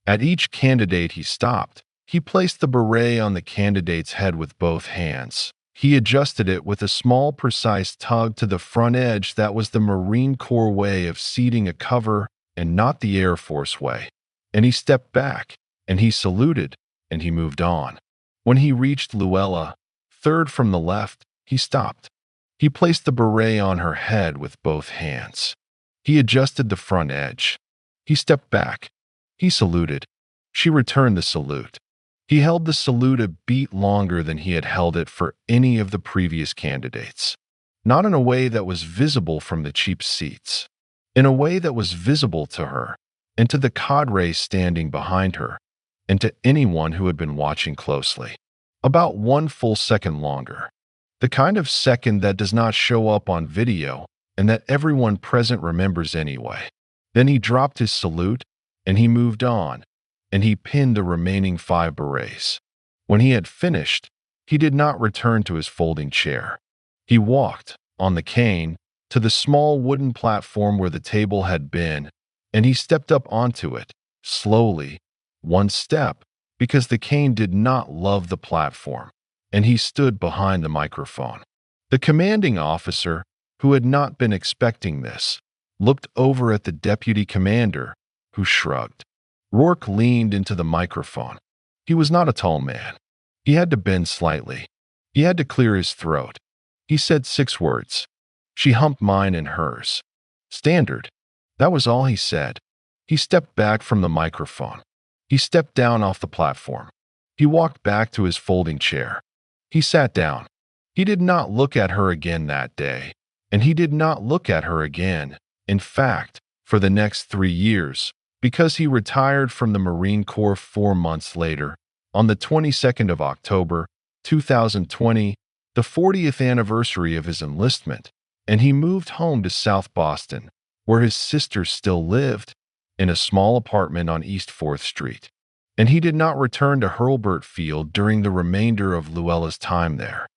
At each candidate he stopped. He placed the beret on the candidate's head with both hands. He adjusted it with a small, precise tug to the front edge. That was the Marine Corps way of seating a cover and not the Air Force way. And he stepped back, and he saluted, and he moved on. When he reached Luella, third from the left, he stopped. He placed the beret on her head with both hands. He adjusted the front edge. He stepped back. He saluted. She returned the salute. He held the salute a beat longer than he had held it for any of the previous candidates. Not in a way that was visible from the cheap seats. In a way that was visible to her, and to the cadre standing behind her, and to anyone who had been watching closely. About 1 full second longer. The kind of second that does not show up on video, and that everyone present remembers anyway. Then he dropped his salute, and he moved on, and he pinned the remaining 5 berets. When he had finished, he did not return to his folding chair. He walked, on the cane, to the small wooden platform where the table had been, and he stepped up onto it, slowly, 1 step, because the cane did not love the platform, and he stood behind the microphone. The commanding officer, who had not been expecting this, looked over at the deputy commander, who shrugged. Rourke leaned into the microphone. He was not a tall man. He had to bend slightly. He had to clear his throat. He said 6 words. She humped mine and hers. Standard. That was all he said. He stepped back from the microphone. He stepped down off the platform. He walked back to his folding chair. He sat down. He did not look at her again that day, and he did not look at her again, in fact, for the next 3 years, because he retired from the Marine Corps 4 months later, on the 22nd of October, 2020, the 40th anniversary of his enlistment, and he moved home to South Boston, where his sister still lived, in a small apartment on East 4th Street. And he did not return to Hurlburt Field during the remainder of Luella's time there.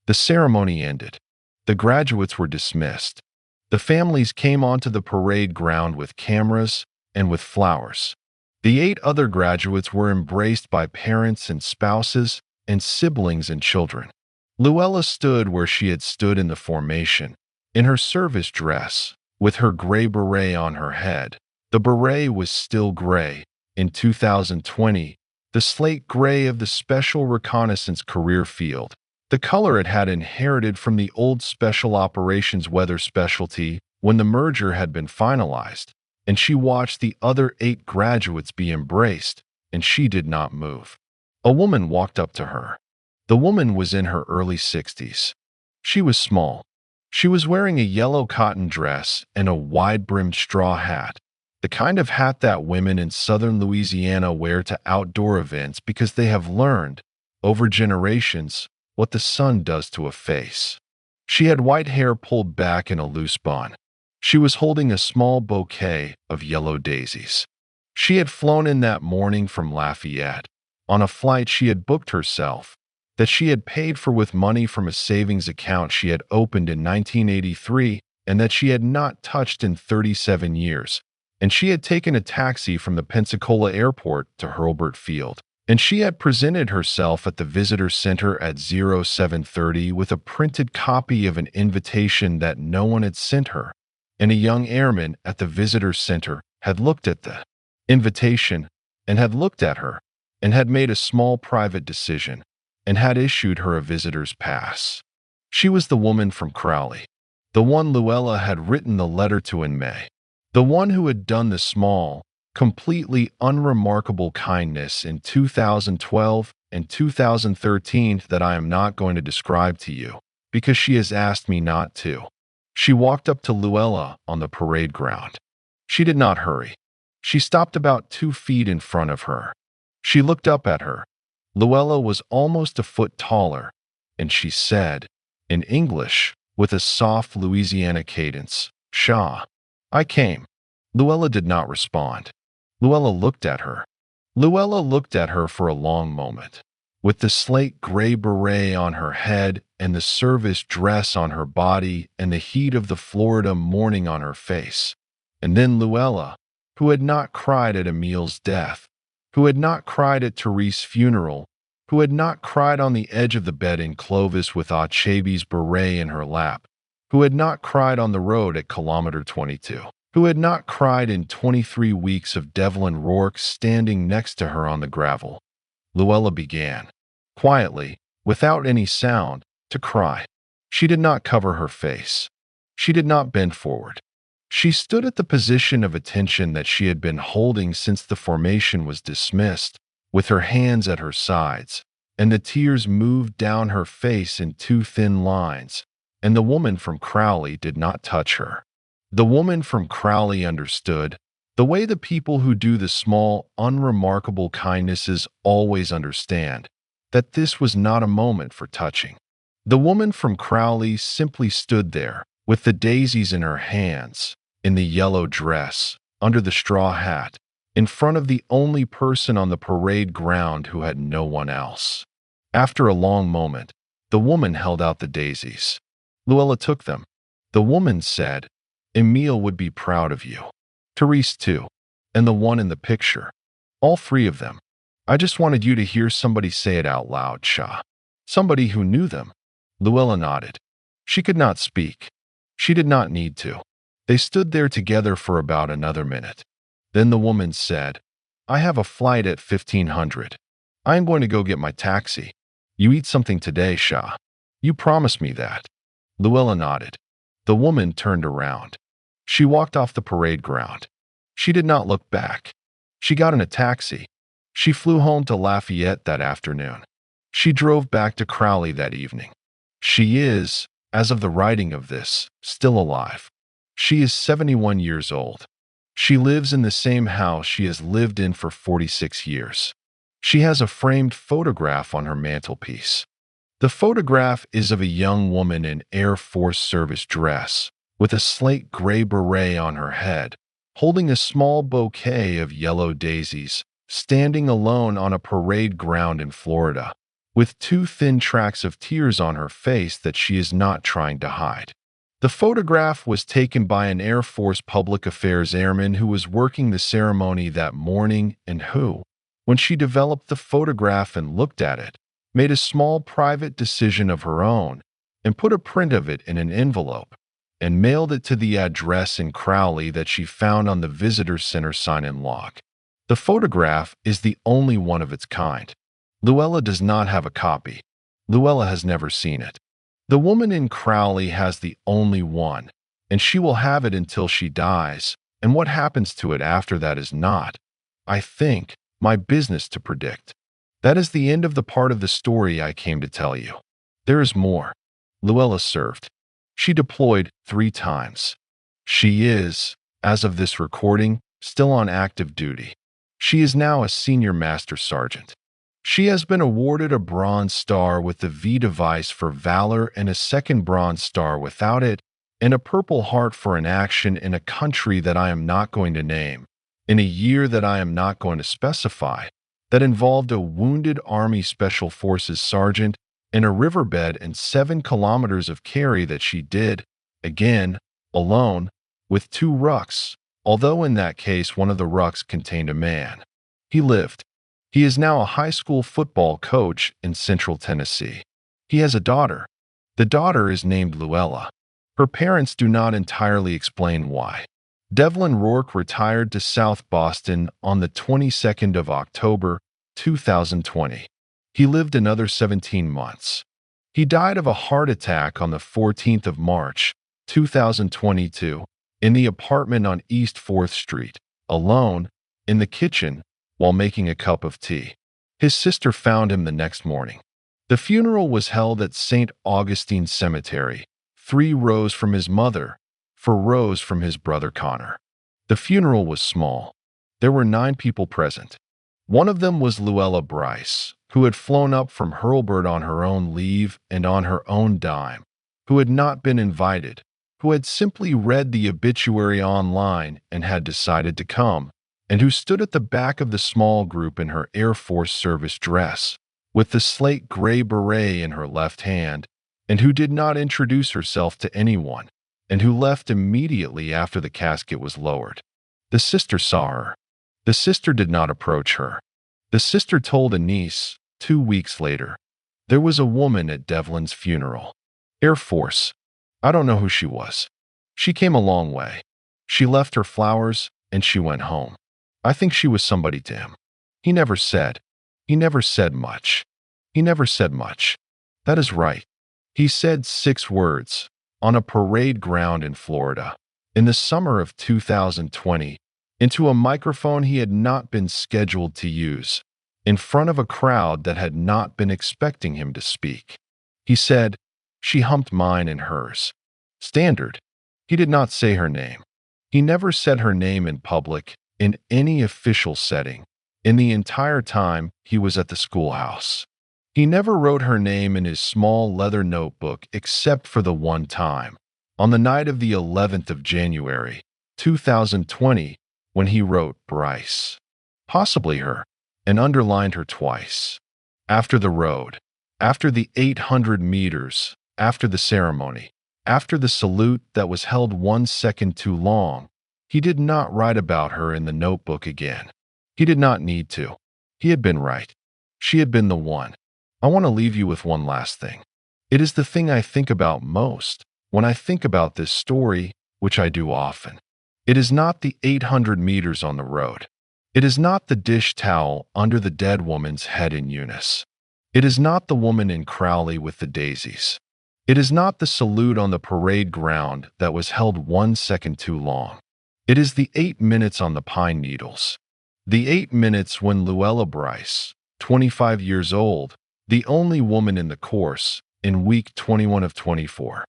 The ceremony ended. The graduates were dismissed. The families came onto the parade ground with cameras and with flowers. The 8 other graduates were embraced by parents and spouses and siblings and children. Luella stood where she had stood in the formation, in her service dress, with her gray beret on her head. The beret was still gray. In 2020, the slate gray of the Special Reconnaissance career field, the color it had inherited from the old Special Operations weather specialty when the merger had been finalized, and she watched the other 8 graduates be embraced, and she did not move. A woman walked up to her. The woman was in her early 60s. She was small. She was wearing a yellow cotton dress and a wide-brimmed straw hat, the kind of hat that women in southern Louisiana wear to outdoor events because they have learned, over generations, what the sun does to a face. She had white hair pulled back in a loose bun. She was holding a small bouquet of yellow daisies. She had flown in that morning from Lafayette, on a flight she had booked herself, that she had paid for with money from a savings account she had opened in 1983 and that she had not touched in 37 years. And she had taken a taxi from the Pensacola airport to Hurlburt Field. And she had presented herself at the visitor center at 0730 with a printed copy of an invitation that no one had sent her. And a young airman at the visitor center had looked at the invitation and had looked at her and had made a small private decision. and had issued her a visitor's pass. She was the woman from Crowley, the one Luella had written the letter to in May, the one who had done the small, completely unremarkable kindness in 2012 and 2013 that I am not going to describe to you, because she has asked me not to. She walked up to Luella on the parade ground. She did not hurry. She stopped about 2 feet in front of her. She looked up at her. Luella was almost a foot taller, and she said, in English, with a soft Louisiana cadence, "Shaw, I came." Luella did not respond. Luella looked at her. Luella looked at her for a long moment. With the slate gray beret on her head and the service dress on her body and the heat of the Florida morning on her face. And then Luella, who had not cried at Emil's death, who had not cried at Therese's funeral, who had not cried on the edge of the bed in Clovis with Achabe's beret in her lap, who had not cried on the road at kilometer 22, who had not cried in 23 weeks of Devlin Rourke standing next to her on the gravel. Luella began, quietly, without any sound, to cry. She did not cover her face. She did not bend forward. She stood at the position of attention that she had been holding since the formation was dismissed, with her hands at her sides, and the tears moved down her face in 2 thin lines, and the woman from Crowley did not touch her. The woman from Crowley understood, the way the people who do the small, unremarkable kindnesses always understand, that this was not a moment for touching. The woman from Crowley simply stood there, with the daisies in her hands, in the yellow dress, under the straw hat, in front of the only person on the parade ground who had no one else. After a long moment, the woman held out the daisies. Luella took them. The woman said, "Emil would be proud of you. Therese too, and the one in the picture. All 3 of them. I just wanted you to hear somebody say it out loud, Shaw. Somebody who knew them." Luella nodded. She could not speak. She did not need to. They stood there together for about another minute. Then the woman said, "I have a flight at 1500. I am going to go get my taxi. You eat something today, Shaw. You promised me that." Luella nodded. The woman turned around. She walked off the parade ground. She did not look back. She got in a taxi. She flew home to Lafayette that afternoon. She drove back to Crowley that evening. She is, as of the writing of this, still alive. She is 71 years old. She lives in the same house she has lived in for 46 years. She has a framed photograph on her mantelpiece. The photograph is of a young woman in Air Force service dress, with a slate gray beret on her head, holding a small bouquet of yellow daisies, standing alone on a parade ground in Florida, with 2 thin tracks of tears on her face that she is not trying to hide. The photograph was taken by an Air Force Public Affairs airman who was working the ceremony that morning and who, when she developed the photograph and looked at it, made a small private decision of her own and put a print of it in an envelope and mailed it to the address in Crowley that she found on the visitor center sign-in log. The photograph is the only one of its kind. Luella does not have a copy. Luella has never seen it. The woman in Crowley has the only one, and she will have it until she dies, and what happens to it after that is not, I think, my business to predict. That is the end of the part of the story I came to tell you. There is more. Luella served. She deployed 3 times. She is, as of this recording, still on active duty. She is now a senior master sergeant. She has been awarded a Bronze Star with the V device for valor and a second Bronze Star without it, and a Purple Heart for an action in a country that I am not going to name, in a year that I am not going to specify, that involved a wounded Army Special Forces sergeant in a riverbed and 7 kilometers of carry that she did, again, alone, with 2 rucks, although in that case one of the rucks contained a man. He lived. He is now a high school football coach in Central Tennessee. He has a daughter. The daughter is named Luella. Her parents do not entirely explain why. Devlin Rourke retired to South Boston on the 22nd of October, 2020. He lived another 17 months. He died of a heart attack on the 14th of March, 2022, in the apartment on East 4th Street, alone, in the kitchen, while making a cup of tea. His sister found him the next morning. The funeral was held at St. Augustine Cemetery, 3 rows from his mother, 4 rows from his brother Connor. The funeral was small. There were 9 people present. One of them was Luella Bryce, who had flown up from Hurlburt on her own leave and on her own dime, who had not been invited, who had simply read the obituary online and had decided to come, and who stood at the back of the small group in her Air Force service dress, with the slate gray beret in her left hand, and who did not introduce herself to anyone, and who left immediately after the casket was lowered. The sister saw her. The sister did not approach her. The sister told a niece, 2 weeks later, there was a woman at Devlin's funeral. Air Force. I don't know who she was. She came a long way. She left her flowers and she went home. I think she was somebody to him. He never said much. He never said much. That is right. He said 6 words on a parade ground in Florida in the summer of 2020 into a microphone he had not been scheduled to use, in front of a crowd that had not been expecting him to speak. He said, "She humped mine and hers." Standard. He did not say her name. He never said her name in public, in any official setting, in the entire time he was at the schoolhouse. He never wrote her name in his small leather notebook except for the one time, on the night of the 11th of January, 2020, when he wrote Bryce, possibly her, and underlined her twice. After the road, after the 800 meters, after the ceremony, after the salute that was held 1 second too long, he did not write about her in the notebook again. He did not need to. He had been right. She had been the one. I want to leave you with one last thing. It is the thing I think about most when I think about this story, which I do often. It is not the 800 meters on the road. It is not the dish towel under the dead woman's head in Eunice. It is not the woman in Crowley with the daisies. It is not the salute on the parade ground that was held 1 second too long. It is the 8 minutes on the pine needles. The 8 minutes when Luella Bryce, 25 years old, the only woman in the course, in week 21 of 24.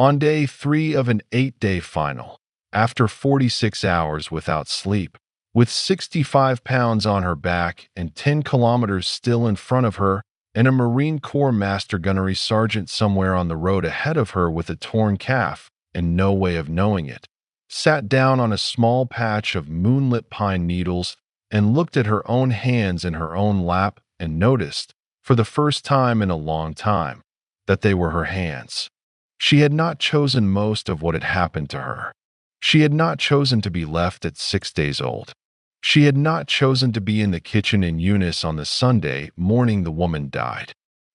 On day 3 of an 8-day final, after 46 hours without sleep, with 65 pounds on her back and 10 kilometers still in front of her, and a Marine Corps Master Gunnery Sergeant somewhere on the road ahead of her with a torn calf and no way of knowing it, sat down on a small patch of moonlit pine needles and looked at her own hands in her own lap and noticed, for the first time in a long time, that they were her hands. She had not chosen most of what had happened to her. She had not chosen to be left at 6 days old. She had not chosen to be in the kitchen in Eunice on the Sunday morning the woman died.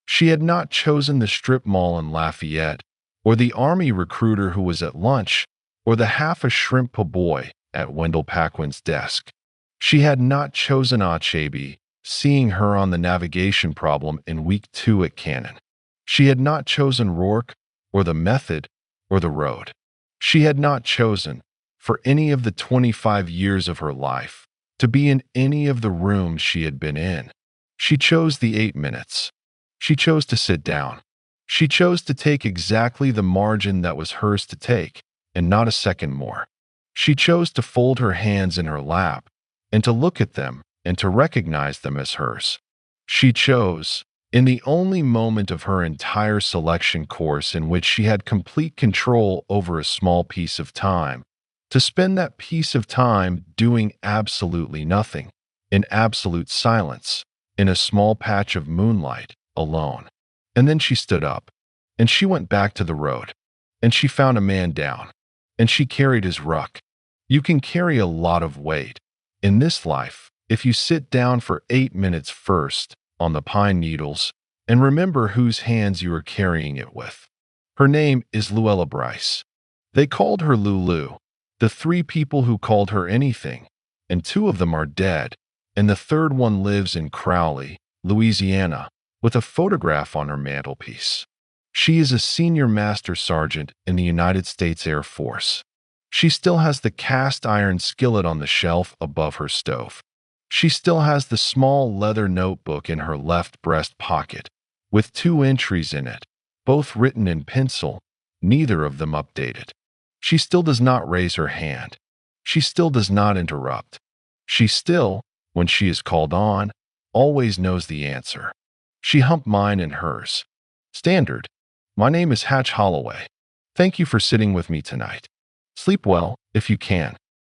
She had not chosen the strip mall in Lafayette, or the Army recruiter who was at lunch, or the half a shrimp po' boy at Wendell Paquin's desk. She had not chosen Achabe, seeing her on the navigation problem in week 2 at Cannon. She had not chosen Rourke, or the method, or the road. She had not chosen, for any of the 25 years of her life, to be in any of the rooms she had been in. She chose the 8 minutes. She chose to sit down. She chose to take exactly the margin that was hers to take, and not a second more. She chose to fold her hands in her lap, and to look at them, and to recognize them as hers. She chose, in the only moment of her entire selection course in which she had complete control over a small piece of time, to spend that piece of time doing absolutely nothing, in absolute silence, in a small patch of moonlight, alone. And then she stood up, and she went back to the road, and she found a man down, and she carried his ruck. You can carry a lot of weight in this life if you sit down for 8 minutes first on the pine needles and remember whose hands you are carrying it with. Her name is Luella Bryce. They called her Lulu, the 3 people who called her anything, and 2 of them are dead, and the 3rd one lives in Crowley, Louisiana, with a photograph on her mantelpiece. She is a senior master sergeant in the United States Air Force. She still has the cast iron skillet on the shelf above her stove. She still has the small leather notebook in her left breast pocket, with 2 entries in it, both written in pencil, neither of them updated. She still does not raise her hand. She still does not interrupt. She still, when she is called on, always knows the answer. She humped mine and hers. Standard. My name is Hatch Holloway. Thank you for sitting with me tonight. Sleep well, if you can.